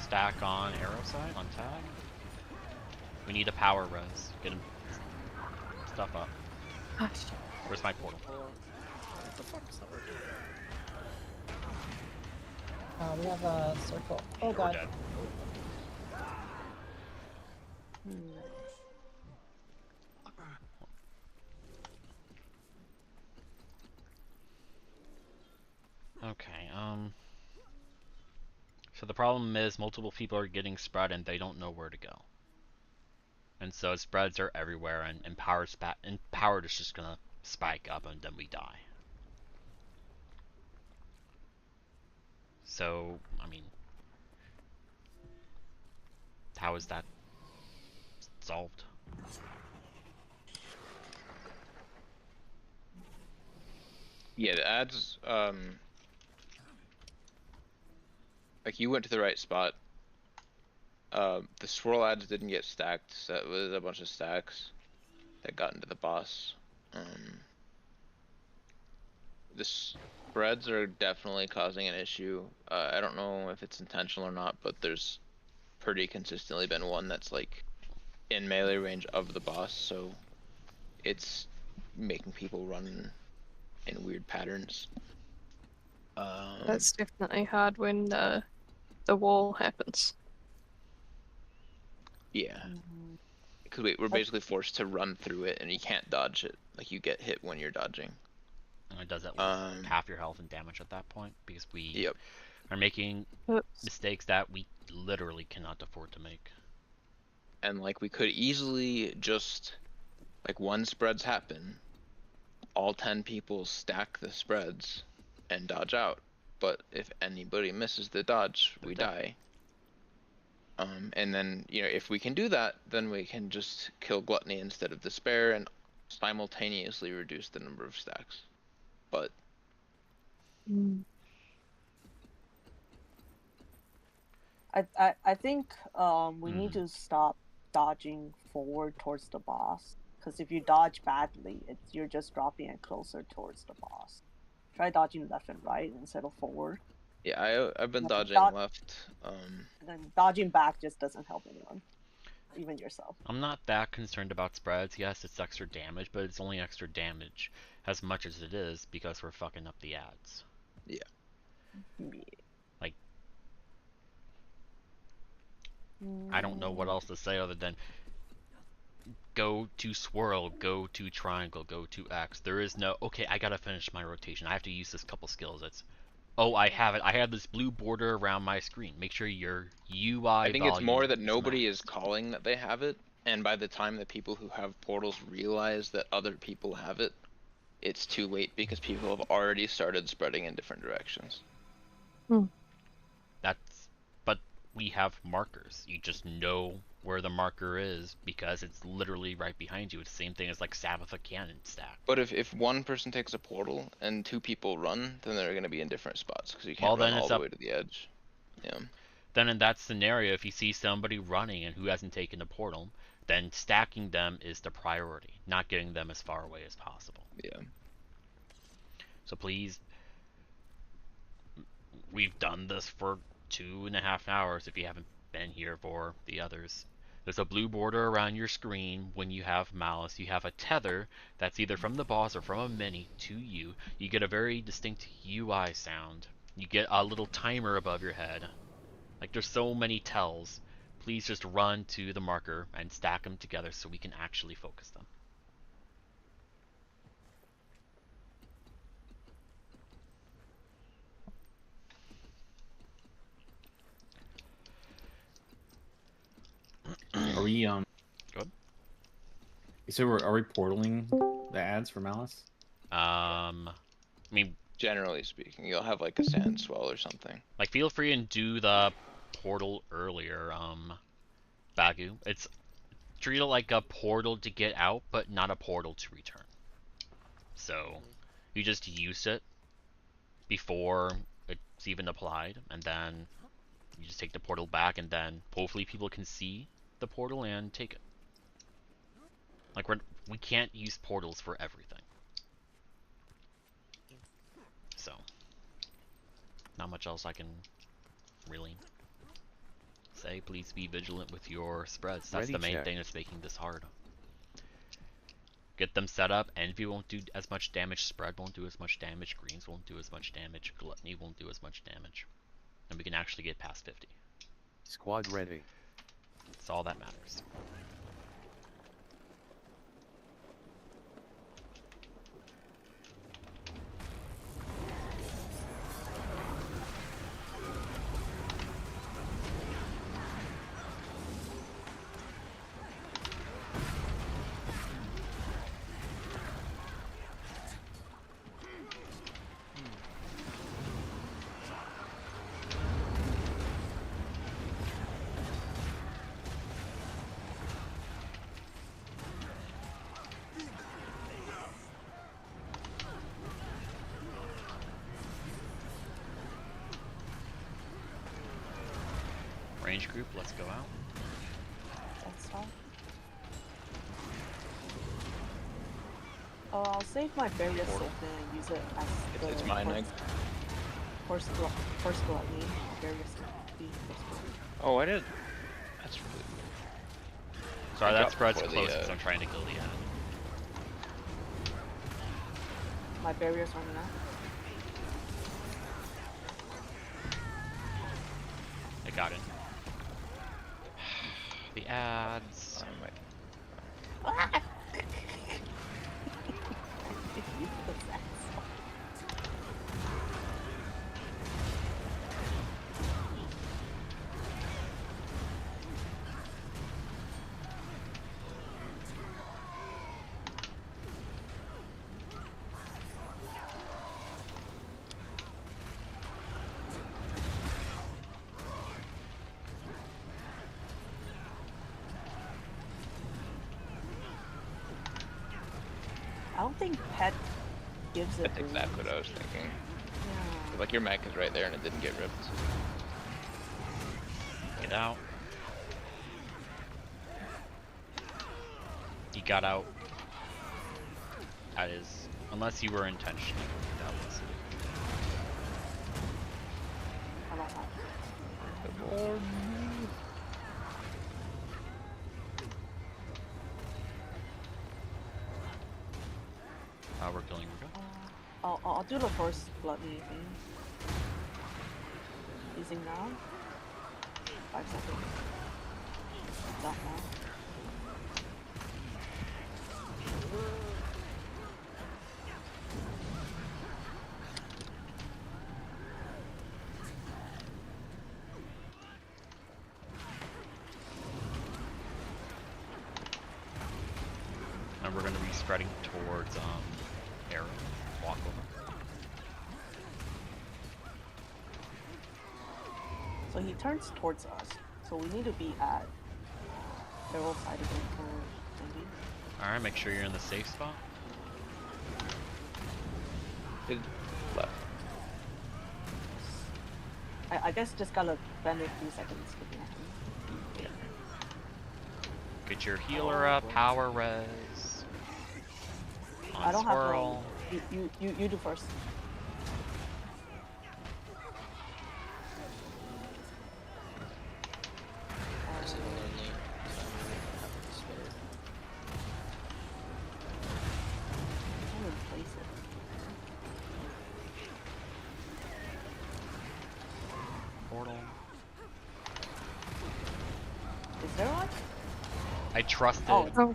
A: Stack on arrow side, on tag. We need a power res. Get him. stuff up. Where's my portal?
C: What the fuck is that working?
G: We have a circle. Oh
A: We're
G: god.
A: dead. Okay, so the problem is multiple people are getting spread and they don't know where to go. And so spreads are everywhere and power is just gonna spike up and then we die. So, I mean, how is that solved?
D: Yeah, the ads, like you went to the right spot. The swirl ads didn't get stacked, so it was a bunch of stacks that got into the boss. The spreads are definitely causing an issue. I don't know if it's intentional or not, but there's pretty consistently been one that's like in melee range of the boss, so it's making people run in weird patterns.
H: That's definitely hard when the wall happens.
D: Yeah, because we're basically forced to run through it, and you can't dodge it. Like you get hit when you're dodging.
A: And it does it with half your health and damage at that point because we are making mistakes that we literally cannot afford to make.
D: And like we could easily just, like one spreads happen, all 10 people stack the spreads and dodge out. But if anybody misses the dodge, we die. And then, you know, if we can do that, then we can just kill Gluttony instead of Despair and simultaneously reduce the number of stacks. But
B: I think we need to stop dodging forward towards the boss, because if you dodge badly, you're just dropping it closer towards the boss. Try dodging left and right instead of forward.
D: Yeah, I've been dodging left.
B: And then dodging back just doesn't help anyone, even yourself.
A: I'm not that concerned about spreads. Yes, it's extra damage, but it's only extra damage as much as it is because we're fucking up the ads.
D: Yeah.
A: Like, I don't know what else to say other than go to swirl, go to triangle, go to X. There is no, okay, I gotta finish my rotation. I have to use this couple skills. It's, oh, I have it. I have this blue border around my screen. Make sure your UI
D: I think it's more that nobody is calling that they have it, and by the time the people who have portals realize that other people have it, it's too late because people have already started spreading in different directions.
A: But we have markers. You just know where the marker is because it's literally right behind you. It's the same thing as like Sabbatha Cannon stack.
D: But if one person takes a portal and 2 people run, then they're going to be in different spots because you can't run all the way to the edge. Yeah.
A: Then in that scenario, if you see somebody running and who hasn't taken a portal, then stacking them is the priority, not getting them as far away as possible.
D: Yeah.
A: So please, we've done this for 2.5 hours if you haven't been here for the others. There's a blue border around your screen when you have Malice. You have a tether that's either from the boss or from a mini to you. You get a very distinct UI sound. You get a little timer above your head. Like, there's so many tells. Please just run to the marker and stack them together so we can actually focus them.
E: Are we
A: Good.
E: So are we portaling the ads for Malice?
A: I mean,
D: generally speaking, you'll have like a sand swell or something.
A: Like, feel free and do the portal earlier, Bagu. It's treat it like a portal to get out, but not a portal to return. So you just use it before it's even applied, and then you just take the portal back, and then hopefully people can see the portal and take it. Like, we can't use portals for everything. So not much else I can really say. Please be vigilant with your spreads. That's the main thing that's making this hard. Get them set up. Envy won't do as much damage. Spread won't do as much damage. Greens won't do as much damage. Gluttony won't do as much damage. And we can actually get past 50.
I: Squad ready.
A: That's all that matters. Range group, let's go out.
B: That's all. Oh, I'll save my various soul and use it as the
D: It's mine.
B: first gluttony. Various first gluttony.
D: Oh, I did. That's really
A: Sorry,
D: I
A: that
D: got
A: spread's
D: before
A: close
D: the,
A: because I'm trying to kill the ad.
B: My barrier's running out.
A: I got it. The ads.
B: I don't think pet gives it.
D: That's exactly what I was thinking.
B: Yeah.
D: Like your mech is right there and it didn't get ripped.
A: Get out. He got out. That is, unless you were intentional. That was
B: I don't know.
A: we're killing.
B: I'll do the first gluttony thing. Using now. 5 seconds. Stop now.
A: And we're going to be spreading towards arrow. Walk over.
B: So he turns towards us. So we need to be at arrow side again for Andy.
A: Alright, make sure you're in the safe spot.
D: His left.
B: I guess just gotta spend a few seconds looking at him.
A: Yeah. Get your healer up, power res.
B: I don't
A: swirl.
B: have you do first.
A: Portal.
B: Is there one?
A: I trusted.
B: Oh.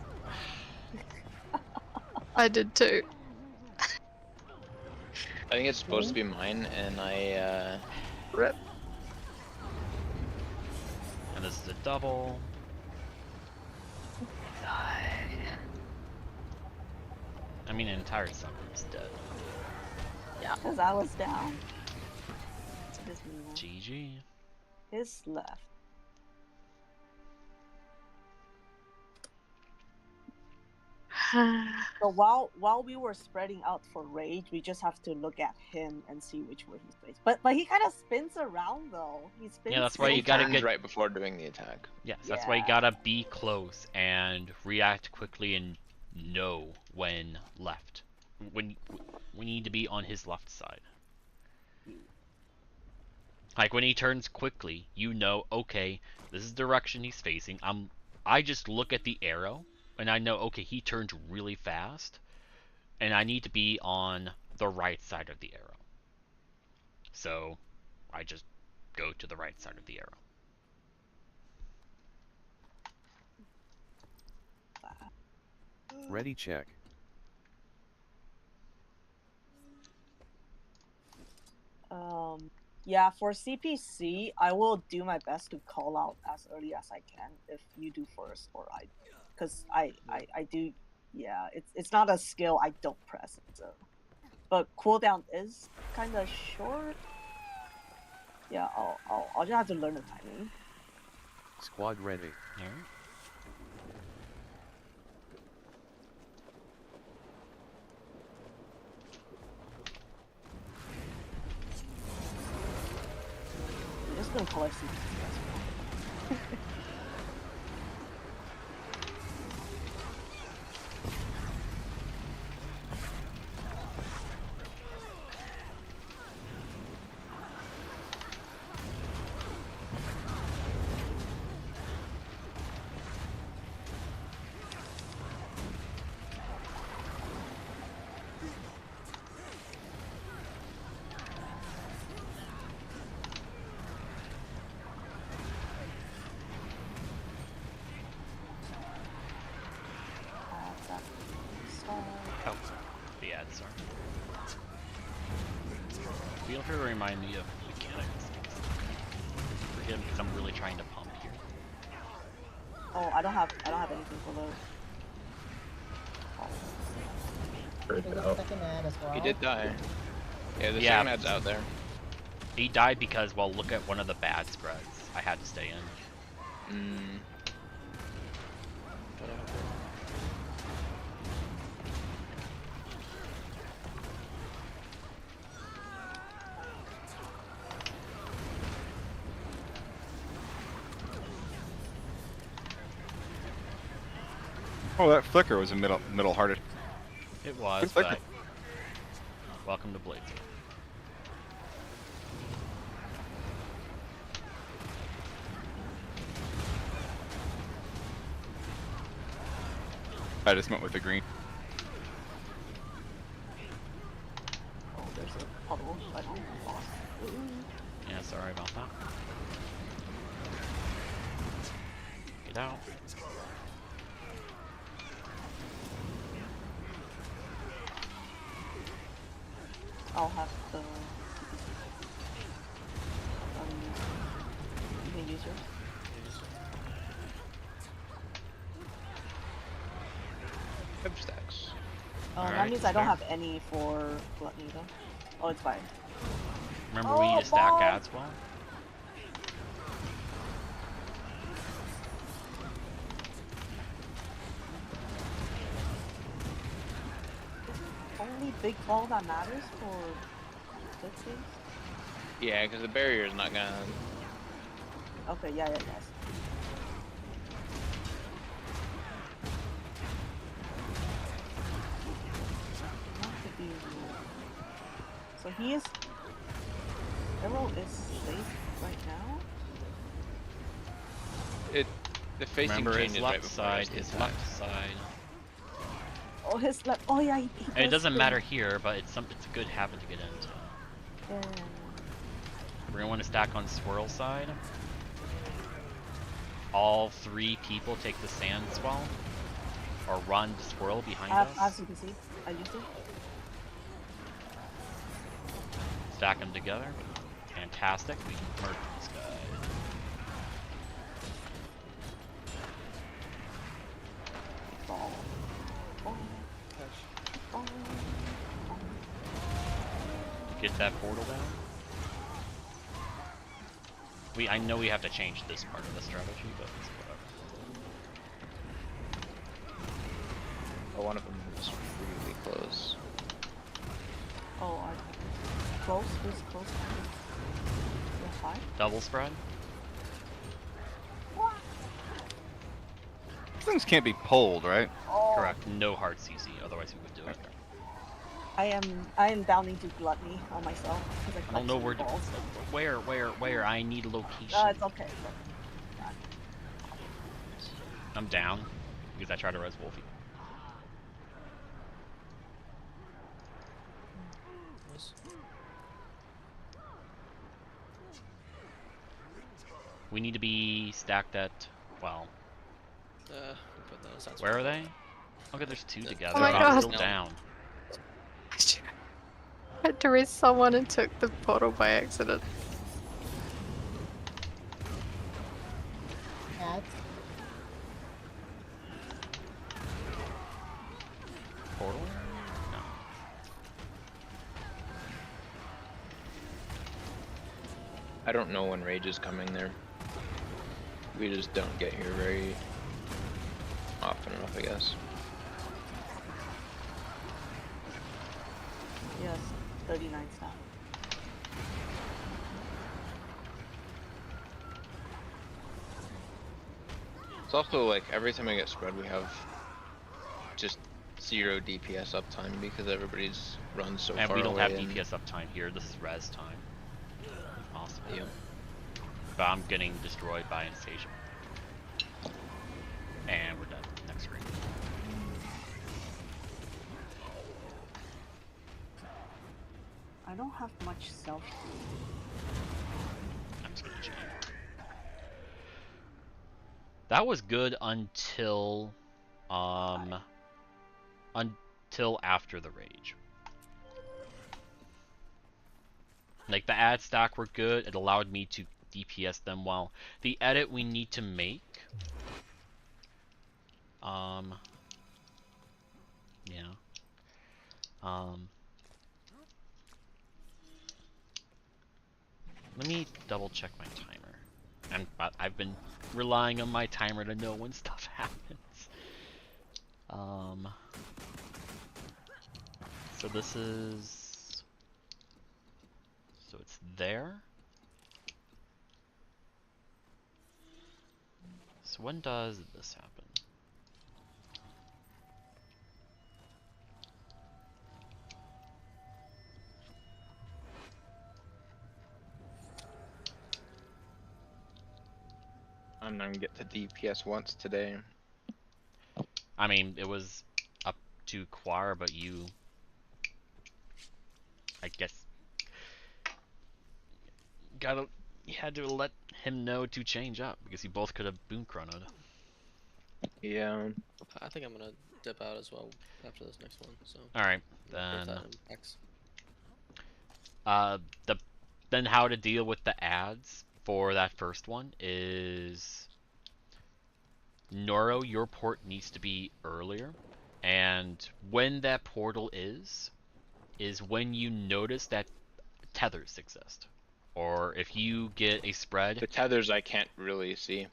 H: I did too.
D: I think it's supposed to be mine, and I
H: Rip.
A: And this is a double. I mean, an entire summon's dead.
B: Yeah, because I was down.
A: GG.
B: His left. So while we were spreading out for rage, we just have to look at him and see which way he plays. But he kind of spins around though. He spins.
A: Yeah, that's why you gotta get
D: right before doing the attack.
A: Yes, that's why you gotta be close and react quickly and know when left. When we need to be on his left side. Like when he turns quickly, you know, okay, this is the direction he's facing. I just look at the arrow and I know, okay, he turns really fast, and I need to be on the right side of the arrow. So I just go to the right side of the arrow.
I: Ready check.
B: Yeah, for CPC, I will do my best to call out as early as I can if you do first or I, because I do. Yeah, it's not a skill I don't press. So, but cooldown is kind of short. Yeah, I'll just have to learn the timing.
I: Squad ready.
A: Alright.
B: I'm just gonna collect CPC as well.
A: Oh, the ads are. Feel free to remind me of mechanics. Forget him because I'm really trying to pump here.
B: Oh, I don't have anything for the.
G: There's a second ad as well.
D: He did die. Yeah, the second ad's out there.
A: He died because, well, look at one of the bad spreads. I had to stay in.
F: Oh, that flicker was a middle-hearted.
A: It was,
F: Good flicker.
A: but welcome to Blades.
F: I just went with the green.
B: Oh, there's a puddle. I don't lost.
A: Yeah, sorry about that. Get out.
B: I'll have the. You can use yours.
D: Stacks.
B: That means I don't have any for Gluttony though. Oh, it's fine.
A: Remember we need to stack ads well?
B: Only big ball that matters for blitzes?
D: Yeah, because the barrier is not gonna.
B: Okay, yeah, yes. So he is. Arrow is safe right now.
D: The facing
A: Remember
D: changes
A: his
D: right
A: left
D: before
A: side, his left side.
B: Oh, his left. Oh yeah, he
A: And it doesn't matter here, but it's a good habit to get into.
B: Yeah.
A: We're gonna want to stack on swirl side. All 3 people take the sand swell, or run the swirl behind us.
B: I have CPC. I used it.
A: Stack them together. Fantastic. We can murder this guy.
B: Ball.
A: Get that portal down. I know we have to change this part of the strategy, but it's whatever.
D: Oh, one of them is really close.
B: Oh, close is close. Yeah, 5.
A: Double spread.
F: These things can't be pulled, right?
B: Oh.
A: Correct. No hard CC, otherwise we would do it.
B: I am downing to Gluttony on myself.
A: I don't know where to. Where? I need a location.
B: It's okay.
A: I'm down. because I tried to res Wolfie. We need to be stacked at, well...
C: put those outside.
A: Where are they? Okay, there's two together.
H: Oh my
A: I'm
H: god.
A: still down.
H: I had to res someone and took the portal by accident.
G: Ads.
A: Portal? No.
D: I don't know when Rage is coming there. We just don't get here very often enough, I guess.
B: Yes, 39 staff.
D: It's also like every time I get spread, we have just 0 DPS uptime because everybody's run so far away.
A: And we don't have DPS uptime here. This is res time. Awesome.
D: Yeah.
A: But I'm getting destroyed by Anastasia. And we're dead. Next screen.
B: I don't have much self.
A: I'm just gonna Jade. That was good until after the rage. Like the ad stack were good. It allowed me to DPS them well. The edit we need to make. Yeah. Let me double check my timer. And I've been relying on my timer to know when stuff happens. So this is... So it's there. So when does this happen?
D: I'm not gonna get to DPS once today.
A: I mean, it was up to Quar, but you... I guess... You had to let him know to change up, because you both could have boom chronoed.
D: Yeah.
C: I think I'm gonna dip out as well after this next one, so...
A: Alright, then...
C: X.
A: Then how to deal with the ads for that first one is... Noro, your port needs to be earlier, and when that portal is when you notice that tethers exist. Or if you get a spread...
D: The tethers I can't really see.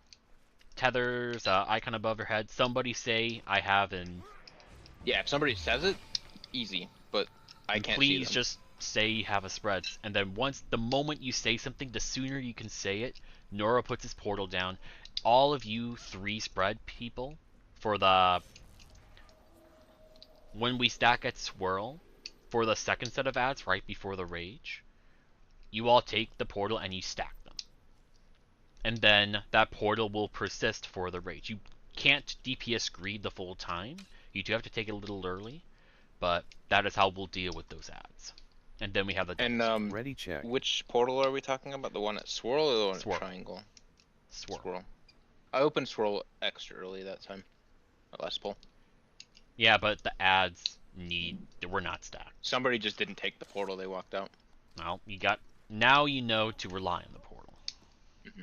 A: Tethers, icon above your head, somebody say, I have an...
D: Yeah, if somebody says it, easy, but I can't see them.
A: Please just say you have a spread, and then the moment you say something, the sooner you can say it, Nora puts his portal down. All of you 3 spread people, for the... When we stack at Swirl, for the second set of ads right before the rage, you all take the portal and you stack them. And then that portal will persist for the rage. You can't DPS greed the full time. You do have to take it a little early, but that is how we'll deal with those ads. And then we have the...
D: And
I: ready check.
D: Which portal are we talking about? The one at Swirl or the one
A: Swirl.
D: at Triangle?
A: Swirl.
D: I opened Swirl extra early that time. Last pull.
A: Yeah, but the ads we're not stacked.
D: Somebody just didn't take the portal, they walked out.
A: Well, now you know to rely on the portal.
D: Mm-hmm.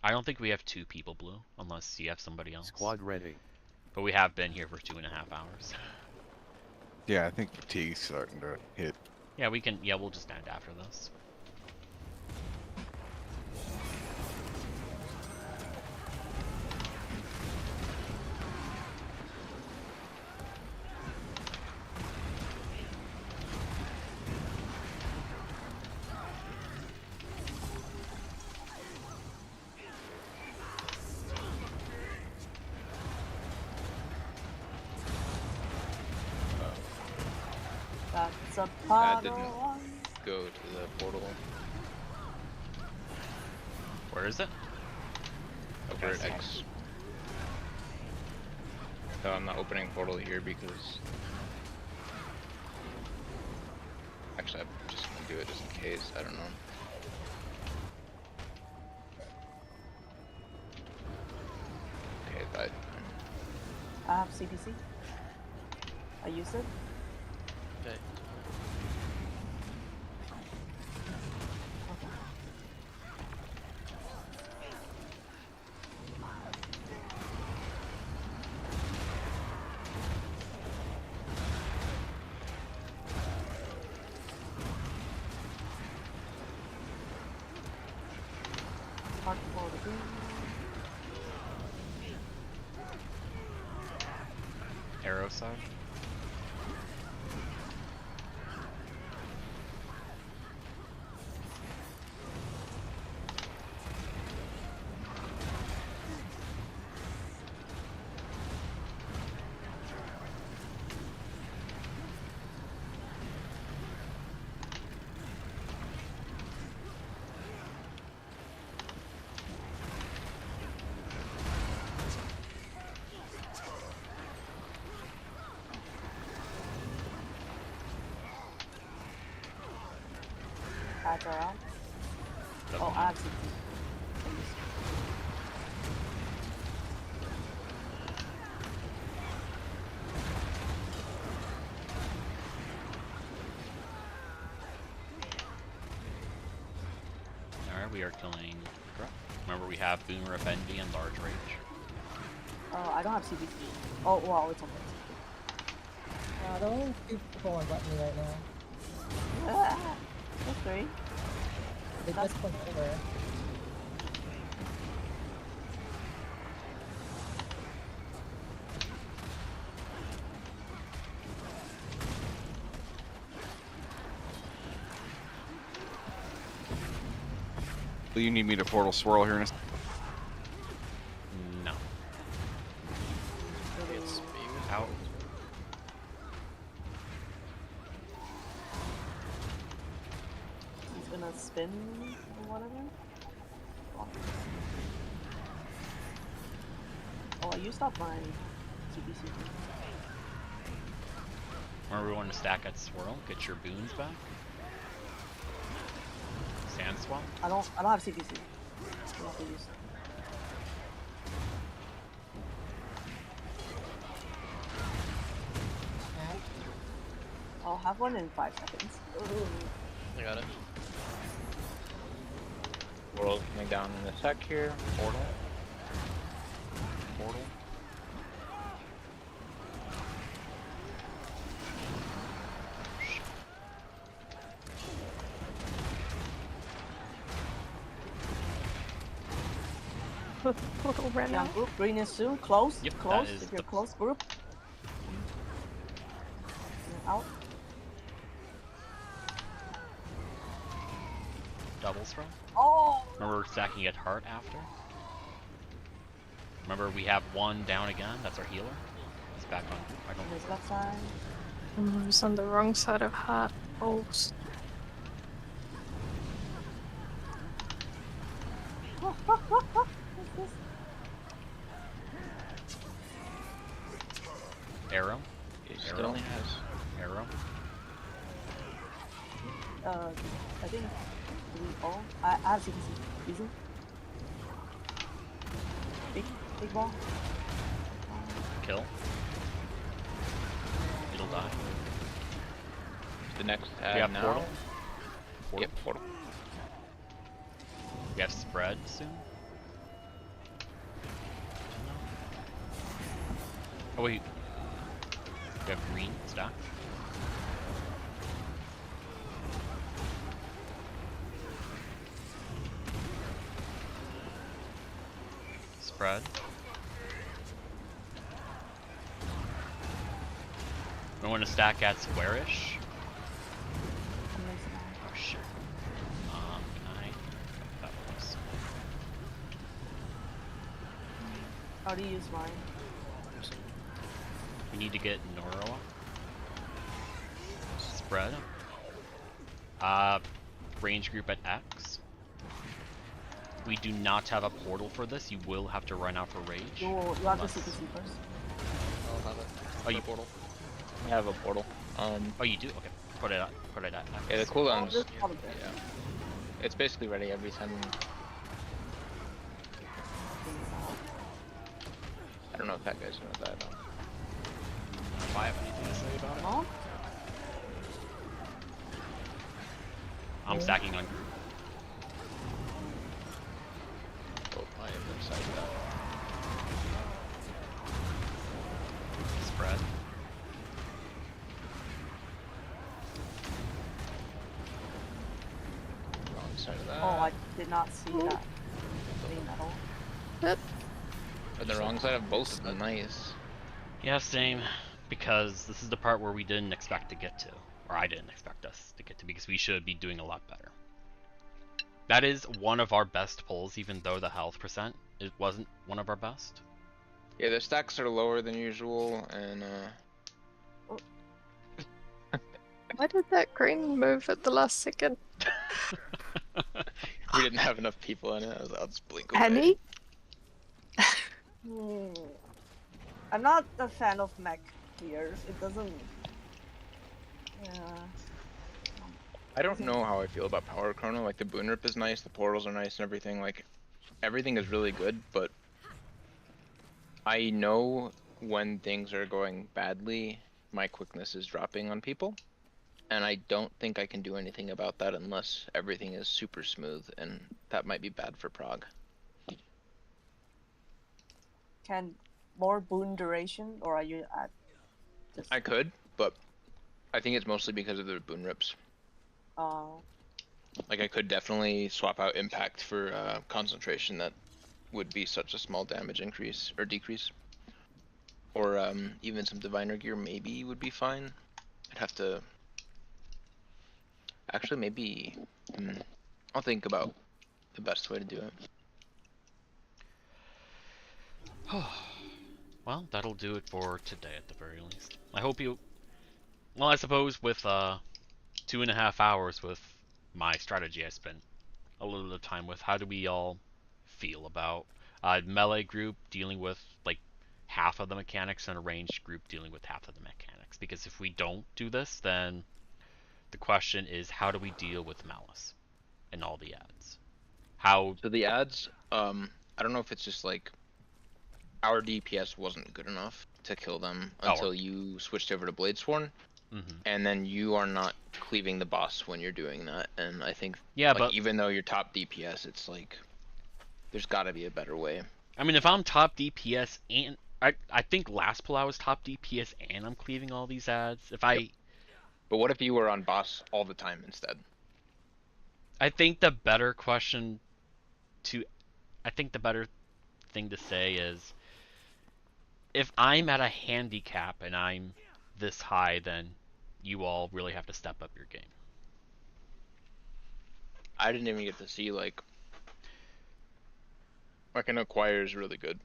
A: I don't think we have 2 people blue, unless you have somebody else.
I: Squad ready.
A: But we have been here for 2.5 hours.
F: Yeah, I think fatigue's starting to hit.
A: Yeah, we'll just end after this.
B: That's a bottle.
D: go to the portal.
A: Where is it?
D: Over at X. So I'm not opening portal here because... Actually, I'm just gonna do it just in case, I don't know. Okay, but...
B: I have CPC. I use it.
C: Okay.
B: Mark for the green.
A: Arrow side.
B: Ads are out.
A: Doesn't
B: Oh,
A: matter.
B: ads.
A: Alright, we are killing. Remember, we have Boomer, Bendy, and Large Rage.
B: Oh, I don't have CPC. Oh, wow, it's okay.
G: The only two people are letting me right now.
B: Ah, that's great.
G: They just went over.
F: Do you need me to portal swirl here in a second?
A: No.
C: It's me.
A: Out.
B: He's gonna spin or whatever. Oh, I used up my CPC.
A: Remember, we want to stack at Swirl, get your boons back. Sand swap.
B: I don't have CPC. I have to use it. I'll have one in 5 seconds. Ooh.
C: I got it.
D: Portal's coming down in a sec here.
A: Portal. Portal.
H: Portal ran
B: Yeah,
H: out.
B: group green is soon. Close.
A: Yep,
B: close.
A: that is
B: If you're
A: the-
B: close, group. You're out.
A: Doubles from.
B: Oh.
A: Remember, we're stacking at Heart after. Remember, we have one down again. That's our healer. He's back on. Back on.
B: His left side.
H: I was on the wrong side of heart. Balls.
B: What's this?
A: Arrow.
D: He
A: Arrow.
D: still only has...
A: Arrow.
B: I think we all. I have CPC. Easy. Big ball.
A: Kill. It'll die.
D: The next
A: We
D: ad
A: have
D: now.
A: portal. Portal.
D: Yep, portal.
A: We have spread soon. Oh wait. We have green stack. Spread. We want to stack at squarish. Oh shit. Can I? That was.
B: How do you use mine?
A: We need to get Noro up. Spread. Range group at X. We do not have a portal for this. You will have to run out for rage.
B: You have the CPC first.
C: I'll have it.
A: Oh, you
C: portal?
D: I have a portal.
A: Oh, you do? Okay. Put it at X.
D: Yeah, the cooldown's...
B: Oh,
D: yeah. It's basically ready every time. I don't know if that guy's gonna die though.
A: If I have anything to say about it.
B: No?
A: I'm stacking on group.
D: Oh, I am inside that.
A: Spread.
D: Wrong side of that.
B: Oh, I did not see that. Green metal.
D: On the wrong side of both of them, nice.
A: Yeah, same. Because this is the part where we didn't expect to get to. Or I didn't expect us to get to, because we should be doing a lot better. That is one of our best pulls, even though the health percent it wasn't one of our best.
D: Yeah, the stacks are lower than usual, and
H: Why did that green move at the last second?
D: we didn't have enough people in it. I'll just blink away.
H: Penny?
B: I'm not a fan of mech clears. It doesn't. Yeah.
D: I don't know how I feel about Power Chrono. Like, the Boon Rip is nice, the portals are nice and everything. Like, everything is really good, but I know when things are going badly, my quickness is dropping on people. And I don't think I can do anything about that unless everything is super smooth, and that might be bad for Prague.
B: Can more boon duration, or are you at?
D: I could, but I think it's mostly because of the Boon Rips.
B: Oh.
D: Like, I could definitely swap out impact for concentration. That would be such a small damage increase or decrease. Or even some diviner gear maybe would be fine. I'd have to actually maybe I'll think about the best way to do it.
A: Well, that'll do it for today at the very least. I hope you... Well, I suppose with 2.5 hours with my strategy, I spent a little bit of time with. How do we all feel about melee group dealing with like half of the mechanics and a ranged group dealing with half of the mechanics? Because if we don't do this, then the question is, how do we deal with Malice and all the ads? How...
D: So the ads, I don't know if it's just like our DPS wasn't good enough to kill them until you switched over to Bladesworn, and then you are not cleaving the boss when you're doing that. And I think,
A: yeah,
D: like,
A: but
D: even though you're top DPS, it's like there's got to be a better way.
A: I mean, if I'm top DPS and I think last pull I was top DPS and I'm cleaving all these ads. If I,
D: but what if you were on boss all the time instead?
A: I think the better question to, I think the better thing to say is, if I'm at a handicap and I'm this high, then you all really have to step up your game.
D: I didn't even get to see like an acquire is really good,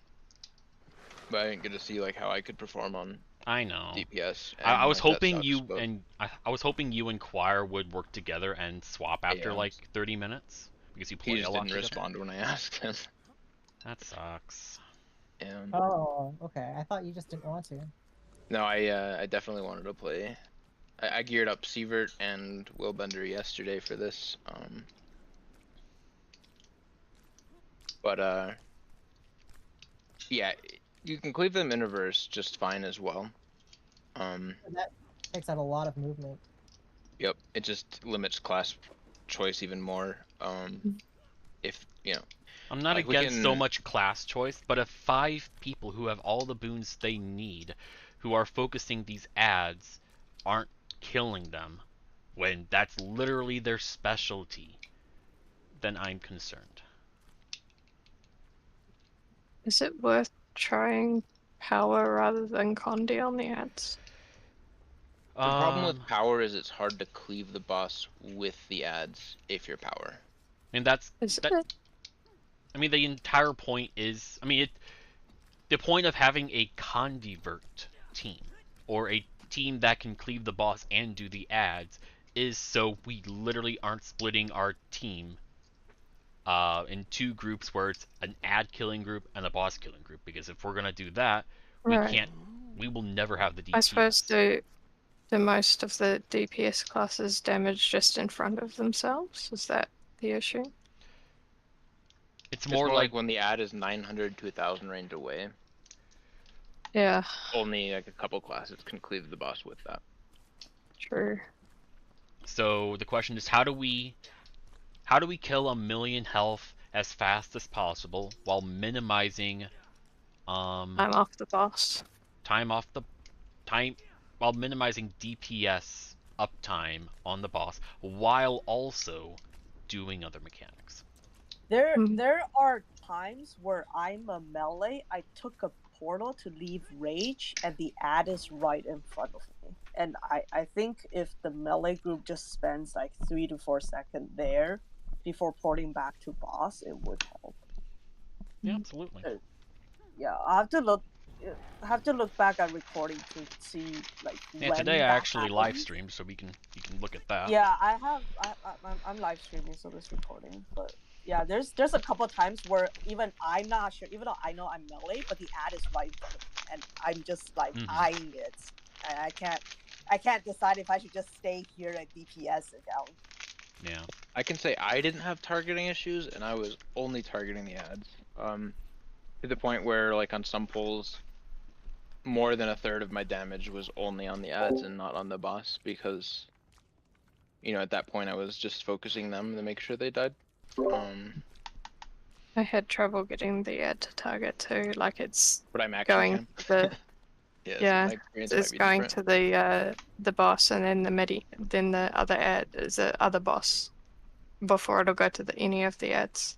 D: but I didn't get to see like how I could perform on.
A: I know.
D: DPS.
A: I was
D: like,
A: hoping
D: sucks,
A: you
D: but...
A: and I was hoping you and Quire would work together and swap after like 30 minutes because you play
D: he just
A: a lot
D: didn't
A: together.
D: respond when I asked him.
A: That sucks.
D: And...
G: Oh, okay. I thought you just didn't want to.
D: No, I definitely wanted to play. I geared up Sievert and Willbender yesterday for this. But yeah, you can cleave them in reverse just fine as well.
G: That takes out a lot of movement.
D: Yep, it just limits class choice even more. If you know,
A: I'm not like against so much class choice, but if 5 people who have all the boons they need, who are focusing these ads, aren't killing them, when that's literally their specialty, then I'm concerned.
H: Is it worth trying power rather than Condi on the ads?
D: The problem with power is it's hard to cleave the boss with the ads if you're power.
A: I mean, that's...
H: Is
A: that,
H: it?
A: I mean, the entire point is... I mean, the point of having a Condivert team, or a team that can cleave the boss and do the ads, is so we literally aren't splitting our team in two groups where it's an ad killing group and a boss killing group, because if we're gonna do that, we will never have the DPS.
H: I suppose the most of the DPS classes damage just in front of themselves. Is that the issue?
A: It's more like
D: when the ad is 900 to 1,000 range away.
H: Yeah.
D: Only like a couple classes can cleave the boss with that.
H: True.
A: So the question is, how do we kill 1,000,000 health as fast as possible while minimizing
H: time off the boss.
A: While minimizing DPS uptime on the boss while also doing other mechanics.
B: There are times where I'm a melee, I took a portal to leave rage and the ad is right in front of me. And I think if the melee group just spends like 3 to 4 seconds there before porting back to boss, it would help.
A: Yeah, absolutely.
B: Yeah, I have to look back at recording to see like
A: yeah,
B: when
A: today I actually
B: happened.
A: live streamed, so you can look at that.
B: Yeah, I'm live streaming, so this recording. But yeah, there's a couple times where even I'm not sure, even though I know I'm melee, but the ad is right in front of me, and I'm just like eyeing it. I can't decide if I should just stay here at DPS or down.
A: Yeah.
D: I can say I didn't have targeting issues, and I was only targeting the ads. To the point where, like, on some pulls, more than a third of my damage was only on the ads and not on the boss, because, you know, at that point I was just focusing them to make sure they died.
H: I had trouble getting the ad to target too, like it's
D: but I'm actually
H: the
D: yeah,
H: it's going
D: different.
H: to the boss and then the midi, then the other ad is the other boss before it'll go to any of the ads.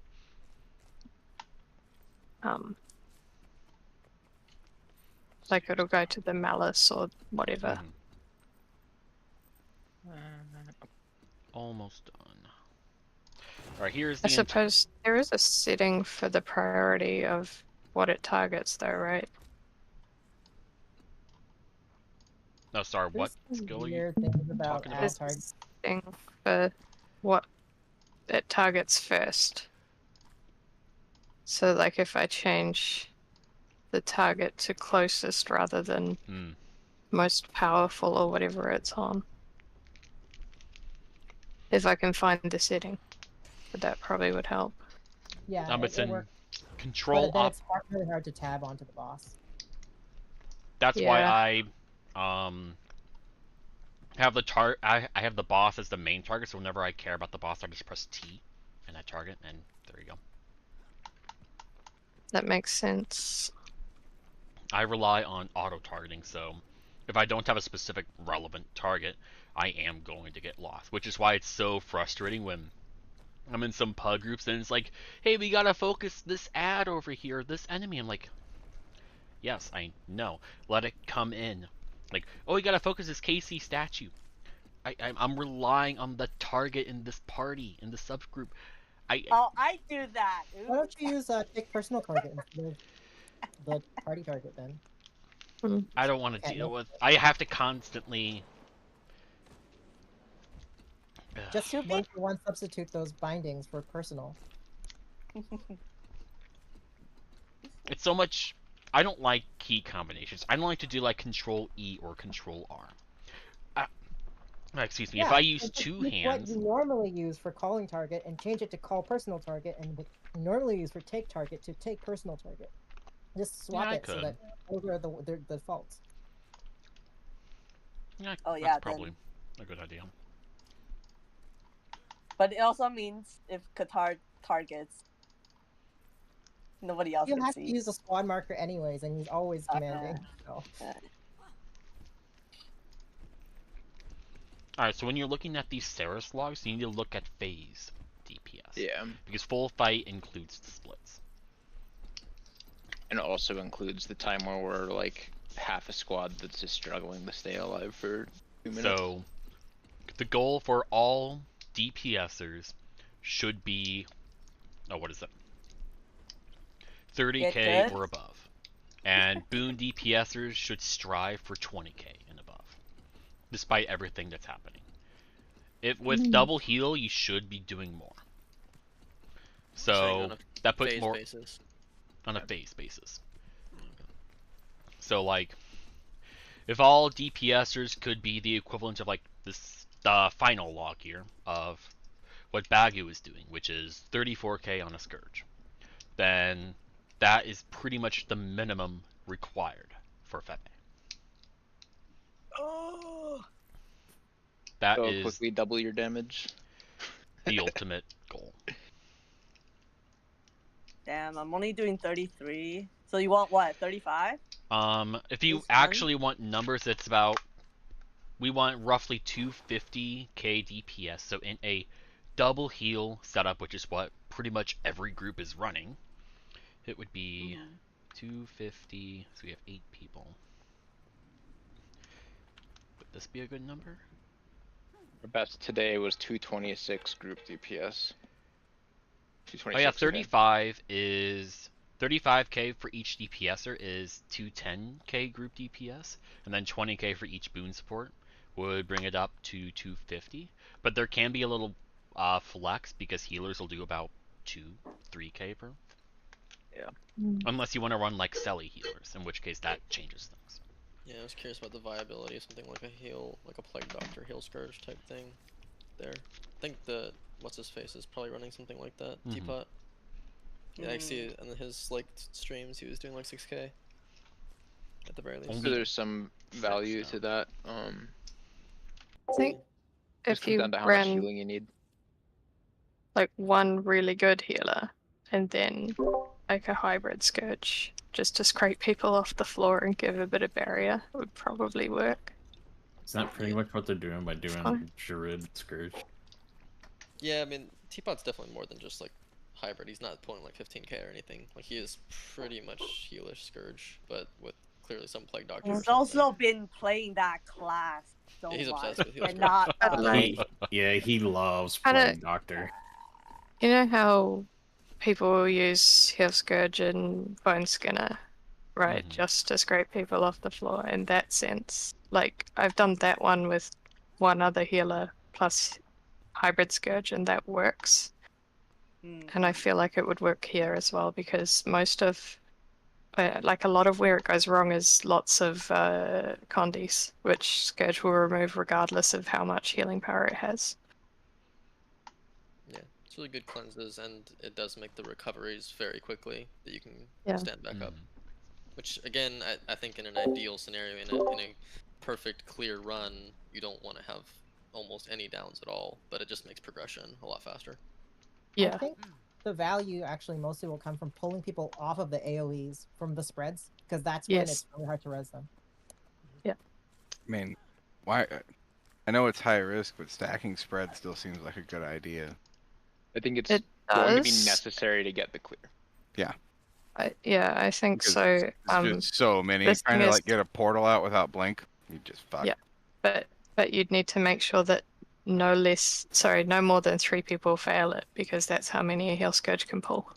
H: Like it'll go to the malice or whatever.
A: Almost done. Alright, here's the
H: I suppose there is a setting for the priority of what it targets though, right?
A: No, sorry, what skill are you talking about?
H: There's a setting for what it targets first. So like if I change the target to closest rather than most powerful or whatever it's on. If I can find the setting, but that probably would help.
G: Yeah,
A: it's in
G: works.
A: control
G: but
A: up.
G: It's really hard to tab onto the boss.
A: That's why I have the I have the boss as the main target, so whenever I care about the boss, I just press T and I target, and there you go.
H: That makes sense.
A: I rely on auto-targeting, so if I don't have a specific relevant target, I am going to get lost, which is why it's so frustrating when I'm in some pug groups and it's like, hey, we gotta focus this ad over here, this enemy. I'm like, yes, I know. Let it come in. Like, oh, we gotta focus this KC statue. I'm relying on the target in this party, in the subgroup.
B: I do that.
G: Why don't you use take personal target instead of the party target then?
A: I don't want to deal with. I have to constantly.
G: Just one substitute those bindings for personal.
A: It's so much. I don't like key combinations. I don't like to do like Control E or Control R. Excuse me. If I use two hands.
G: What you normally use for calling target and change it to call personal target, and what you normally use for take target to take personal target. Just swap it so that those are the defaults.
A: Yeah, that's probably a good idea.
B: But it also means if Qatar targets, nobody else can see.
G: You have to use a squad marker anyways, and he's always commanding. So.
A: Alright, so when you're looking at these Ceres logs, you need to look at phase DPS.
D: Yeah.
A: Because full fight includes the splits.
D: And it also includes the time where we're like half a squad that's just struggling to stay alive for 2 minutes.
A: So, the goal for all DPSers should be, what is it? 30k or above. And Boon DPSers should strive for 20k and above, despite everything that's happening. With double heal, you should be doing more. So that puts more
C: basis.
A: On a phase basis. So like, if all DPSers could be the equivalent of like the final log here of what Bagu is doing, which is 34k on a Scourge, then that is pretty much the minimum required for Febe.
B: Oh.
A: That is
D: quickly double your damage.
A: The ultimate goal.
B: Damn, I'm only doing 33. So you want what, 35?
A: If you actually want numbers, it's about, we want roughly 250k DPS. So in a double heal setup, which is what pretty much every group is running, it would be 250. So we have 8 people. Would this be a good number?
D: Our best today was 226 group DPS.
A: Oh yeah, 35 is 35k for each DPSer is 210k group DPS, and then 20k for each boon support would bring it up to 250. But there can be a little flex because healers will do about 3k per.
D: Yeah.
A: Unless you want to run like Selly healers, in which case that changes things.
C: Yeah, I was curious about the viability of something like a heal, like a Plague Doctor, Heal Scourge type thing. There, I think the what's his face is probably running something like that. Teapot. Yeah, I see it in his like streams. He was doing like 6k at the very least.
D: So there's some value to that.
H: I think
D: if you down to how much healing you need.
H: Like one really good healer, and then like a hybrid Scourge, just to scrape people off the floor and give a bit of barrier, would probably work.
E: Is that pretty much what they're doing by doing Jade Scourge?
C: Yeah, I mean, Teapot's definitely more than just like hybrid. He's not pulling like 15k or anything. Like he is pretty much healish Scourge, but with clearly some Plague Doctor.
B: He's also been playing that class so
C: he's
B: much.
C: obsessed with heal
B: And not,
E: he loves Plague Doctor.
H: You know how people will use Heal Scourge and Bone Skinner, right? Just to scrape people off the floor in that sense. Like, I've done that one with one other healer plus hybrid Scourge, and that works. And I feel like it would work here as well, because most of, like a lot of where it goes wrong is lots of condies, which Scourge will remove regardless of how much healing power it has.
C: Yeah, it's really good cleanses, and it does make the recoveries very quickly that you can stand back up. Which again, I think in an ideal scenario, in a perfect clear run, you don't want to have almost any downs at all, but it just makes progression a lot faster.
G: Yeah. I think the value actually mostly will come from pulling people off of the AoEs from the spreads, because that's when it's really hard to res them.
H: Yeah.
F: I mean, why? I know it's high risk, but stacking spread still seems like a good idea.
D: I think it's going to be necessary to get the clear.
F: Yeah.
H: I think so.
F: There's so many. Trying to like get a portal out without blink, you just fuck.
H: Yeah, but you'd need to make sure that no more than 3 people fail it, because that's how many a Heal Scourge can pull.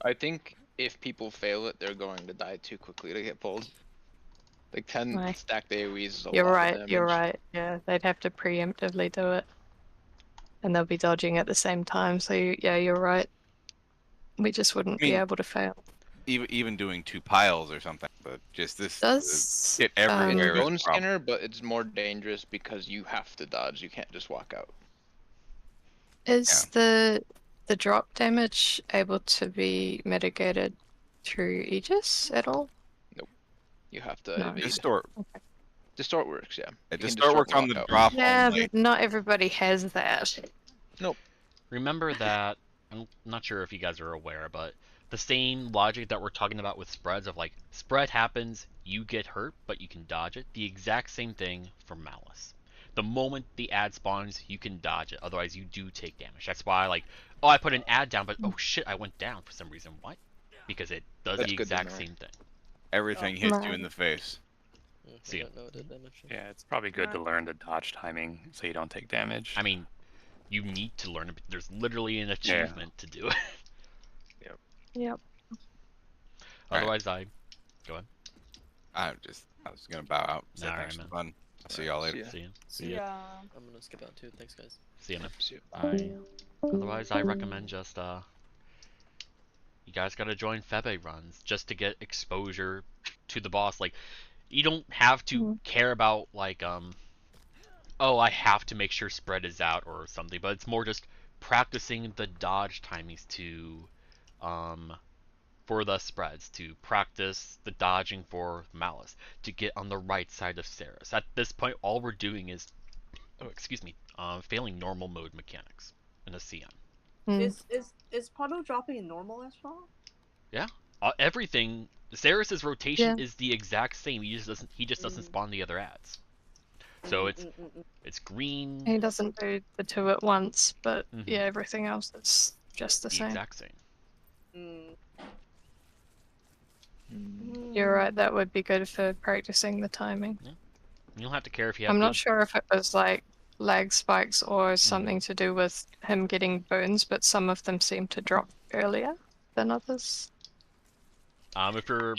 D: I think if people fail it, they're going to die too quickly to get pulled. Like 10 stacked AoEs is a lot of damage.
H: You're right. Yeah, they'd have to preemptively do it, and they'll be dodging at the same time. So you're right. We just wouldn't be able to fail.
F: Even doing 2 piles or something, but just this
H: does
F: get everywhere.
D: It's Bone Skinner, but it's more dangerous because you have to dodge. You can't just walk out.
H: Is the drop damage able to be mitigated through Aegis at all?
D: Nope. You have to evade.
F: Distort.
H: Okay.
D: Distort works, yeah.
F: Distort works on the drop.
H: Yeah, but not everybody has that.
D: Nope.
A: Remember that, I'm not sure if you guys are aware, but the same logic that we're talking about with spreads of like, spread happens, you get hurt, but you can dodge it. The exact same thing for Malice. The moment the ad spawns, you can dodge it. Otherwise, you do take damage. That's why, like, oh, I put an ad down, but oh shit, I went down for some reason. What? Because it does the exact same thing.
F: Everything hits you in the face.
A: See ya.
K: Yeah, it's probably good to learn the dodge timing so you don't take damage.
A: I mean, you need to learn it. There's literally an achievement to do it.
H: Yep.
A: Otherwise, go ahead.
F: I was gonna bow out. So
A: Alright,
F: thanks for
A: man.
F: fun. See y'all later.
A: See ya.
C: I'm gonna skip out too. Thanks, guys.
A: See ya, man.
D: See ya.
A: Otherwise, I recommend just you guys gotta join Febe runs just to get exposure to the boss. Like, you don't have to care about like oh, I have to make sure spread is out or something, but it's more just practicing the dodge timings to for the spreads, to practice the dodging for Malice, to get on the right side of Ceres. At this point, all we're doing is, failing normal mode mechanics in a CM.
B: Is Puddle dropping in normal as well?
A: Yeah, everything. Ceres' rotation is the exact same. He just doesn't spawn the other ads. So it's green.
H: He doesn't do the two at once, but yeah, everything else is just the same.
A: Exact same.
H: You're right, that would be good for practicing the timing.
A: Yeah. You don't have to care if you have
H: I'm not sure if it was like lag spikes or something to do with him getting burns, but some of them seem to drop earlier than others.
A: If you're...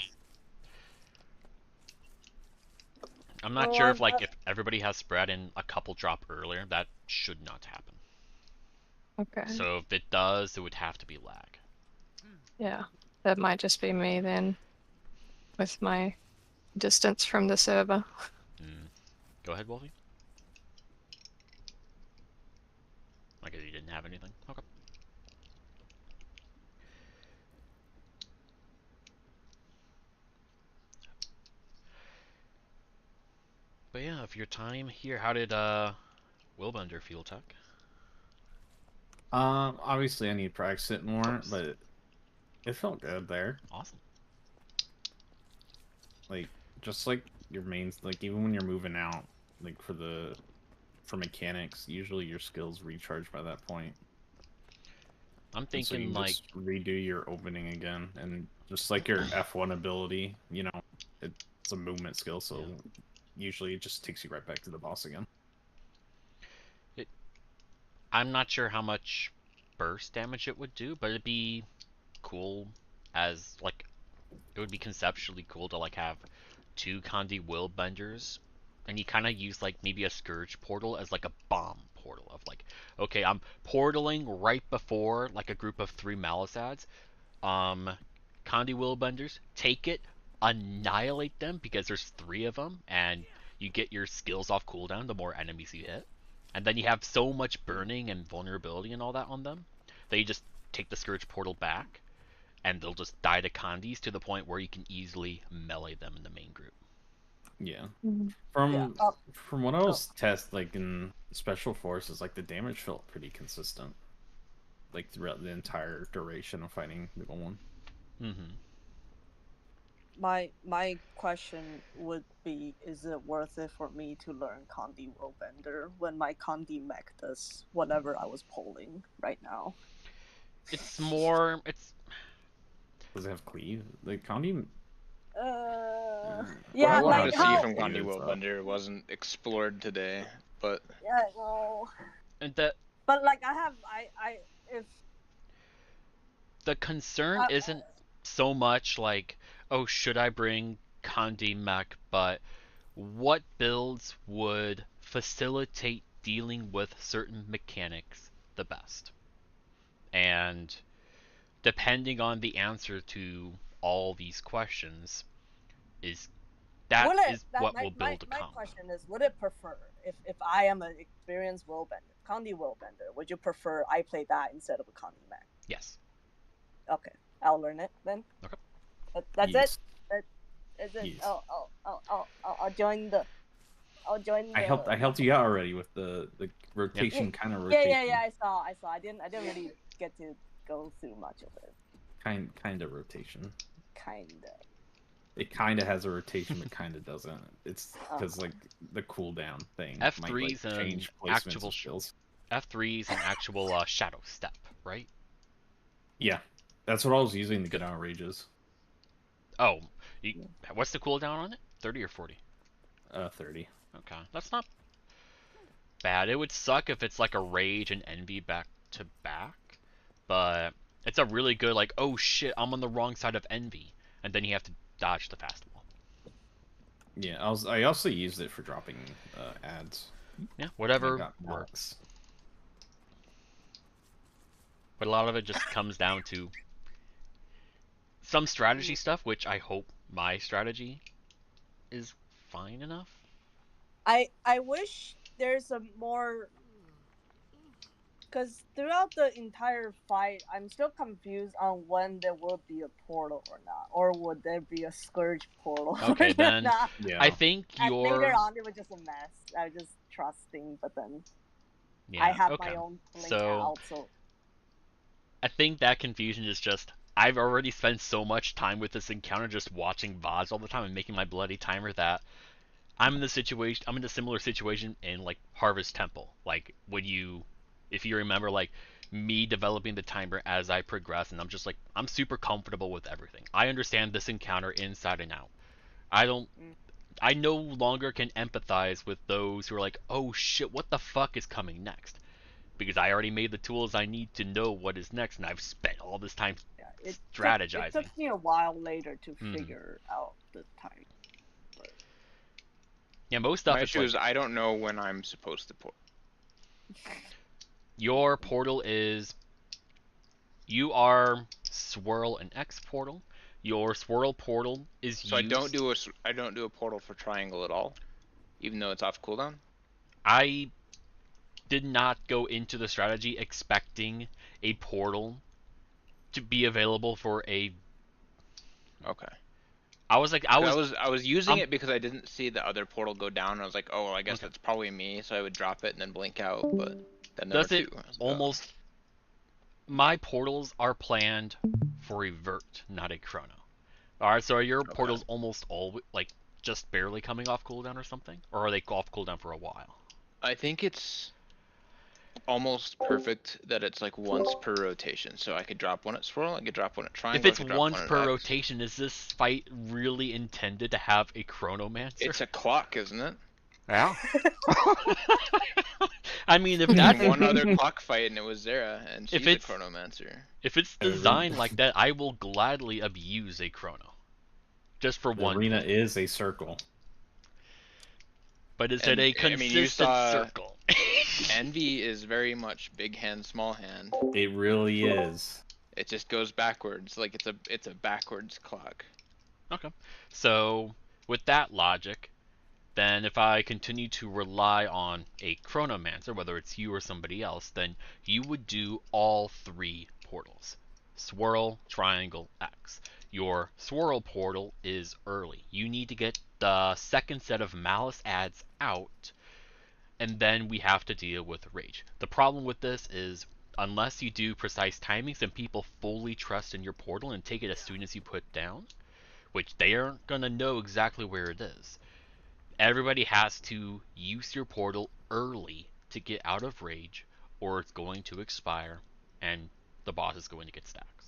A: I'm not sure if if everybody has spread and a couple drop earlier, that should not happen.
H: Okay.
A: So if it does, it would have to be lag.
H: Yeah, that might just be me then, with my distance from the server.
A: Go ahead, Wolfie. I guess you didn't have anything. Okay. But yeah, of your time here, how did Willbender feel, Tuck?
E: Obviously I need to practice it more, but it felt good there.
A: Awesome.
E: Like, just like your mains, like even when you're moving out, like for mechanics, usually your skills recharge by that point.
A: I'm thinking
E: so you
A: like
E: just redo your opening again, and just like your F1 ability, you know, it's a movement skill, so usually it just takes you right back to the boss again.
A: I'm not sure how much burst damage it would do, but it'd be cool as like it would be conceptually cool to like have 2 Condi Willbenders, and you kind of use like maybe a Scourge portal as like a bomb portal of like, okay, I'm portaling right before like a group of 3 Malice ads. Condi Willbenders, take it, annihilate them because there's 3 of them, and you get your skills off cooldown the more enemies you hit. And then you have so much burning and vulnerability and all that on them that you just take the Scourge portal back, and they'll just die to Condis to the point where you can easily melee them in the main group.
E: Yeah. From what I was like in Special Forces, like the damage felt pretty consistent, like throughout the entire duration of fighting the one.
B: My question would be, is it worth it for me to learn Condi Willbender when my Condi mech does whatever I was polling right now?
A: It's more...
E: Does it have cleave? Like, Condi...
B: yeah,
D: what I
B: like
D: wanted to see from Condi Willbender wasn't explored today, but...
B: Yeah, no.
A: And that...
B: But, like, if...
A: The concern isn't so much like, oh, should I bring Condi mech, but what builds would facilitate dealing with certain mechanics the best? And depending on the answer to all these questions, what will build a comp.
B: My question is, would it prefer, if I am an experienced Condi Willbender, would you prefer I play that instead of a Condi mech?
A: Yes.
B: Okay, I'll learn it then.
A: Okay.
B: That's it. Is it?
E: Yes.
B: I'll join the.
E: I helped you out already with the rotation kind of rotation.
B: Yeah. I saw. I didn't really get to go through much of it.
E: Kind of rotation.
B: Kinda.
E: It kind of has a rotation, but kind of doesn't. It's because like the cooldown thing.
A: F3's
E: might, like, change
A: actual
E: skills.
A: F3's an actual shadow step, right?
E: Yeah, that's what I was using to get out of rages.
A: Oh, what's the cooldown on it? 30 or 40?
E: 30.
A: Okay, that's not bad. It would suck if it's like a rage and envy back to back, but it's a really good like, oh shit, I'm on the wrong side of envy, and then you have to dodge the fast wall.
E: Yeah, I also used it for dropping ads.
A: Yeah, whatever works. But a lot of it just comes down to some strategy stuff, which I hope my strategy is fine enough.
B: I wish there's a more, because throughout the entire fight, I'm still confused on when there will be a portal or not, or would there be a Scourge portal?
A: Okay, then
B: not?
E: Yeah.
A: I think
B: And later on it was just a mess. I was just trusting, but then I have my own blink out, so
A: I think that confusion is just I've already spent so much time with this encounter just watching VODs all the time and making my bloody timer that I'm in a similar situation in like Harvest Temple. Like if you remember, like me developing the timer as I progress, and I'm just like I'm super comfortable with everything. I understand this encounter inside and out. I no longer can empathize with those who are like, oh shit, what the fuck is coming next? Because I already made the tools I need to know what is next, and I've spent all this time strategizing.
B: It took me a while later to figure out the time. But...
A: Yeah, most stuff.
D: My issue is I don't know when I'm supposed to port.
A: Your portal is. You are Swirl and X portal. Your Swirl portal is
D: so used... I don't do a portal for Triangle at all, even though it's off cooldown.
A: I did not go into the strategy expecting a portal to be available for a.
D: Okay.
A: I was
D: using it because I didn't see the other portal go down, and I was like, oh, well, I guess that's probably me, so I would drop it and then blink out, but then there were two.
A: Almost. My portals are planned for a vert, not a chrono. Alright, so are your portals almost all like just barely coming off cooldown or something? Or are they off cooldown for a while?
D: I think it's almost perfect that it's like once per rotation. So I could drop one at Swirl, I could drop one at Triangle.
A: If it's once per rotation, is this fight really intended to have a Chronomancer?
D: It's a clock, isn't it?
A: Yeah. I mean, if
D: that's one other clock fight and it was Zera, and she's a Chronomancer.
A: If it's designed like that, I will gladly abuse a Chrono. Just for one.
E: Arena is a circle.
A: But is it a consistent circle?
D: Envy is very much big hand, small hand.
E: It really is.
D: It just goes backwards, like it's a backwards clock.
A: Okay. So with that logic, then if I continue to rely on a Chronomancer, whether it's you or somebody else, then you would do all three portals. Swirl, Triangle, X. Your Swirl portal is early. You need to get the second set of Malice ads out, and then we have to deal with Rage. The problem with this is, unless you do precise timings and people fully trust in your portal and take it as soon as you put down, which they aren't going to know exactly where it is, everybody has to use your portal early to get out of Rage, or it's going to expire, and the boss is going to get stacks.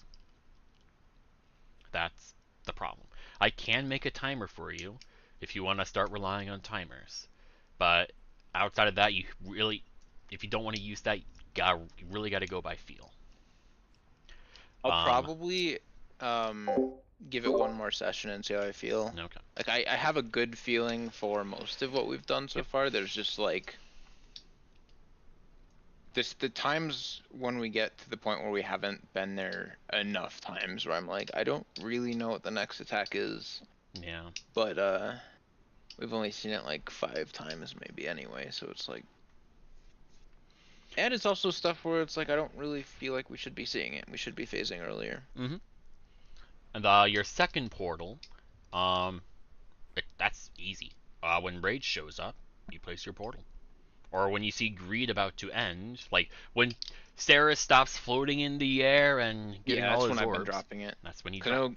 A: That's the problem. I can make a timer for you if you want to start relying on timers, but outside of that, if you don't want to use that, you really got to go by feel.
D: I'll probably give it one more session and see how I feel.
A: Okay.
D: Like I have a good feeling for most of what we've done so far. There's just like the times when we get to the point where we haven't been there enough times where I'm like, I don't really know what the next attack is.
A: Yeah.
D: But we've only seen it like 5 times maybe anyway, so it's like, and it's also stuff where it's like I don't really feel like we should be seeing it. We should be phasing earlier.
A: Mm-hmm. And your second portal, that's easy. When Rage shows up, you place your portal. Or when you see Greed about to end, like when Ceres stops floating in the air and getting all his orbs.
D: Yeah, that's when I've been dropping it.
A: That's when you drop.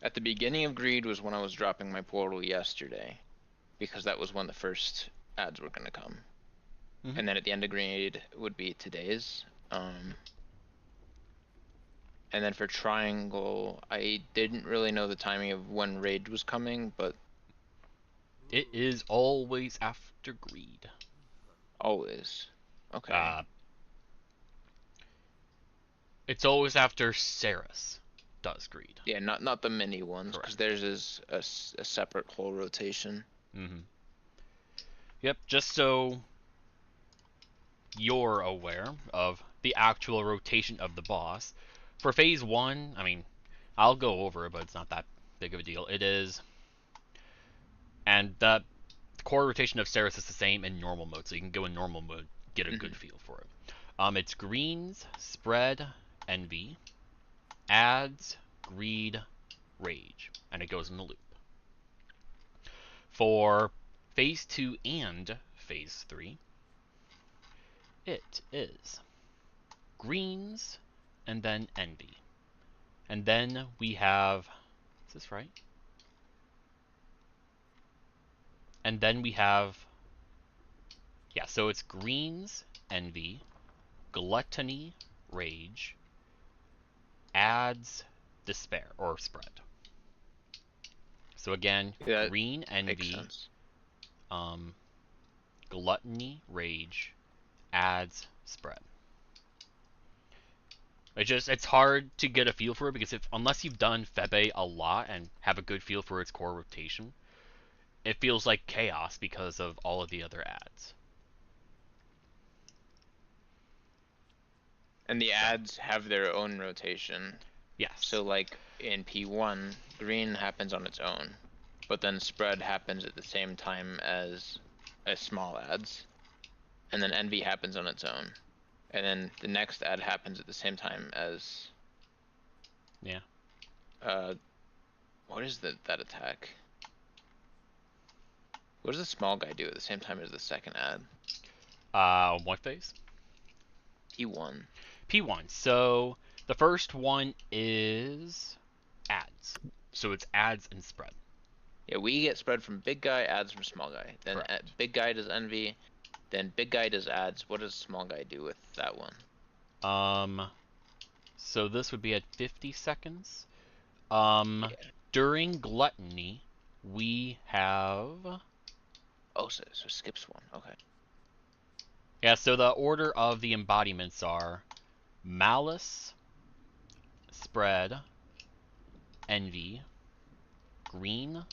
D: At the beginning of Greed was when I was dropping my portal yesterday, because that was when the first ads were gonna come. Mm-hmm. And then at the end of Greed would be today's. And then for Triangle, I didn't really know the timing of when Rage was coming, but
A: it is always after Greed.
D: Always. Okay.
A: It's always after Ceres does Greed.
D: Yeah, not the mini ones, because theirs is a separate whole rotation.
A: Yep, just so you're aware of the actual rotation of the boss. For phase 1, I mean, I'll go over it, but it's not that big of a deal. It is, and the core rotation of Ceres is the same in normal mode, so you can go in normal mode, get a good feel for it. It's greens, spread, envy, adds, greed, rage, and it goes in the loop. For phase 2 and phase 3, it is greens and then envy. And then we have, is this right? And then we have, yeah, so it's greens, envy, gluttony, rage, adds, despair, or spread. So again, green, envy, gluttony, rage, adds, spread. It's hard to get a feel for it because unless you've done Febe a lot and have a good feel for its core rotation, it feels like chaos because of all of the other ads.
D: And the ads have their own rotation.
A: Yes.
D: So like in P1, green happens on its own, but then spread happens at the same time as small ads, and then envy happens on its own, and then the next ad happens at the same time as.
A: Yeah.
D: What is that attack? What does the small guy do at the same time as the second ad?
A: What phase?
D: P1.
A: P1. So the first one is ads. So it's ads and spread.
D: Yeah, we get spread from big guy, ads from small guy. Then big guy does envy, then big guy does ads. What does small guy do with that one?
A: So this would be at 50 seconds. During gluttony, we have.
D: Oh, so skips one. Okay.
A: Yeah, so the order of the embodiments are malice, spread, envy, green,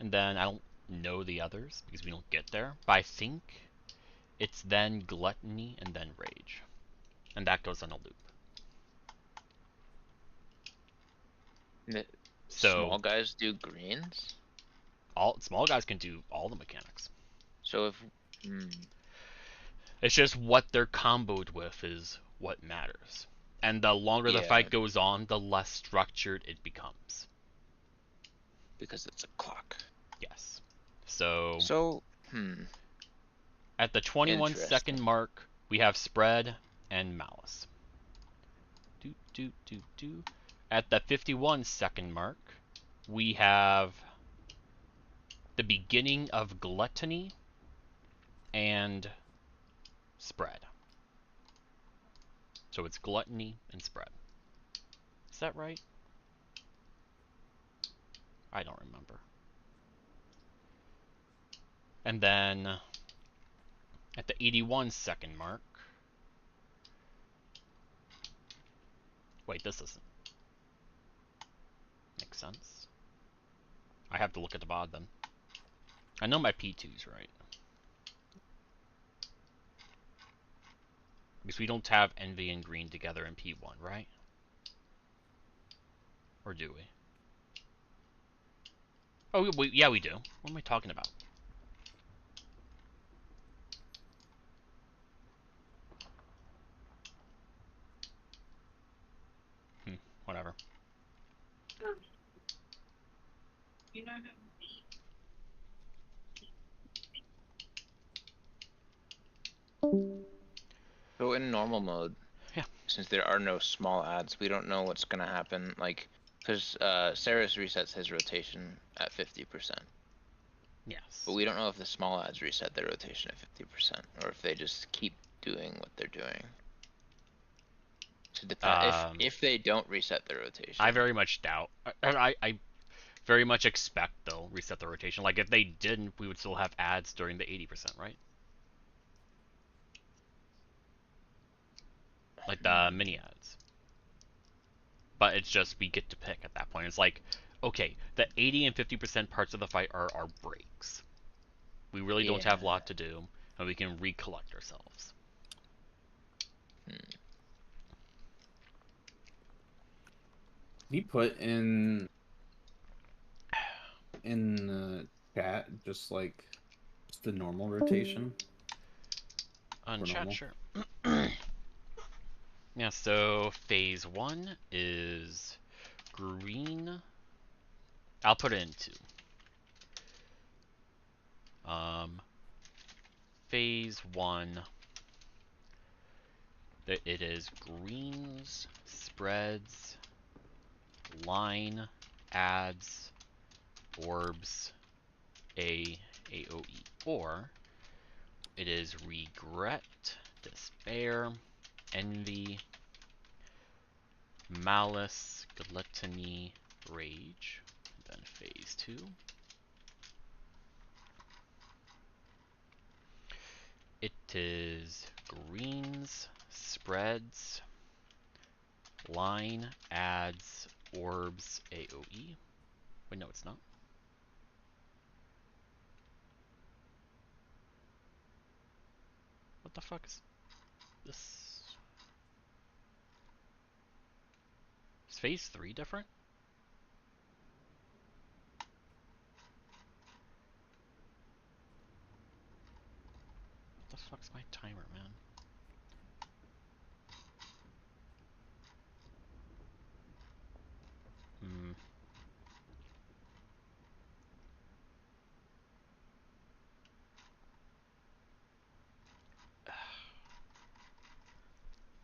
A: and then I don't know the others because we don't get there. But I think it's then gluttony and then rage. And that goes on a loop.
D: So small guys do greens?
A: All small guys can do all the mechanics.
D: So if
A: it's just what they're comboed with is what matters. And the longer the fight goes on, the less structured it becomes.
D: Because it's a clock.
A: Yes. So at the 21-second mark, we have spread and malice. At the 51-second mark, we have the beginning of gluttony and spread. So it's gluttony and spread. Is that right? I don't remember. And then at the 81-second mark, wait, this doesn't make sense. I have to look at the VOD then. I know my P2's right. Because we don't have envy and green together in P1, right? Or do we? Oh, yeah, we do. What am I talking about? Whatever.
L: You know
D: So in normal mode, since there are no small ads, we don't know what's gonna happen. Like, because Ceres resets his rotation at 50%.
A: Yes.
D: But we don't know if the small ads reset their rotation at 50%, or if they just keep doing what they're doing. So if they don't reset their rotation,
A: I very much doubt. I very much expect they'll reset the rotation. Like if they didn't, we would still have ads during the 80%, right? Like the mini ads. But it's just we get to pick at that point. It's like, okay, the 80 and 50% parts of the fight are our breaks. We really don't have a lot to do, and we can recollect ourselves.
E: He put in the chat just like the normal rotation.
A: On chat, sure. Yeah, so phase 1 is green. I'll put it in 2. Phase 1, it is greens, spreads, line, adds, orbs, AOE. Or it is regret, despair, envy, malice, gluttony, rage. Then phase 2. It is greens, spreads, line, adds, orbs, AOE. Wait, no, it's not. What the fuck is this? Is phase 3 different? What the fuck's my timer, man?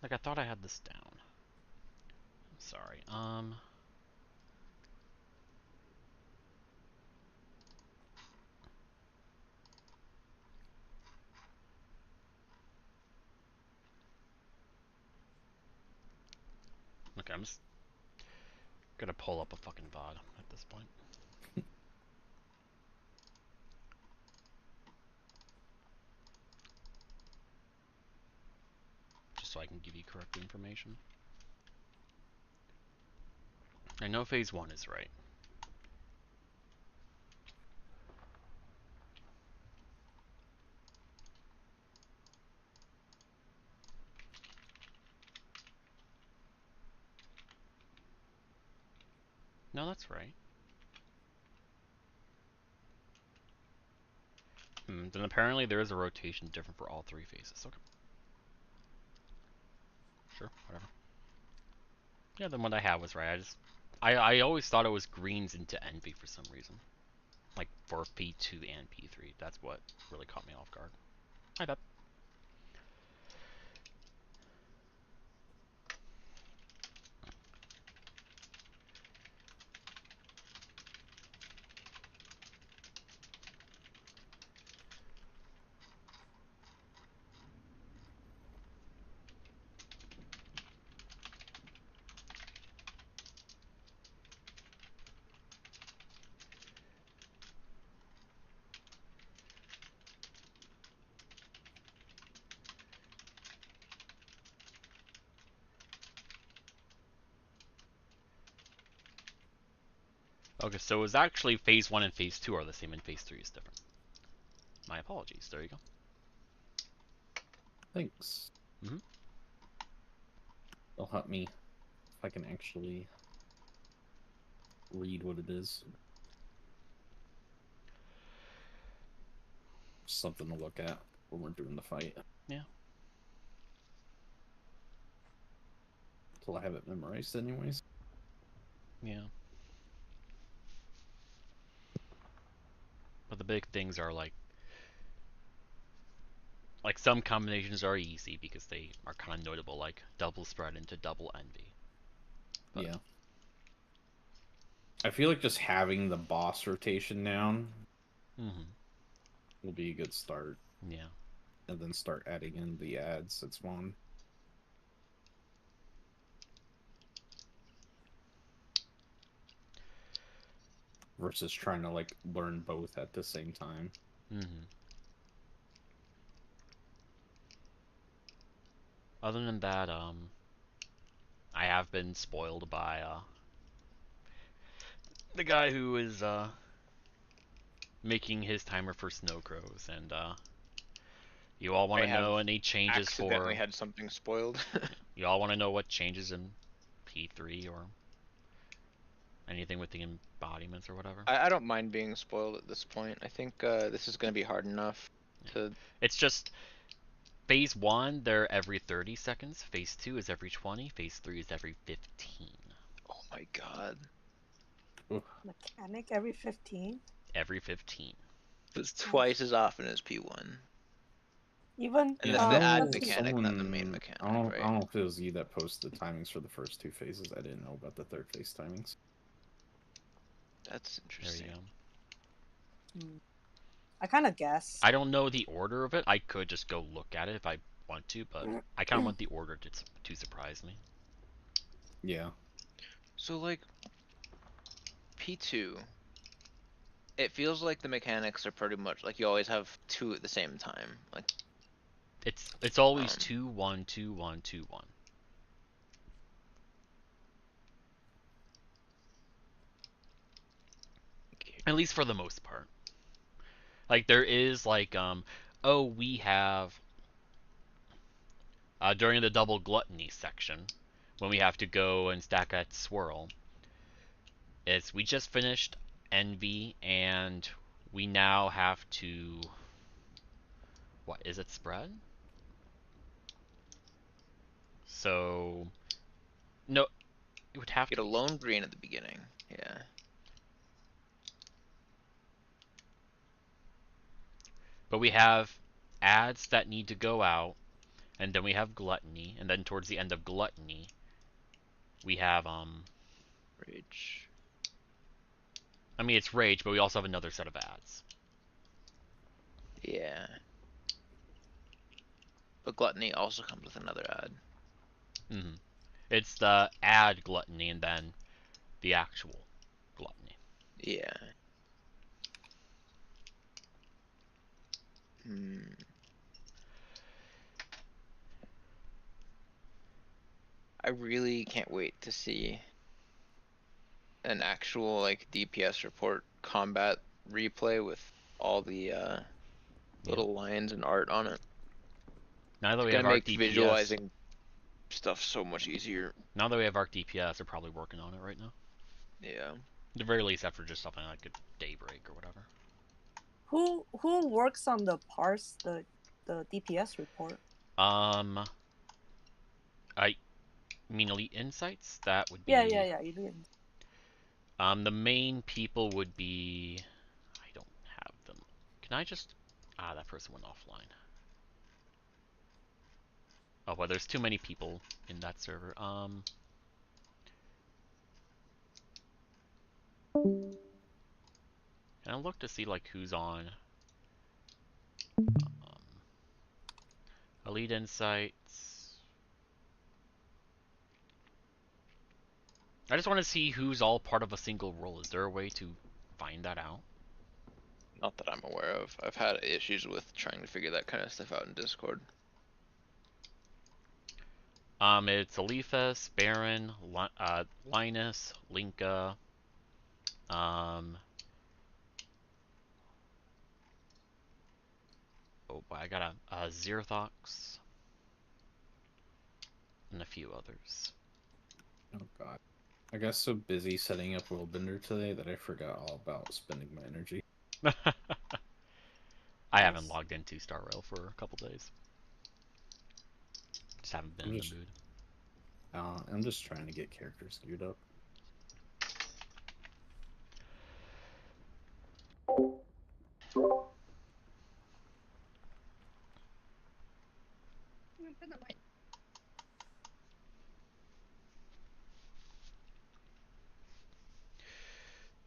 A: Like, I thought I had this down. I'm sorry. Okay, I'm just gonna pull up a fucking VOD at this point. Just so I can give you correct information. I know phase 1 is right. No, that's right. Then apparently there is a rotation different for all 3 phases. Okay. Sure, whatever. Yeah, then what I had was right. I always thought it was greens into envy for some reason. Like for P2 and P3. That's what really caught me off guard. I bet. Okay, so it was actually phase 1 and phase 2 are the same and phase 3 is different. My apologies. There you go.
E: Thanks. It'll help me if I can actually read what it is. Something to look at when we're doing the fight.
A: Yeah.
E: Until I have it memorized anyways.
A: Yeah. But the big things are like some combinations are easy because they are kind of notable, like double spread into double envy. But
E: yeah. I feel like just having the boss rotation down will be a good start.
A: Yeah.
E: And then start adding in the ads at spawn. Versus trying to like learn both at the same time.
A: Other than that, I have been spoiled by the guy who is making his timer for Snow Crows, and you all want to know any changes
D: accidentally had something spoiled.
A: You all want to know what changes in P3 or anything with the embodiments or whatever?
D: I don't mind being spoiled at this point. I think this is going to be hard enough to...
A: It's just, Phase 1, they're every 30 seconds. Phase 2 is every 20. Phase 3 is every 15.
D: Oh my god.
B: Mechanic every 15?
A: Every 15.
D: It's twice as often as P1.
B: Even
D: and that's the add mechanic, not the main mechanic.
E: I don't
D: right?
E: know if it was you that posted the timings for the first 2 phases. I didn't know about the 3rd phase timings.
D: That's interesting.
A: There you go.
B: I kind of guess.
A: I don't know the order of it. I could just go look at it if I want to, but I kind of want the order to surprise me.
E: Yeah.
D: So like P2, it feels like the mechanics are pretty much like you always have 2 at the same time. Like
A: it's always 2 1 2 1 2 1. At least for the most part. Like there is like oh, we have during the double gluttony section when we have to go and stack at swirl, is we just finished envy and we now have to, what is it, spread? So no, it would have
D: to get a lone green at the beginning. Yeah.
A: But we have ads that need to go out, and then we have gluttony, and then towards the end of gluttony we have
D: rage.
A: I mean it's rage, but we also have another set of ads.
D: Yeah. But gluttony also comes with another ad.
A: Mm-hmm. It's the ad gluttony and then the actual gluttony.
D: Yeah. I really can't wait to see an actual like DPS report combat replay with all the little lines and art on it.
A: Now that we
D: have
A: gonna
D: make
A: DPS,
D: visualizing stuff so much easier.
A: Now that we have Arc DPS, they're probably working on it right now.
D: Yeah.
A: At the very least, after just something like a daybreak or whatever.
B: Who works on the parse the DPS report?
A: I mean Elite Insights. That would be.
B: Yeah. Elite.
A: The main people would be. I don't have them. Can I just? That person went offline. Oh, well, there's too many people in that server. Can I look to see like who's on? Elite Insights. I just want to see who's all part of a single role. Is there a way to find that out?
D: Not that I'm aware of. I've had issues with trying to figure that kind of stuff out in Discord.
A: It's Alephus, Baron, Linus, Linka, oh boy, I got a Zirthox, and a few others.
E: Oh god. I got so busy setting up Worldbender today that I forgot all about spending my energy.
A: I haven't logged into Star Rail for a couple days. Just haven't been in the mood.
E: I'm just trying to get characters queued up.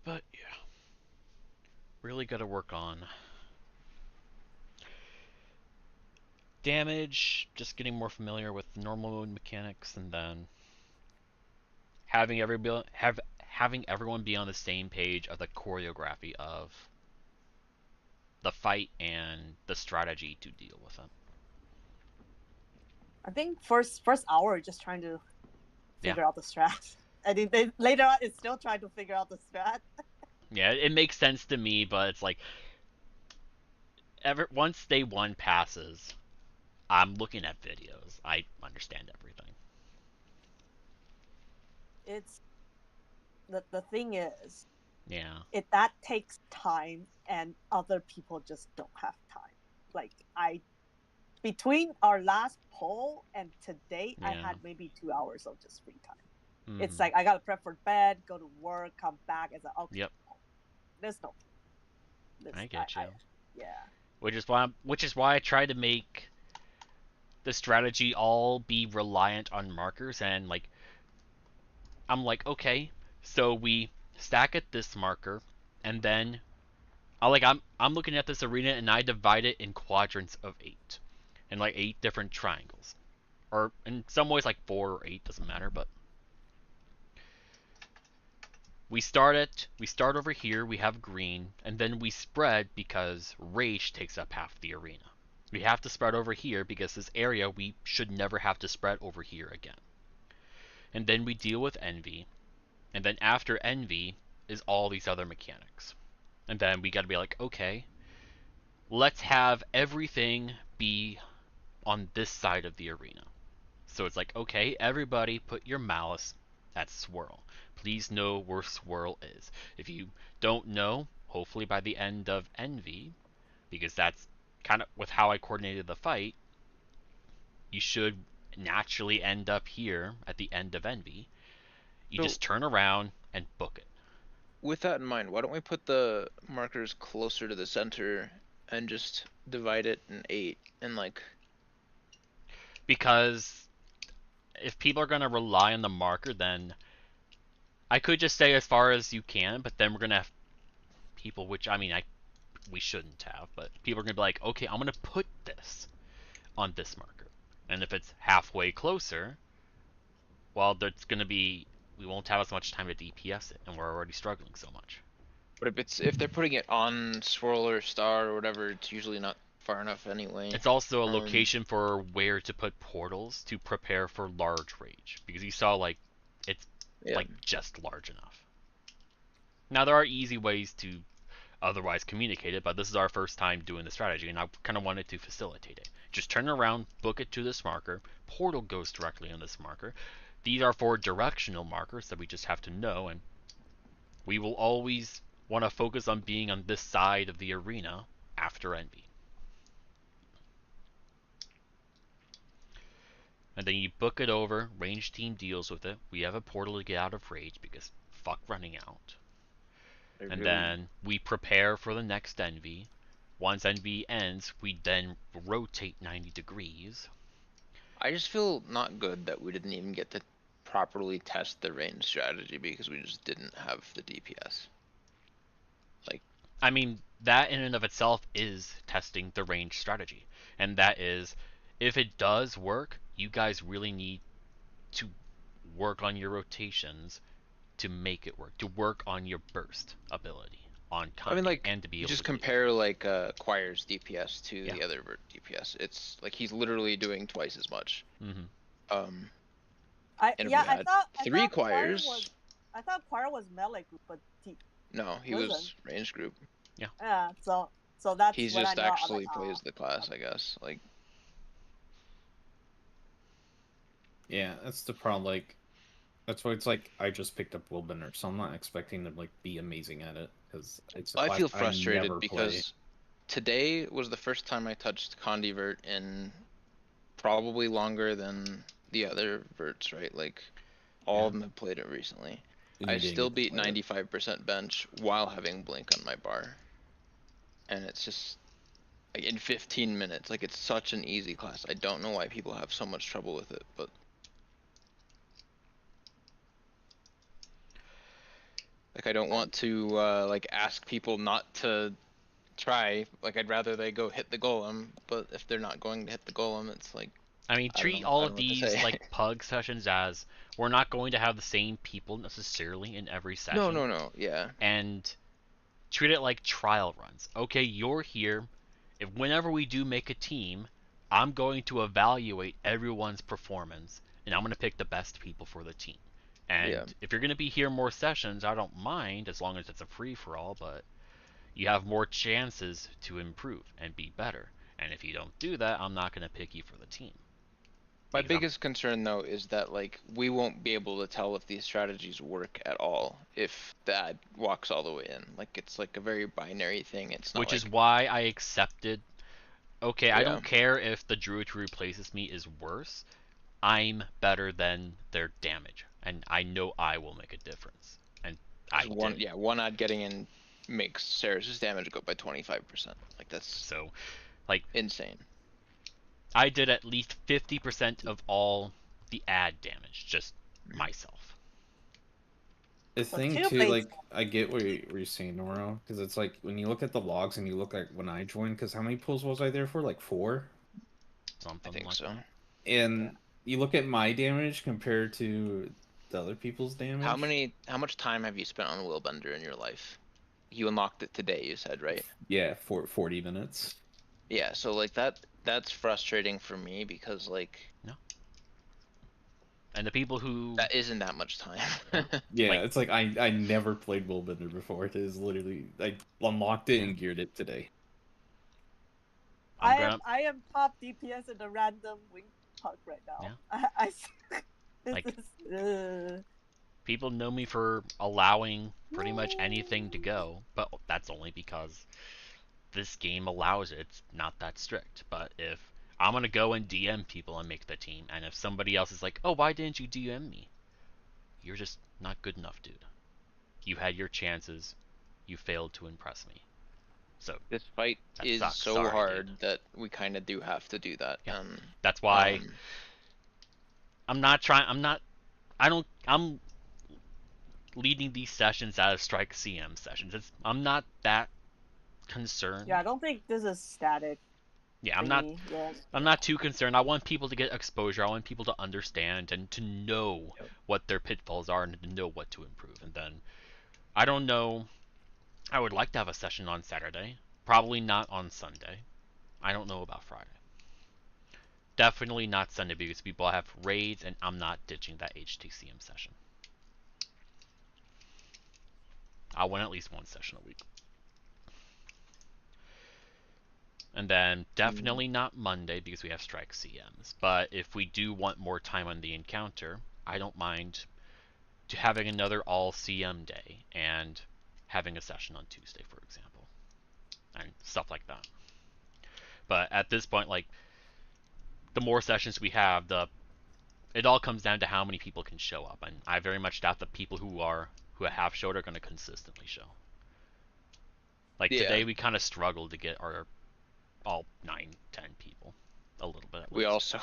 A: But yeah, really got to work on damage, just getting more familiar with normal mode mechanics, and then having everyone be on the same page of the choreography of the fight and the strategy to deal with them.
B: I think first hour just trying to figure out the strat. I think they later on it's still trying to figure out the strat.
A: Yeah, it makes sense to me, but it's like once day 1 passes, I'm looking at videos. I understand everything.
B: It's the thing is,
A: yeah,
B: that takes time, and other people just don't have time. Like between our last poll and today, I had maybe 2 hours of just free time. It's like I gotta prep for bed, go to work, come back. It's like, okay, there's no.
A: I get you.
B: Yeah.
A: Which is why I try to make the strategy all be reliant on markers, and like I'm like, okay, so we stack at this marker, and then I'm looking at this arena and I divide it in quadrants of 8, and like 8 different triangles, or in some ways like 4 or 8, doesn't matter, but we start over here, we have green, and then we spread because rage takes up half the arena. We have to spread over here because this area we should never have to spread over here again. And then we deal with envy, and then after envy is all these other mechanics. And then we gotta be like, okay, let's have everything be on this side of the arena. So it's like, okay, everybody put your malice at swirl. Please know where swirl is. If you don't know, hopefully by the end of envy, because that's kind of with how I coordinated the fight, you should naturally end up here at the end of envy. You just turn around and book it.
D: With that in mind, why don't we put the markers closer to the center and just divide it in 8 and like...
A: Because if people are going to rely on the marker, then I could just say as far as you can, but then we're going to have people, which I mean, we shouldn't have, but people are going to be like, okay, I'm going to put this on this marker. And if it's halfway closer, well, there's going to be, we won't have as much time to DPS it, and we're already struggling so much.
D: But if they're putting it on swirl or star or whatever, it's usually not far enough anyway.
A: It's also a location for where to put portals to prepare for large rage, because you saw like it's like just large enough. Now there are easy ways to otherwise communicate it, but this is our first time doing the strategy, and I kind of wanted to facilitate it. Just turn around, book it to this marker, portal goes directly on this marker. These are 4 directional markers that we just have to know, and we will always want to focus on being on this side of the arena after envy. And then you book it over, range team deals with it. We have a portal to get out of rage because fuck running out. And then we prepare for the next envy. Once envy ends, we then rotate 90 degrees.
D: I just feel not good that we didn't even get to properly test the range strategy because we just didn't have the DPS. Like,
A: I mean, that in and of itself is testing the range strategy. And that is, if it does work, you guys really need to work on your rotations to make it work, to work on your burst ability on content.
D: I mean, like,
A: and to be
D: you
A: able
D: just
A: to
D: compare like Choir's DPS to the other vert DPS. It's like he's literally doing twice as much.
B: I thought
D: 3 Choirs.
B: I thought Choir was melee group, but
D: no, he was range group.
A: Yeah.
B: Yeah, so that's
D: he's just actually plays the class, I guess. Like,
E: yeah, that's the problem. Like, that's why it's like I just picked up Wilbender, so I'm not expecting to like be amazing at it because it's.
D: I feel frustrated because today was the first time I touched Condivert in probably longer than the other verts, right? Like, all of them have played it recently. I still beat 95% bench while having blink on my bar, and it's just like in 15 minutes. Like, it's such an easy class. I don't know why people have so much trouble with it, but. Like, I don't want to, like, ask people not to try. Like, I'd rather they go hit the golem, but if they're not going to hit the golem, it's like...
A: I mean, treat all of these, like, pug sessions as we're not going to have the same people necessarily in every session.
D: No, yeah.
A: And treat it like trial runs. Okay, you're here. If whenever we do make a team, I'm going to evaluate everyone's performance, and I'm going to pick the best people for the team. And if you're going to be here more sessions, I don't mind as long as it's a free-for-all, but you have more chances to improve and be better. And if you don't do that, I'm not going to pick you for the team.
D: My biggest concern, though, is that like we won't be able to tell if these strategies work at all if the ad walks all the way in. Like it's like a very binary thing. It's not.
A: Which is why I accepted. Okay, I
D: Yeah.
A: don't care if the druid who replaces me is worse. I'm better than their damage, and I know I will make a difference. And I did.
D: Yeah, one ad getting in makes Ceres' damage go up by 25%. Like that's
A: so, like
D: insane.
A: I did at least 50% of all the ad damage, just myself.
E: The thing too, like, I get what you're saying, Noro, because it's like when you look at the logs and you look at when I joined, because how many pulls was I there for? Like 4?
A: Something
D: I think
A: like
D: so.
A: that.
E: And you look at my damage compared to the other people's damage.
D: How much time have you spent on Willbender in your life? You unlocked it today, you said, right?
E: Yeah, for 40 minutes.
D: Yeah, so like that's frustrating for me because like
A: and the people who
D: that isn't that much time.
E: Yeah, like, it's like I never played Willbender before. It is literally I unlocked it and geared it today.
B: I am top DPS in the random wing pug right now.
A: Yeah. People know me for allowing pretty much anything to go, but that's only because this game allows it. It's not that strict. But if I'm gonna go and DM people and make the team, and if somebody else is like, "Oh, why didn't you DM me?" You're just not good enough, dude. You had your chances. You failed to impress me. So
D: this fight is so hard that we kind of do have to do that.
A: Yeah. That's why I'm leading these sessions out of TKoJ sessions. I'm not that concerned.
B: Yeah, I don't think this is static.
A: Yeah, I'm not too concerned. I want people to get exposure. I want people to understand and to know what their pitfalls are and to know what to improve. And then, I don't know, I would like to have a session on Saturday. Probably not on Sunday. I don't know about Friday. Definitely not Sunday because people have raids and I'm not ditching that HTcm session. I want at least one session a week. And then definitely not Monday because we have TKoJs. But if we do want more time on the encounter, I don't mind to having another all CM day and having a session on Tuesday, for example, and stuff like that. But at this point, like, the more sessions we have, it all comes down to how many people can show up, and I very much doubt the people who have showed are going to consistently show. Like today, we kind of struggled to get our all 9-10 people a little bit.
D: We also,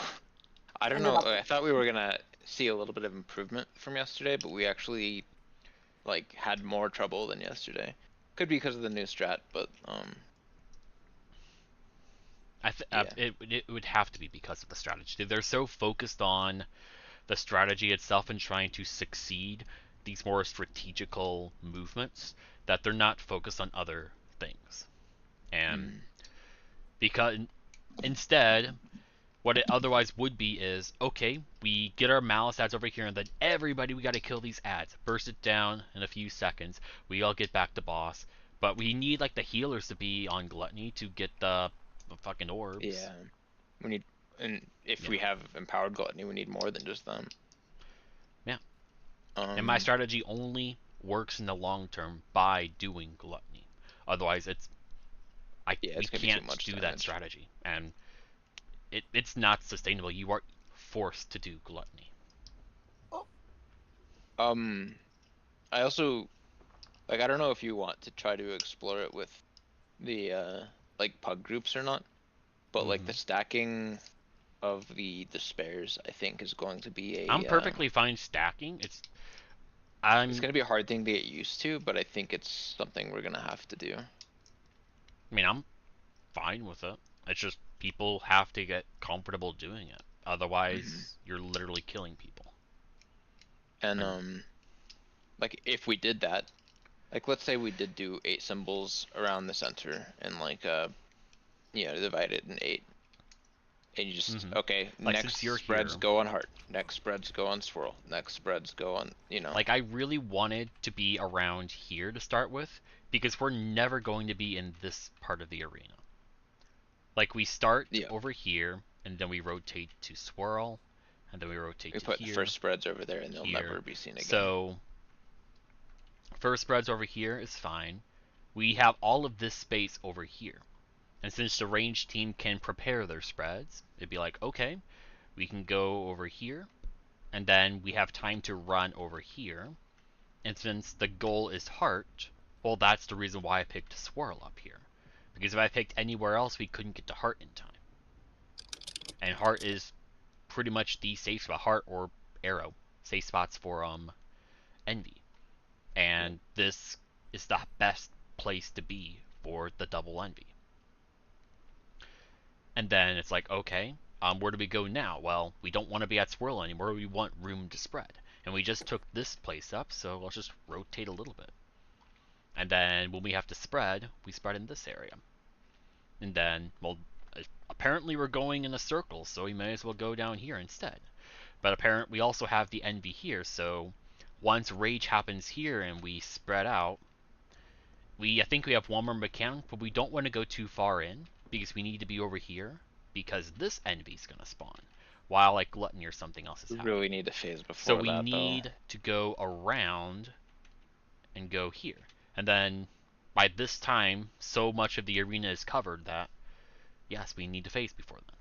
D: I don't know, I thought we were gonna see a little bit of improvement from yesterday, but we actually like had more trouble than yesterday. Could be because of the new strat, but
A: it would have to be because of the strategy. They're so focused on the strategy itself and trying to succeed these more strategical movements that they're not focused on other things. And because instead, what it otherwise would be is, okay, we get our malice ads over here and then everybody, we got to kill these ads, burst it down in a few seconds, we all get back to boss, but we need like the healers to be on gluttony to get the fucking orbs.
D: Yeah, we need, and if we have empowered gluttony, we need more than just them.
A: Yeah. And my strategy only works in the long term by doing gluttony. Otherwise, we can't do that strategy, and it's not sustainable. You are forced to do gluttony.
D: I also, like, I don't know if you want to try to explore it with the like pug groups or not, but like the stacking of the spares, I think, is going to be
A: I'm perfectly fine stacking. It's
D: gonna be a hard thing to get used to, but I think it's something we're gonna have to do.
A: I mean, I'm fine with it. It's just people have to get comfortable doing it. Otherwise, you're literally killing people.
D: And like if we did that, like let's say we did do 8 symbols around the center and like divide it in 8. And you just okay.
A: Like,
D: next
A: since you're
D: spreads
A: here,
D: go on heart. Next spreads go on swirl. Next spreads go on. You know.
A: Like, I really wanted to be around here to start with, because we're never going to be in this part of the arena. Like, we start over here, and then we rotate to swirl, and then we rotate to here.
D: We put the first spreads over there, and they'll never be seen again.
A: So, first spreads over here is fine. We have all of this space over here. And since the range team can prepare their spreads, it'd be like, okay, we can go over here, and then we have time to run over here. And since the goal is heart, well, that's the reason why I picked swirl up here. Because if I picked anywhere else, we couldn't get to heart in time. And heart is pretty much the safe spot, heart or arrow, safe spots for envy. And this is the best place to be for the double envy. And then it's like, okay, where do we go now? Well, we don't want to be at swirl anymore. We want room to spread. And we just took this place up, so let's just rotate a little bit. And then when we have to spread, we spread in this area. And then, well, apparently we're going in a circle, so we may as well go down here instead. But apparently we also have the envy here, so once rage happens here and we spread out, I think we have one more mechanic, but we don't want to go too far in, because we need to be over here, because this envy's going to spawn, while like gluttony or something else is happening.
D: We really need to phase before
A: so we need to go around and go here. And then by this time, so much of the arena is covered that, yes, we need to phase before then.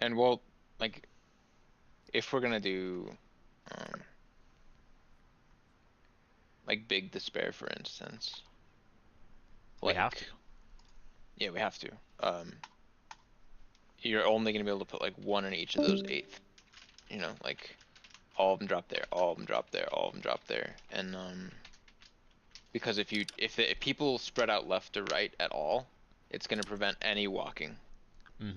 D: And well, like, if we're going to do, like, Big Despair, for instance.
A: Like, we have to.
D: Yeah, we have to. You're only going to be able to put, like, one in each of those 8th. You know, like, all of them drop there, all of them drop there, all of them drop there. And, because if people spread out left to right at all, it's going to prevent any walking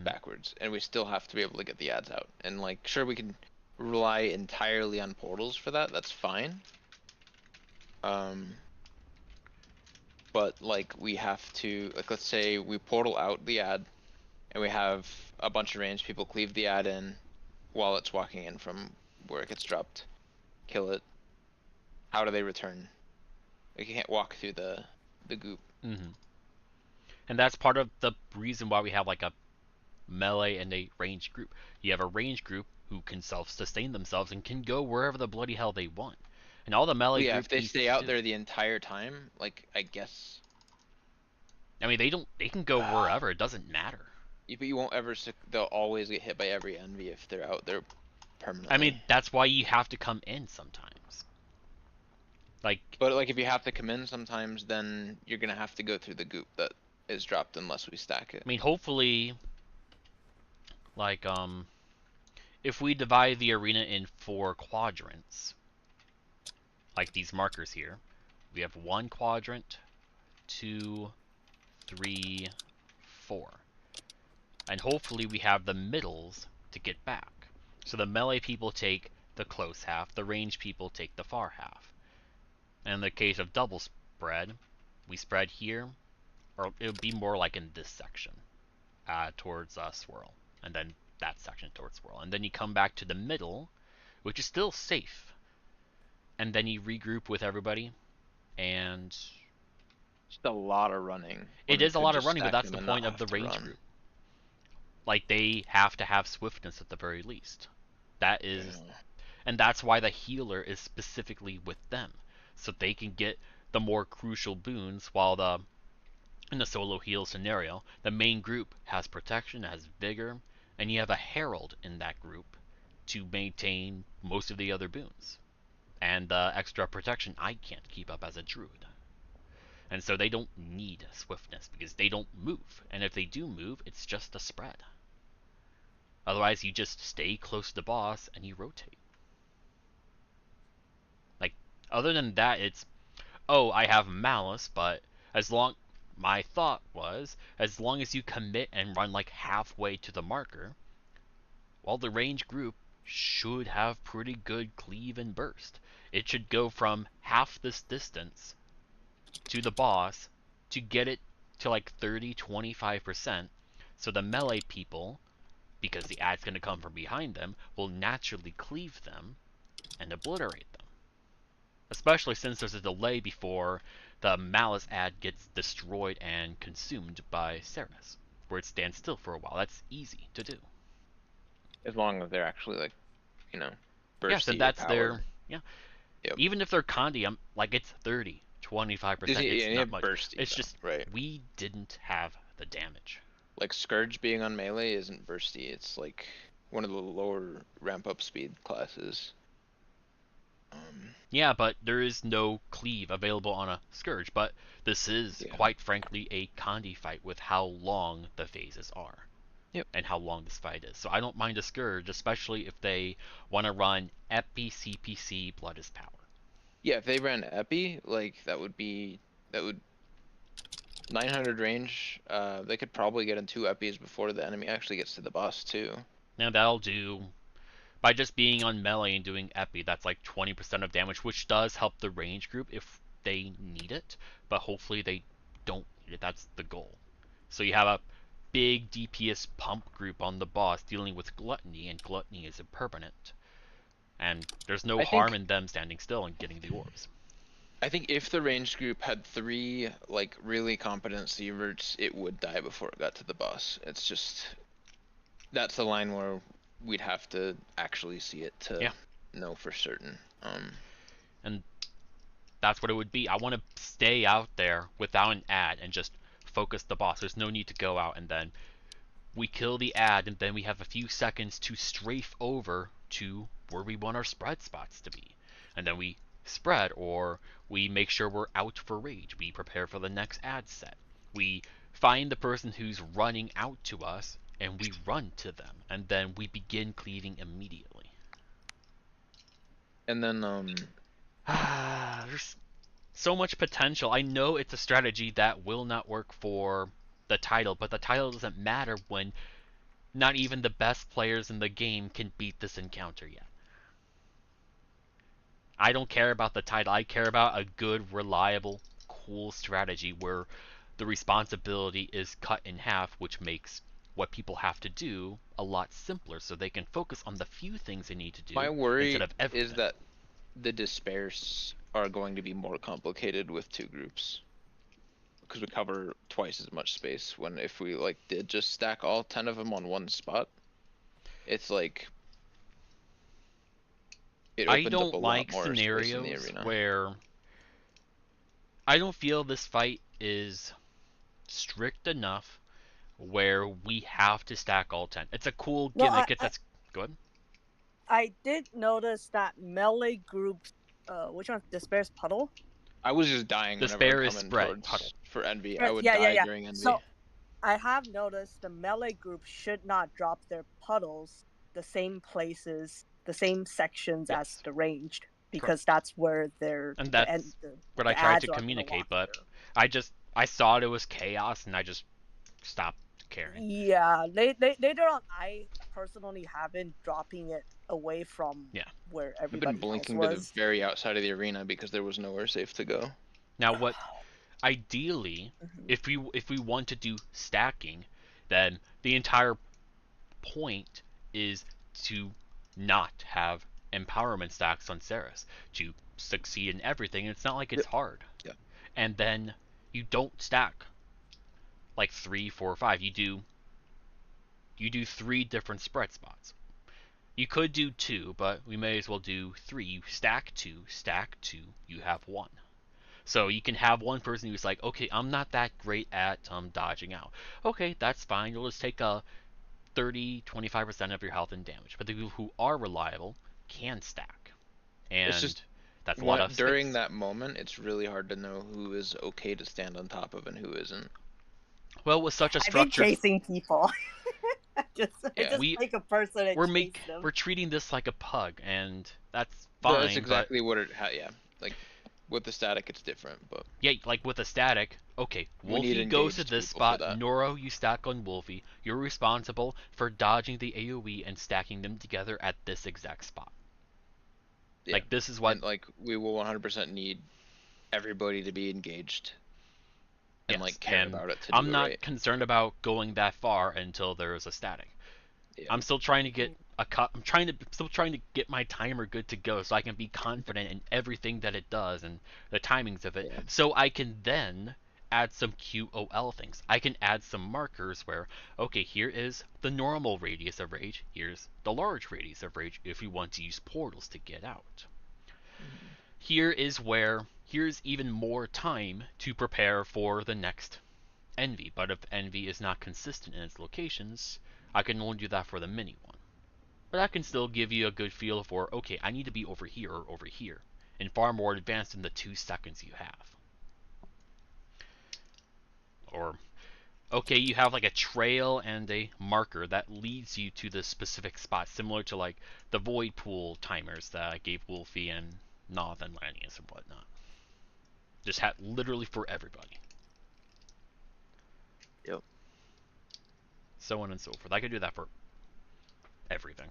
D: backwards. And we still have to be able to get the ads out. And, like, sure, we can rely entirely on portals for that. That's fine. But, like, we have to, like, let's say we portal out the ad, and we have a bunch of ranged people cleave the ad in while it's walking in from where it gets dropped. Kill it. How do they return? They can't walk through the goop.
A: And that's part of the reason why we have, like, a melee and a ranged group. You have a ranged group who can self-sustain themselves and can go wherever the bloody hell they want. And all the melee
D: if they stay out there the entire time, like, I guess.
A: I mean, they can go wherever. It doesn't matter.
D: Yeah, but you won't ever. They'll always get hit by every envy if they're out there permanently.
A: I mean, that's why you have to come in sometimes. Like.
D: But like, if you have to come in sometimes, then you're gonna have to go through the goop that is dropped unless we stack it.
A: I mean, hopefully, like, if we divide the arena in 4 quadrants. Like these markers here, we have 1 quadrant, 2, 3, 4. And hopefully we have the middles to get back. So the melee people take the close half, the range people take the far half. And in the case of double spread, we spread here, or it would be more like in this section, towards swirl. And then that section towards swirl. And then you come back to the middle, which is still safe. And then you regroup with everybody, and
D: just a lot of running.
A: It is a lot of running, but that's the point of the range group. Like, they have to have swiftness at the very least. That is, and that's why the healer is specifically with them, so they can get the more crucial boons. While in the solo heal scenario, the main group has protection, has vigor, and you have a herald in that group to maintain most of the other boons. And the extra protection I can't keep up as a druid. And so they don't need swiftness, because they don't move. And if they do move, it's just a spread. Otherwise, you just stay close to the boss and you rotate. Like, other than that, it's, oh, I have malice, but my thought was, as long as you commit and run like halfway to the marker, well, the range group should have pretty good cleave and burst. It should go from half this distance to the boss to get it to like 30-25%, so the melee people because the ad's going to come from behind them, will naturally cleave them and obliterate them. Especially since there's a delay before the Malice ad gets destroyed and consumed by Ceres, where it stands still for a while. That's easy to do.
D: As long as they're actually, like, you know, bursty.
A: Yeah, so that's
D: power.
A: their, yeah.
D: Yep.
A: Even if they're Condi, like, it's 30, 25%. It's not much.
D: Bursty,
A: it's
D: though,
A: just,
D: right.
A: we didn't have the damage.
D: Like, Scourge being on melee isn't bursty. It's like one of the lower ramp up speed classes.
A: Yeah, but there is no cleave available on a Scourge, but this is, quite frankly, a Condi fight with how long the phases are.
D: Yep.
A: And how long this fight is. So I don't mind a Scourge, especially if they want to run Epi, CPC, Blood is Power.
D: Yeah, if they ran Epi, like, that would 900 range, they could probably get in 2 Epis before the enemy actually gets to the boss, too.
A: Now that'll do, by just being on melee and doing Epi, that's like 20% of damage, which does help the range group if they need it, but hopefully they don't need it. That's the goal. So you have a big DPS pump group on the boss dealing with Gluttony, and Gluttony is impermanent. And there's no harm in them standing still and getting the orbs.
D: I think if the range group had 3, like, really competent Sieverts, it would die before it got to the boss. It's just, that's the line where we'd have to actually see it to know for certain.
A: And that's what it would be. I want to stay out there without an ad and just focus the boss. There's no need to go out and then we kill the ad and then we have a few seconds to strafe over to where we want our spread spots to be. And then we spread, or we make sure we're out for rage. We prepare for the next ad set. We find the person who's running out to us and we run to them, and then we begin cleaving immediately.
D: And then
A: there's so much potential. I know it's a strategy that will not work for the title, but the title doesn't matter when not even the best players in the game can beat this encounter yet. I don't care about the title. I care about a good, reliable, cool strategy where the responsibility is cut in half, which makes what people have to do a lot simpler so they can focus on the few things they need to do.
D: My worry
A: instead of everything.
D: is that the despairs are going to be more complicated with 2 groups. Because we cover twice as much space, when if we, like, did just stack all 10 of them on one spot, it's like it
A: I
D: opens
A: don't
D: up a
A: like
D: lot more
A: scenarios
D: space in the arena.
A: where I don't feel this fight is strict enough where we have to stack all 10. It's a cool gimmick. That's good.
B: I did notice that melee groups, which one? Despair's Puddle?
D: I was just dying.
A: Despair is spread
D: for Envy.
B: Right,
D: I would die during Envy.
B: So I have noticed the melee group should not drop their puddles the same places, the same sections as the ranged, because that's where they're.
A: And that's what I tried to communicate, but I saw it was chaos, and I just stopped caring.
B: Yeah, later on, I personally have been dropping it away from where everybody
D: I've been blinking to the very outside of the arena because there was nowhere safe to go.
A: Now, what ideally, if we want to do stacking, then the entire point is to not have empowerment stacks on Ceres to succeed in everything. It's not like it's hard.
D: Yeah.
A: And then you don't stack like 3, 4, 5. You do 3 different spread spots. You could do 2, but we may as well do 3. You stack 2, you have 1. So you can have one person who's like, okay, I'm not that great at dodging out. Okay, that's fine. You'll just take a 30-25% of your health and damage. But the people who are reliable can stack. And
D: it's just,
A: that's a lot of
D: during
A: space.
D: that moment, it's really hard to know who is okay to stand on top of and who isn't.
A: Well, with such a structure,
B: I've been chasing people. I just take a person and
A: we're treating this like a pug, and that's
D: fine.
A: fine.
D: That's exactly what it. Like with the static, it's different, but
A: like with the static. Okay, Wolfie goes to this spot. Noro, you stack on Wolfie. You're responsible for dodging the AOE and stacking them together at this exact spot.
D: Yeah.
A: Like this is what.
D: And, like we will 100% need everybody to be engaged. And like care about it to do
A: I'm not
D: right.
A: concerned about going that far until there's a static.
D: Yeah.
A: I'm still trying to get still trying to get my timer good to go so I can be confident in everything that it does and the timings of it, so I can then add some QoL things. I can add some markers where, okay, here is the normal radius of rage, here's the large radius of rage if we want to use portals to get out. Here's even more time to prepare for the next envy, but if envy is not consistent in its locations, I can only do that for the mini one. But that can still give you a good feel for, okay, I need to be over here or over here, and far more advanced in the 2 seconds you have. Or, okay, you have like a trail and a marker that leads you to the specific spot, similar to like the void pool timers that I gave Wolfie and Noth and Lanius and whatnot. Just had literally for everybody.
D: Yep.
A: So on and so forth. I could do that for everything.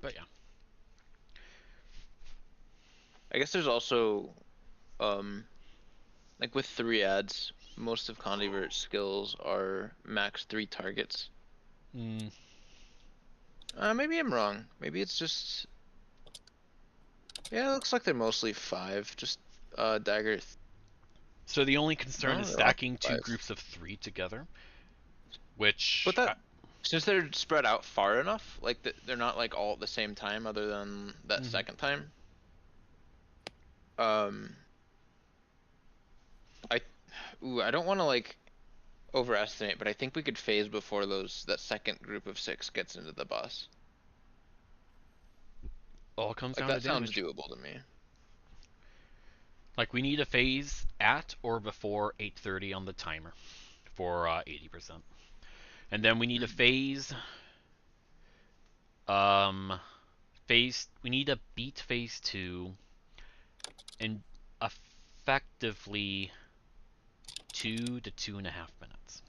A: But yeah.
D: I guess there's also, like with 3 ads, most of Condivert's skills are max 3 targets. Maybe I'm wrong. Maybe it's just... Yeah, it looks like they're mostly 5. Just dagger.
A: So the only concern is stacking 2 groups of 3 together, which...
D: But that, since they're spread out far enough, like they're not like all at the same time, other than that second time. I don't want to like overestimate, but I think we could phase before that second group of 6 gets into the boss.
A: All comes
D: like
A: down
D: that
A: to damage.
D: sounds doable to me.
A: Like we need a phase at or before 8:30 on the timer for 80%, and then we need a phase. We need to beat phase 2 in effectively 2 to 2.5 minutes.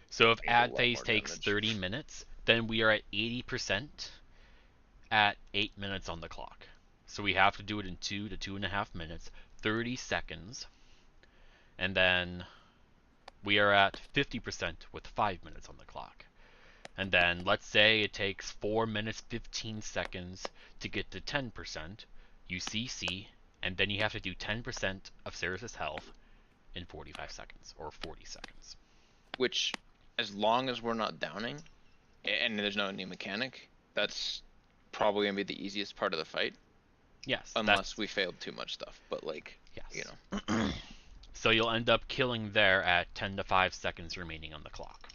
A: So if ad phase takes 30 minutes, then we are at 80% at 8 minutes on the clock. So we have to do it in 2 to 2.5 minutes, 30 seconds, and then we are at 50% with 5 minutes on the clock. And then let's say it takes 4 minutes 15 seconds to get to 10%, UCC, and then you have to do 10% of Ceres' health in 45 seconds or 40 seconds.
D: Which, as long as we're not downing, and there's no new mechanic, that's probably gonna be the easiest part of the fight.
A: Yes.
D: Unless we failed too much stuff, but like,
A: yes.
D: You know.
A: So you'll end up killing there at 10 to 5 seconds remaining on the clock.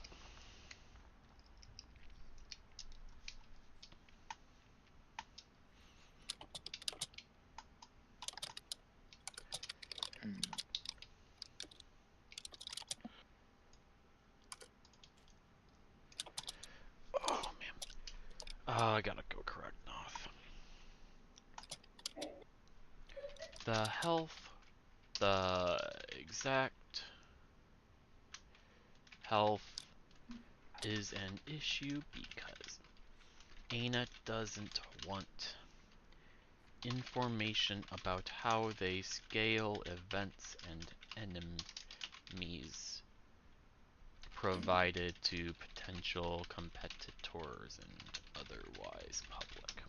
A: Oh man. I gotta go correct off. The health, the exact health is an issue because Ana doesn't want information about how they scale events and enemies provided to potential competitors and otherwise public.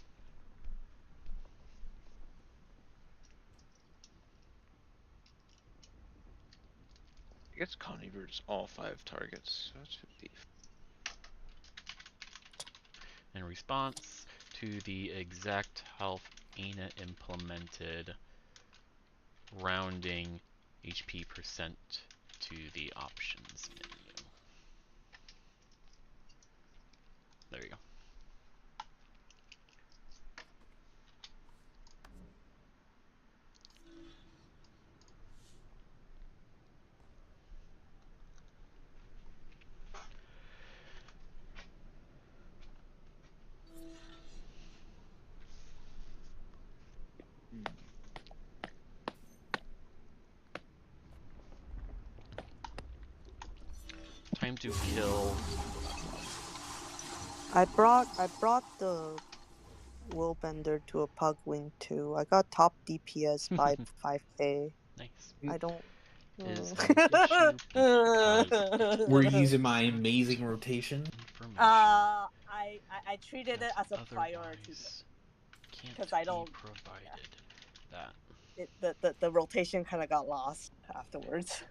D: I guess Connivert's all 5 targets, so that should be...
A: In response to the exact health Ana implemented, rounding HP percent to the options menu. There you go. Time to kill.
B: I brought the
M: Willbender to a Pugwing 2. I got top DPS by 5k.
A: Nice.
M: I don't...
A: Is an issue because
E: We're using my amazing rotation.
B: I treated it as a priority because I don't.
A: Provided that
B: the rotation kind of got lost afterwards.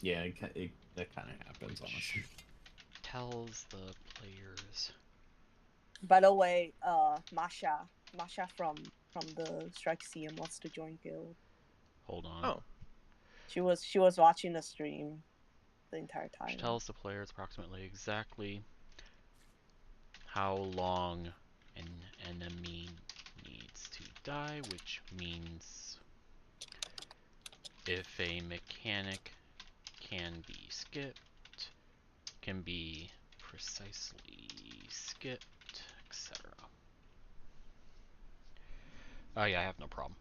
E: Yeah, that kind of happens, honestly.
A: Tells the players.
B: By the way, Masha from the Strike CM wants to join guild.
A: Hold on.
D: Oh.
B: She was watching the stream the entire time.
A: Which tells the players approximately exactly how long an enemy needs to die, which means if a mechanic can be skipped, can be precisely skipped, etc. Oh yeah, I have no problem.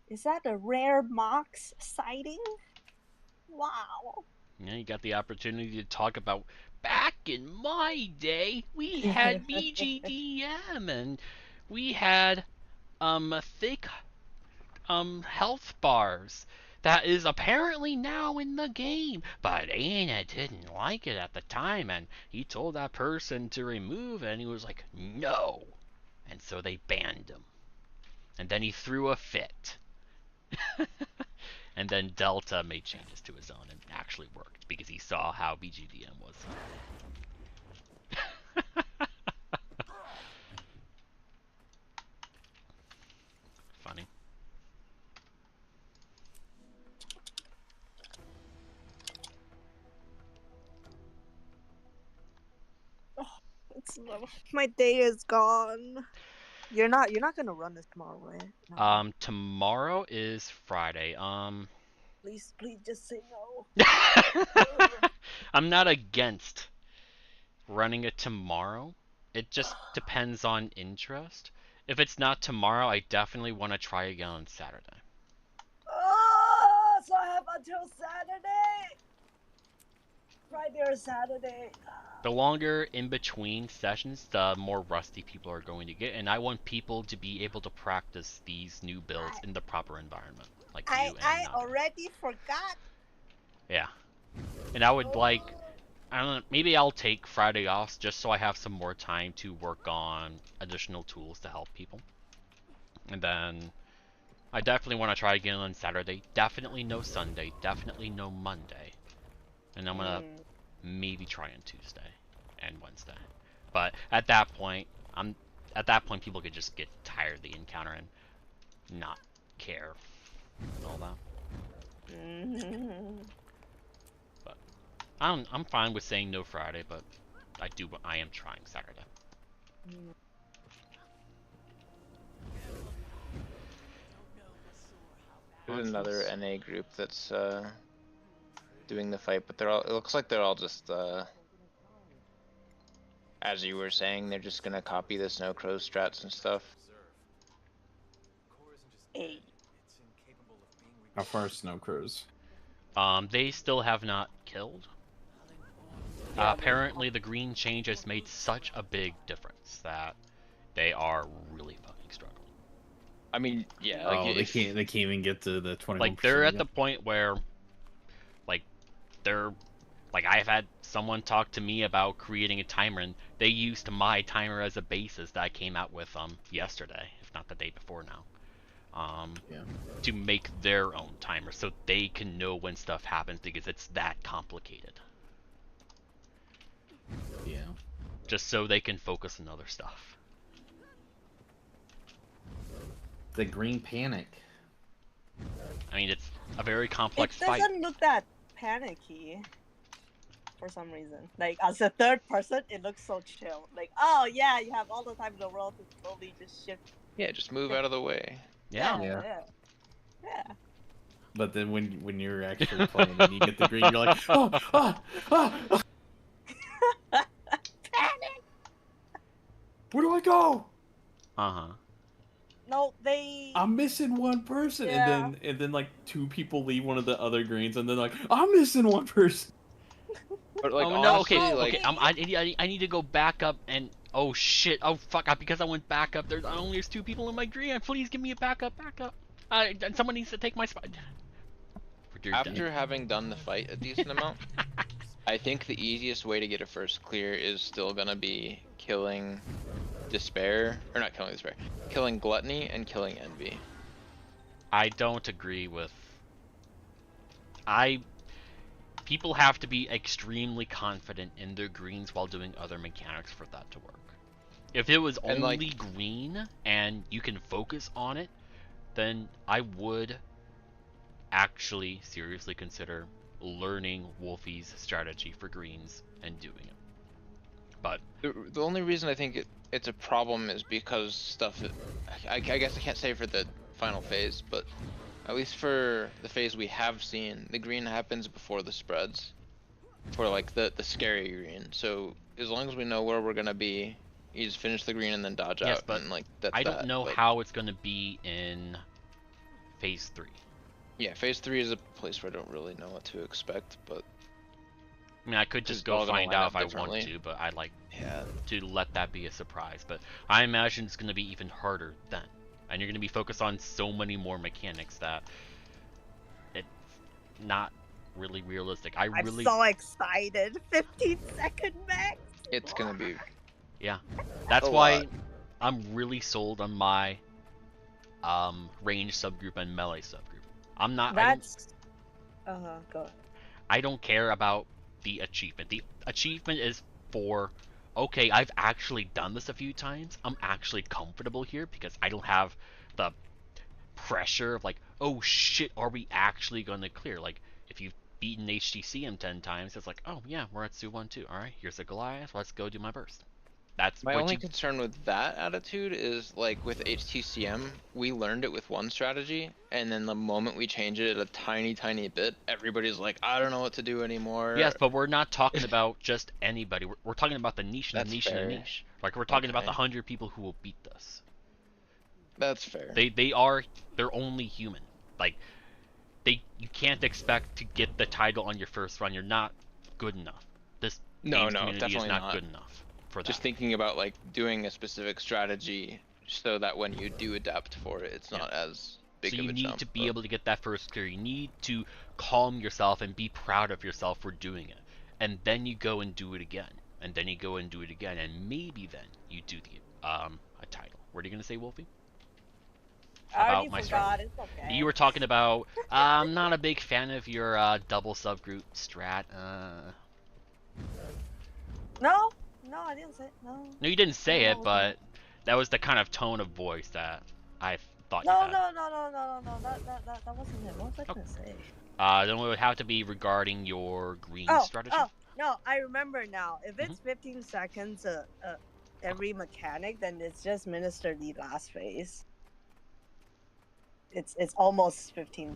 B: Is that a rare Mox sighting? Wow.
A: Yeah, you got the opportunity to talk about back in my day, we had BGDM and we had thick health bars that is apparently now in the game, but Anna didn't like it at the time and he told that person to remove it and he was like, no. And so they banned him. And then he threw a fit. And then Delta made changes to his own and actually worked because he saw how BGDM was. Funny.
M: Oh, my day is gone. You're not gonna run this tomorrow, right?
A: No. Tomorrow is Friday.
M: Please just say no.
A: I'm not against running it tomorrow. It just depends on interest. If it's not tomorrow, I definitely want to try again on Saturday.
B: So I have until Saturday. Friday or Saturday.
A: The longer in between sessions, the more rusty people are going to get, and I want people to be able to practice these new builds in the proper environment, like you and
B: I
A: Naga.
B: already forgot.
A: Yeah, and I would like, I don't know, maybe I'll take Friday off just so I have some more time to work on additional tools to help people. And then I definitely want to try again on Saturday. Definitely no Sunday. Definitely no Monday. And I'm gonna maybe try on Tuesday and Wednesday. But at that point, people could just get tired of the encounter and not care and all that. But I'm fine with saying no Friday, but I am trying Saturday.
D: There's another NA group that's doing the fight, but it looks like they're all just as you were saying, they're just gonna copy the Snow Crow strats and stuff.
E: How far are Snow Crows?
A: They still have not killed. Apparently the green change has made such a big difference that they are really fucking struggling.
D: I mean, yeah,
E: like they can't even get to the 21%.
A: Like they're at the point where I've had someone talk to me about creating a timer and they used my timer as a basis that I came out with yesterday, if not the day before now. To make their own timer so they can know when stuff happens because it's that complicated.
E: Yeah.
A: Just so they can focus on other stuff.
E: The green panic.
A: I mean, it's a very complex fight.
B: It doesn't look that panicky for some reason. Like, as a third person, it looks so chill. Like, oh yeah, you have all the time in the world to totally just shift.
D: Yeah, just move out of the way.
A: Yeah.
E: But then when you're actually playing and you get the green, you're like, oh. go.
B: No, they.
E: I'm missing one person,
B: Yeah.
E: and then like 2 people leave one of the other greens, and then like I'm missing one person.
D: But like,
A: oh no, okay,
D: honestly, like,
A: I need to go back up and oh shit, oh fuck, because I went back up. There's 2 people in my green. Please give me a backup. Someone needs to take my spot.
D: After having done the fight a decent amount, I think the easiest way to get a first clear is still gonna be killing Despair, or not killing Despair, killing Gluttony and killing Envy.
A: I don't agree with. People have to be extremely confident in their greens while doing other mechanics for that to work. If it was only green and you can focus on it, then I would actually seriously consider learning Wolfie's strategy for greens and doing it. But
D: the only reason I think it's a problem is because stuff. I guess I can't say for the final phase, but at least for the phase we have seen, the green happens before the spreads, for like the scary green. So as long as we know where we're gonna be, you just finish the green and then dodge out.
A: But
D: and like that's
A: I don't know how it's gonna be in phase 3.
D: Yeah, phase 3 is a place where I don't really know what to expect, but
A: I mean, I could just go find out if I want to, but I'd like to let that be a surprise. But I imagine it's going to be even harder then. And you're going to be focused on so many more mechanics that it's not really realistic.
M: I'm so excited. 15-second max.
D: It's going to be...
A: Yeah. That's why I'm really sold on my range subgroup and melee subgroup. I'm not...
B: That's... go.
A: I don't care about the achievement. The achievement is for, okay, I've actually done this a few times. I'm actually comfortable here because I don't have the pressure of like, oh shit, are we actually going to clear? Like, if you've beaten HTcm 10 times, it's like, oh yeah, we're at Su 1-2. Alright, here's a Goliath, let's go do my burst. That's
D: my only concern with that attitude is like with HTcm, we learned it with one strategy, and then the moment we change it a tiny bit, everybody's like, I don't know what to do anymore.
A: Yes, but we're not talking about just anybody. We're talking about the niche and the niche and the niche. Like we're talking about the 100 people who will beat this.
D: That's fair.
A: They're only human. Like you can't expect to get the title on your first run. You're not good enough. This community is not good enough.
D: Just thinking about like doing a specific strategy so that when you do adapt for it, it's not as big of a jump. So you need to
A: be able to get that first clear. You need to calm yourself and be proud of yourself for doing it. And then you go and do it again. And then you go and do it again. And maybe then you do the a title. What are you going to say, Wolfie?
B: I already forgot. It's okay.
A: You were talking about, I'm not a big fan of your double subgroup strat.
B: No, I didn't say it. No.
A: No, you didn't say it, but that was the kind of tone of voice that I thought
B: you had.
A: No.
B: That wasn't it. What was I gonna say?
A: Then it would have to be regarding your green strategy.
M: Oh, no, I remember now. If it's 15 seconds every mechanic, then it's just Minister the last phase. It's almost 15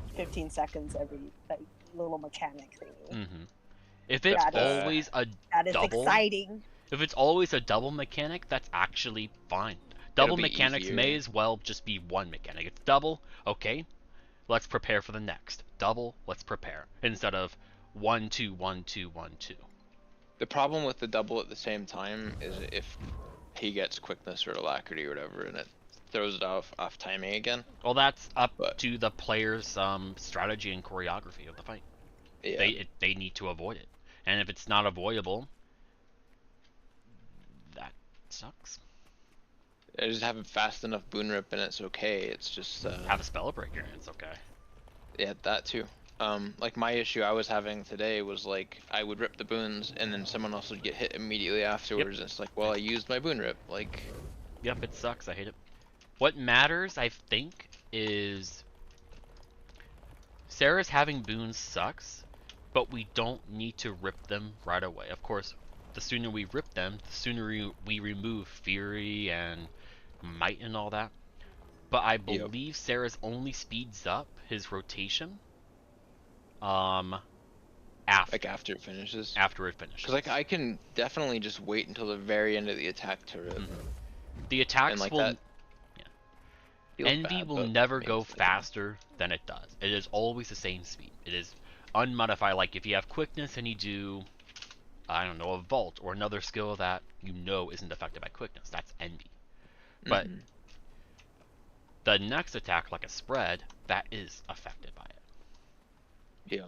M: seconds every like little mechanic thing.
A: If it's always a
M: that is
A: double,
M: exciting.
A: If it's always a double mechanic, that's actually fine. Double mechanics
D: easier.
A: may as well just be one mechanic. It's double, okay, let's prepare for the next. Double, let's prepare. Instead of 1-2, 1-2, 1-2.
D: The problem with the double at the same time is if he gets quickness or alacrity or whatever, and it throws it off timing again.
A: Well, that's up to the player's strategy and choreography of the fight.
D: Yeah.
A: They need to avoid it. And if it's not avoidable, that sucks.
D: I just have a fast enough boon rip and it's okay. It's just
A: have a spell breaker and it's okay.
D: Yeah, that too. Like my issue I was having today was like I would rip the boons and then someone else would get hit immediately afterwards. And it's like, well, I used my boon rip. Like,
A: yep, it sucks. I hate it. What matters, I think, is Sarah's having boons sucks, but we don't need to rip them right away. Of course, the sooner we rip them, the sooner we remove Fury and Might and all that. But I believe Sarah's only speeds up his rotation after
D: it finishes.
A: After it finishes.
D: Because like I can definitely just wait until the very end of the attack to rip.
A: The attacks
D: and like
A: will.
D: that.
A: Yeah. Envy will never go faster than it does. It is always the same speed. It is unmodified. Like if you have quickness and you do, I don't know, a vault or another skill that you know isn't affected by quickness, that's envy. But the next attack, like a spread, that is affected by it.
D: Yeah.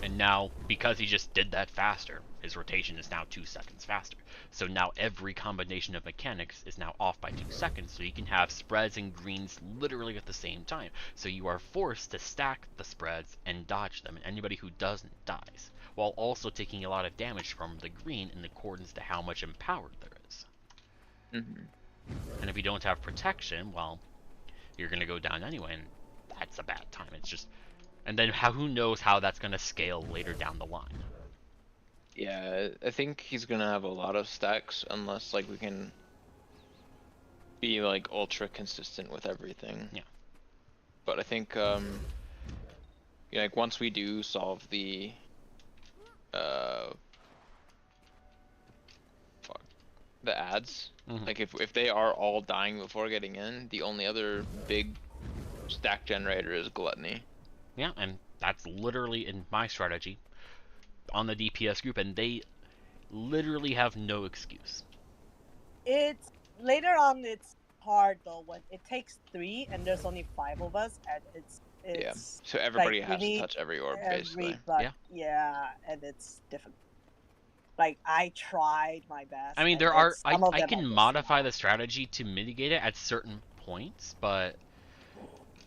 A: And now, because he just did that faster, his rotation is now 2 seconds faster. So now every combination of mechanics is now off by 2 seconds, so you can have spreads and greens literally at the same time. So you are forced to stack the spreads and dodge them, and anybody who doesn't dies, while also taking a lot of damage from the green in accordance to how much empowered there is. And if you don't have protection, well, you're going to go down anyway, and that's a bad time. It's just... And then who knows how that's going to scale later down the line.
D: Yeah, I think he's going to have a lot of stacks unless like we can be like ultra consistent with everything.
A: Yeah.
D: But I think like once we do solve the the ads, like if they are all dying before getting in, the only other big stack generator is gluttony.
A: Yeah, and that's literally in my strategy on the DPS group, and they literally have no excuse.
M: It's later on. It's hard though when it takes 3 and there's only 5 of us, and it's
D: yeah. So everybody
M: like,
D: has to touch every orb basically.
M: Yeah, and it's difficult. Like I tried my best.
A: I mean, there are I can modify the strategy to mitigate it at certain points, but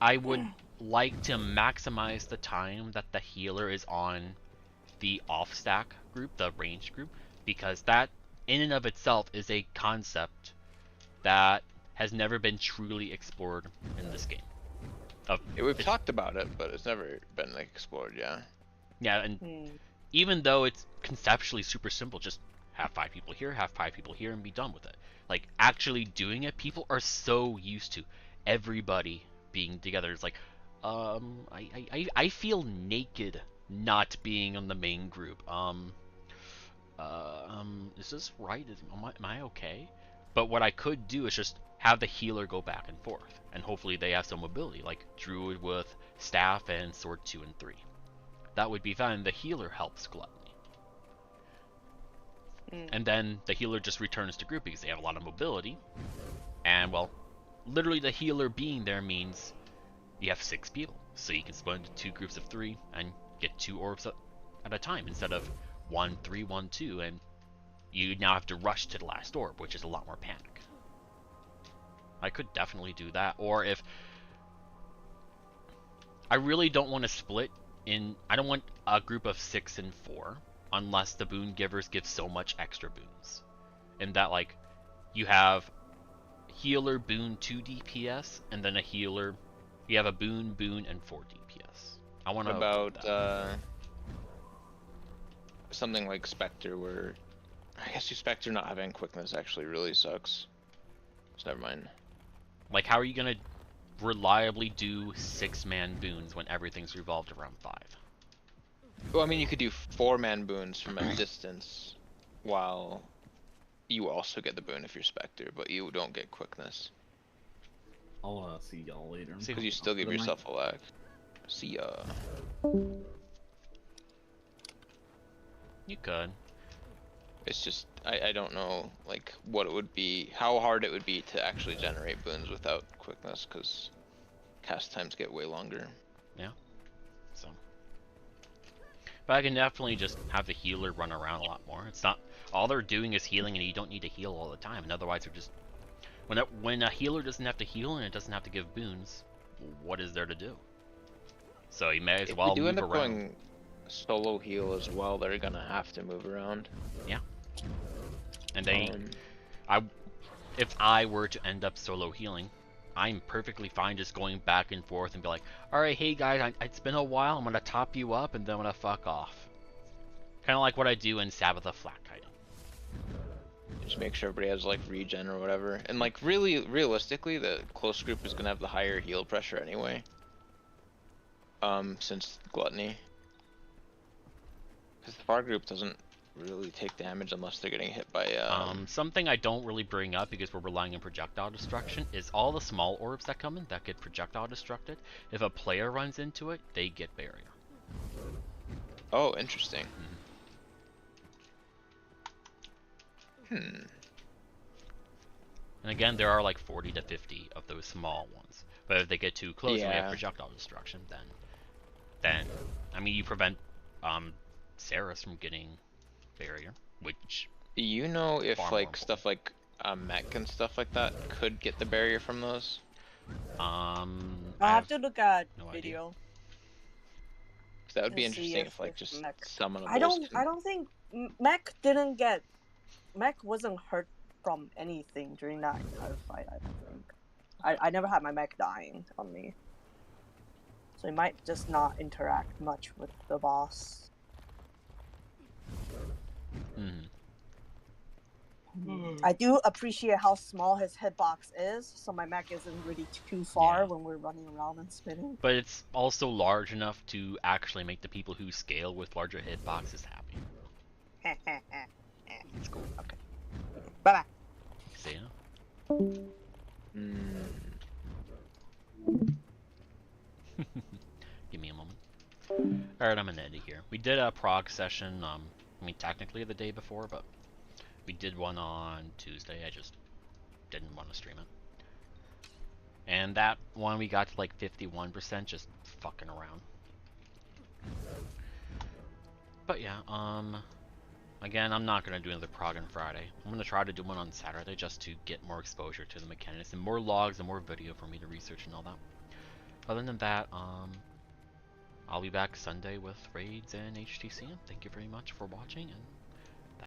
A: I would like to maximize the time that the healer is on the off stack group, the range group, because that in and of itself is a concept that has never been truly explored in this game.
D: We've talked about it, but it's never been like explored.
A: Yeah, and even though it's conceptually super simple, just have 5 people here, have 5 people here, and be done with it. Like actually doing it, people are so used to everybody being together. It's like, I feel naked not being on the main group. Is this right? Am I okay? But what I could do is just have the healer go back and forth, and hopefully they have some mobility, like Druid with staff and sword 2 and 3. That would be fine. The healer helps gluttony. And then the healer just returns to group because they have a lot of mobility. And well, literally the healer being there means you have 6 people, so you can split into 2 groups of 3 and get 2 orbs at a time instead of 1, 3, 1, 2, and you now have to rush to the last orb, which is a lot more panic. I could definitely do that, or if I really don't want to split in, I don't want a group of 6 and 4 unless the boon givers give so much extra boons, and that like you have healer boon 2 DPS and then a healer. You have a boon, and 4 DPS. I want to
D: about something like Spectre, where I guess you Spectre not having quickness actually really sucks. So never mind.
A: Like, how are you gonna reliably do 6-man boons when everything's revolved around 5?
D: Well, I mean, you could do 4-man boons from a distance, while you also get the boon if you're Spectre, but you don't get quickness.
E: I'll see y'all later.
D: Because you still give yourself a lag. See ya.
A: You could.
D: It's just, I don't know, like, what it would be, how hard it would be to actually generate boons without quickness, because cast times get way longer.
A: Yeah. So. But I can definitely just have the healer run around a lot more. It's not, all they're doing is healing, and you don't need to heal all the time, and otherwise they're just, when a healer doesn't have to heal and it doesn't have to give boons, what is there to do? So you may as well move around. If you do end up going
D: solo heal as well, they're gonna have to move around.
A: Yeah. And they, if I were to end up solo healing, I'm perfectly fine just going back and forth and be like, alright, hey guys, it's been a while, I'm gonna top you up and then I'm gonna fuck off. Kinda like what I do in Sabbath of Flat Kiting.
D: Just make sure everybody has like regen or whatever. And like realistically, the close group is gonna have the higher heal pressure anyway. Since gluttony. Because the far group doesn't really take damage unless they're getting hit by.
A: Something I don't really bring up because we're relying on projectile destruction is all the small orbs that come in that get projectile destructed. If a player runs into it, they get barrier.
D: Oh, interesting.
A: And again, there are like 40 to 50 of those small ones. But if they get too close and we have projectile destruction, then I mean, you prevent Saris from getting barrier, which.
D: Do you know if like stuff like mech and stuff like that could get the barrier from those?
M: I have to look at video.
D: That would be interesting if like just summonables.
M: I don't think mech wasn't hurt from anything during that entire fight. I don't think. I never had my mech dying on me, so it might just not interact much with the boss. I do appreciate how small his hitbox is, so my mech isn't really too far when we're running around and spinning.
A: But it's also large enough to actually make the people who scale with larger hitboxes happy. It's cool.
M: Okay. Bye-bye.
A: See ya. Give me a moment. Alright, I'm gonna end it here. We did a prog session, I mean technically the day before, but we did one on Tuesday. I just didn't want to stream it. And that one we got to like 51% just fucking around. But yeah, again, I'm not going to do another prog on Friday. I'm going to try to do one on Saturday just to get more exposure to the mechanics and more logs and more video for me to research and all that. Other than that, I'll be back Sunday with raids and HTcm. Thank you very much for watching, and